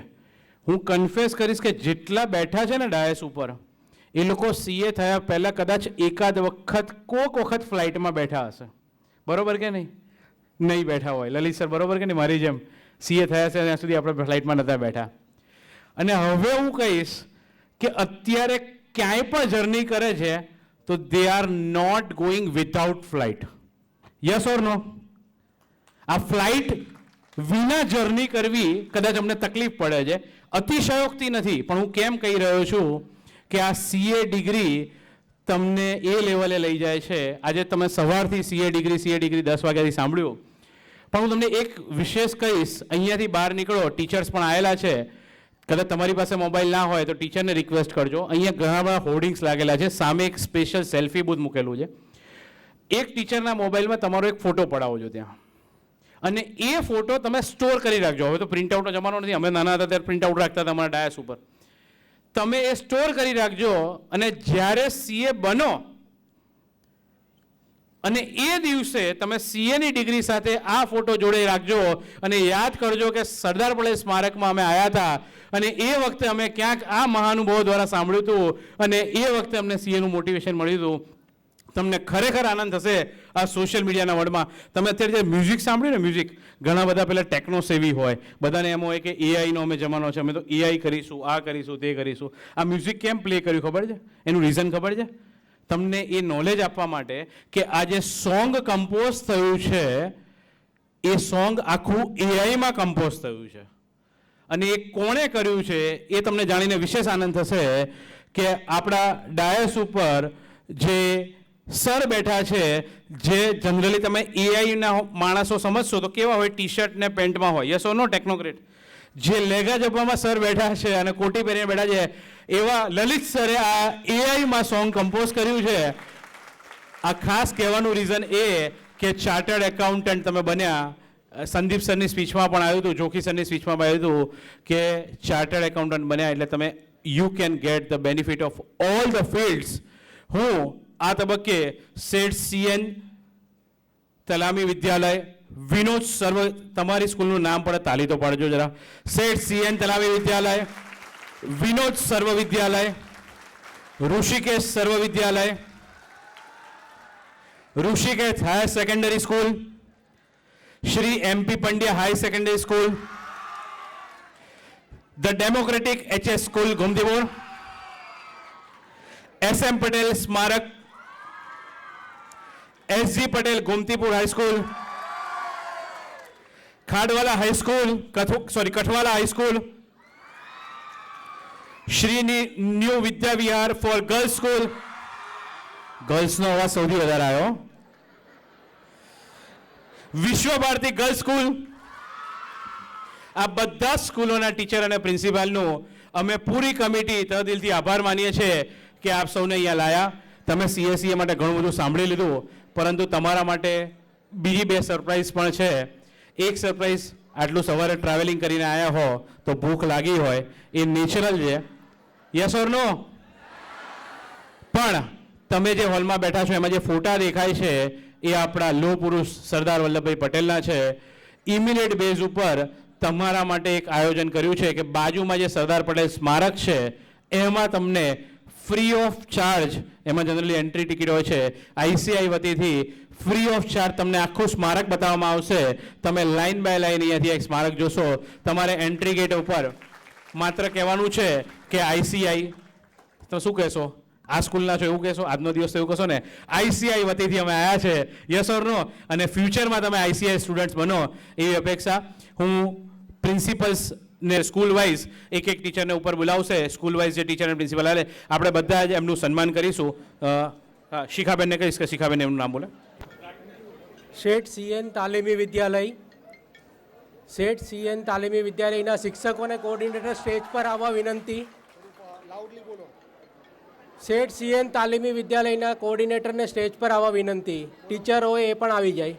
હું કન્ફેસ કરીશ કે જેટલા બેઠા છે ને ડાયસ ઉપર એ લોકો CA થયા પહેલાં કદાચ એકાદ વખત કોક વખત ફ્લાઇટમાં બેઠા હશે. બરોબર કે નહીં? નહીં બેઠા હોય. લલિત સર બરોબર કે નહીં? મારી જેમ CA થયા છે ત્યાં સુધી આપણે ફ્લાઇટમાં નહોતા બેઠા. અને હવે હું કહીશ કે અત્યારે ક્યાંય પણ જર્ની કરે છે તો they are not going without flight. Yes or no? આ ફ્લાઇટ વિના જર્ની કરવી કદાચ અમને તકલીફ પડે છે. અતિશયોક્તિ નથી, પણ હું કેમ કહી રહ્યો છું કે આ CA ડિગ્રી તમને એ લેવલે લઈ જાય છે. આજે તમે સવારથી CA ડિગ્રી 10 વાગ્યાથી સાંભળ્યું, પણ હું તમને એક વિશેષ કહીશ. અહીંયાથી બહાર નીકળો, ટીચર્સ પણ આવેલા છે. કદાચ તમારી પાસે મોબાઈલ ના હોય તો ટીચરને રિક્વેસ્ટ કરજો. અહીંયા ઘણા બધા હોર્ડિંગ્સ લાગેલા છે. સામે એક સ્પેશિયલ સેલ્ફી બૂથ મૂકેલું છે. એક ટીચરના મોબાઈલમાં તમારો એક ફોટો પડાવજો ત્યાં, અને એ ફોટો તમે સ્ટોર કરી રાખજો. હવે તો પ્રિન્ટઆઉટનો જમાનો નથી. અમે નાના હતા ત્યારે પ્રિન્ટઆઉટ રાખતા હતા અમારા ડાયસ ઉપર. તમે એ સ્ટોર કરી રાખજો અને જ્યારે CA બનો અને એ દિવસે તમે CA ની ડિગ્રી સાથે આ ફોટો જોડે રાખજો અને યાદ કરજો કે સરદાર પટેલ સ્મારકમાં અમે આવ્યા હતા અને એ વખતે અમે ક્યાંક આ મહાનુભાવો દ્વારા સાંભળ્યું હતું અને એ વખતે અમને CA નું મોટિવેશન મળ્યું હતું. તમને ખરેખર આનંદ થશે આ સોશિયલ મીડિયાના વર્લ્ડમાં. તમે અત્યારે જે મ્યુઝિક સાંભળ્યું ને, મ્યુઝિક ઘણા બધા પહેલાં ટેકનો સેવી હોય, બધાને એમ હોય કે એઆઈનો અમે જમાનો છે, અમે તો એઆઈ કરીશું, આ કરીશું, તે કરીશું. આ મ્યુઝિક કેમ પ્લે કર્યું ખબર છે? એનું રીઝન ખબર છે? તમને એ નોલેજ આપવા માટે કે આ જે સોંગ કમ્પોઝ થયું છે એ સોંગ આખું એઆઈમાં કમ્પોઝ થયું છે. અને એ કોણે કર્યું છે એ તમને જાણીને વિશેષ આનંદ થશે કે આપણા ડાયસ ઉપર જે સર બેઠા છે, જે જનરલી તમે એઆઈના માણસો સમજશો તો કેવા હોય, ટી શર્ટ ને પેન્ટમાં હોય, યસ ઓર નો ટેકનોક્રેટ. જે લેગા જબ્બામાં સર બેઠા છે અને કોટી પહેરીને બેઠા છે, એવા લલિત સરે આ એઆઈમાં સોંગ કમ્પોઝ કર્યું છે. આ ખાસ કહેવાનું રીઝન એ કે ચાર્ટર્ડ એકાઉન્ટન્ટ તમે બન્યા. સંદીપ સરની સ્પીચમાં પણ આવ્યું હતું, જોખી સરની સ્પીચમાં પણ આવ્યું હતું કે ચાર્ટર્ડ એકાઉન્ટન્ટ બન્યા એટલે તમે you can get the benefit of all the fields. હું આ તબક્કે સેઠ સીએન તલામી વિદ્યાલય, વિનોદ સર્વ, તમારી સ્કૂલનું નામ પડે તાલી તો પાડજો જરા. સેઠ સીએન તલામી વિદ્યાલય, વિનોદ સર્વ વિદ્યાલય, ઋષિકેશ સર્વ વિદ્યાલય, Rishikesh higher secondary school, Shri MP Pandya high secondary school, the democratic HS school Gomtipur, SM Patel સ્મારક, SG Patel Gomtipur high school, Khadwala high school, Kathwala high school, શ્રીની new Vidya Vihar for girls school. ગર્લ્સનો અવાજ સૌથી વધારે આવ્યો. વિશ્વ ભારતી ગર્લ્સ સ્કૂલ. આ બધા સ્કૂલોના ટીચર અને પ્રિન્સિપાલનું અમે પૂરી કમિટી તહદિલથી આભાર માનીએ છીએ કે આપ સૌને અહીંયા લાયા. તમે સીએસસીએ માટે ઘણું બધું સાંભળી લીધું, પરંતુ તમારા માટે બીજી 2 સરપ્રાઈઝ પણ છે. એક સરપ્રાઈઝ, આટલું સવારે ટ્રાવેલિંગ કરીને આવ્યા હો તો ભૂખ લાગી હોય, એ નેચરલ છે, યસ ઓર નો? પણ તમે જે હોલમાં બેઠા છો એમાં જે ફોટા દેખાય છે એ આપણા લોહ પુરુષ સરદાર વલ્લભભાઈ પટેલના છે. ઇમિડિયેટ બેઝ ઉપર તમારા માટે એક આયોજન કર્યું છે કે બાજુમાં જે સરદાર પટેલ સ્મારક છે એમાં તમને ફ્રી ઓફ ચાર્જ, એમાં જનરલી એન્ટ્રી ટિકિટ હોય છે, આઈસીઆઈ વતીથી ફ્રી ઓફ ચાર્જ તમને આખું સ્મારક બતાવવામાં આવશે. તમે લાઇન બાય લાઇન અહીંયાથી એક સ્મારક જોશો. તમારે એન્ટ્રી ગેટ ઉપર માત્ર કહેવાનું છે કે આઈસીઆઈ, તો શું કહેશો? આ સ્કૂલના છો એવું કહેશો? આજનો દિવસ તો એવું કહેશો ને, આઈસીઆઈ વતીથી અમે આવ્યા છે, યસ ઓર નો? અને ફ્યુચરમાં તમે આઈસીઆઈ સ્ટુડન્ટ્સ બનો એવી અપેક્ષા. હું પ્રિન્સિપલ્સ ને સ્કૂલ વાઇઝ એક ટીચરને ઉપર બોલાવશે. સ્કૂલ વાઇઝ જે ટીચર અને પ્રિન્સિપલ આવે આપણે બધા જ એમનું સન્માન કરીશું. શિખાબેનને કહીશ કે શિખાબેન એમનું નામ બોલે. શેઠ સીએન તાલીમી વિદ્યાલય, શેઠ સીએન તાલીમી વિદ્યાલયના શિક્ષકોને કોઓર્ડિનેટર સ્ટેજ પર આવવા વિનંતી. શેઠ સીએન તાલીમી વિદ્યાલયના કોઓર્ડિનેટરને સ્ટેજ પર આવવા વિનંતી. ટીચર હોય એ પણ આવી જાય.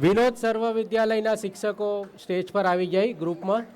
વિનોદ સર્વ વિદ્યાલયના શિક્ષકો સ્ટેજ પર આવી જાય ગ્રુપમાં.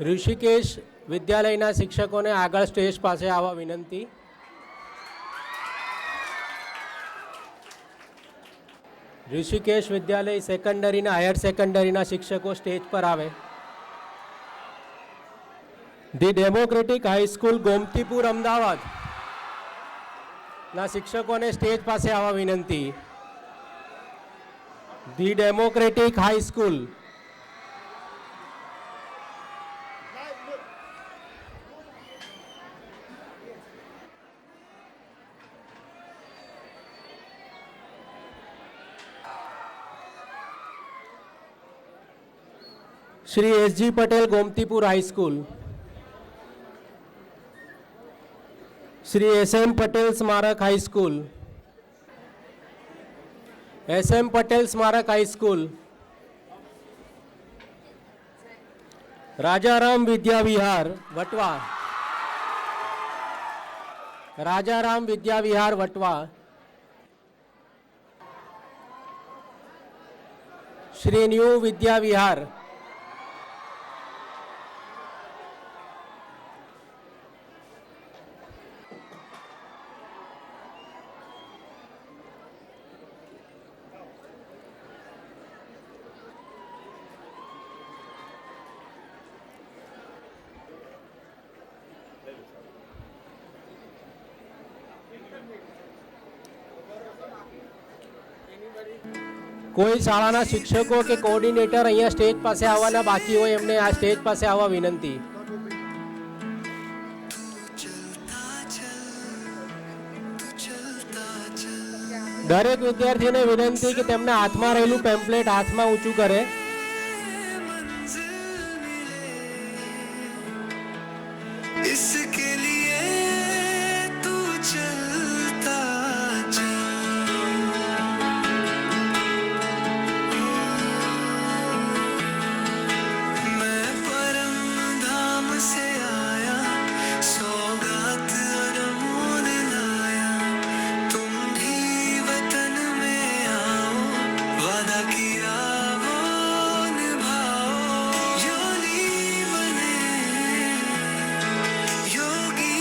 ઋષિકેશ વિદ્યાલયના શિક્ષકોને આગળ સ્ટેજ પાસે આવવા વિનંતી. ઋષિકેશ વિદ્યાલય સેકન્ડરીના હાયર સેકન્ડરીના શિક્ષકો સ્ટેજ પર આવે. The democratic high school Gomtipur Ahmedabad ના શિક્ષકોને સ્ટેજ પાસે આવવા વિનંતી. The democratic high school Shri SG Patel Gomtipur high school. Shri SM Patel સ્મારક હાઈસ્કૂલ, SM પટેલ સ્મારક હાઈસ્કૂલ, રાજારામ વિદ્યા વિહાર વટવા, રાજારામ વિદ્યા વિહાર વટવા, શ્રી ન્યૂ વિદ્યા વિહાર, કોઈ શાળાના શિક્ષકો કે કોઓર્ડિનેટર અહીંયા સ્ટેજ પાસે આવવાના બાકી હોય એમને આ સ્ટેજ પાસે આવવા વિનંતી. દરેક વિદ્યાર્થીને વિનંતી કે તેમના હાથમાં રહેલું પેમ્પલેટ હાથમાં ઊંચું કરે. इसके लिए तू चलता चल, मैं परम धाम से आया, सौगात अनमोल लाया, तुम भी वतन में आओ, वादा किया वो निभाओ, योगी बने योगी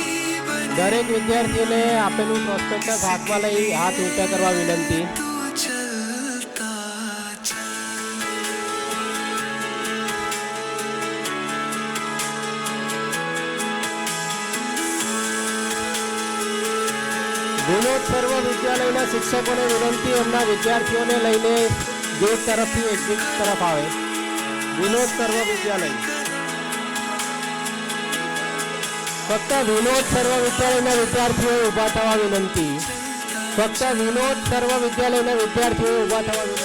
बने દરેક વિદ્યાર્થીને આપેલું પ્રોસ્પેક્ટસ હાથમાં લઈ હાથ ઊંચા કરવા વિનંતી. तू चलता વિનોદ સર્વ વિદ્યાલયના શિક્ષકોને વિનંતી એમના વિદ્યાર્થીઓને લઈને ગેટ તરફથી એક્ઝિટ તરફ આવે. વિનોદ સર્વ વિદ્યાલય, ફક્ત વિનોદ સર્વ વિદ્યાલયના વિદ્યાર્થીઓએ ઊભા થવા વિનંતી. ફક્ત વિનોદ સર્વ વિદ્યાલયના વિદ્યાર્થીઓએ ઊભા થવા વિનંતી.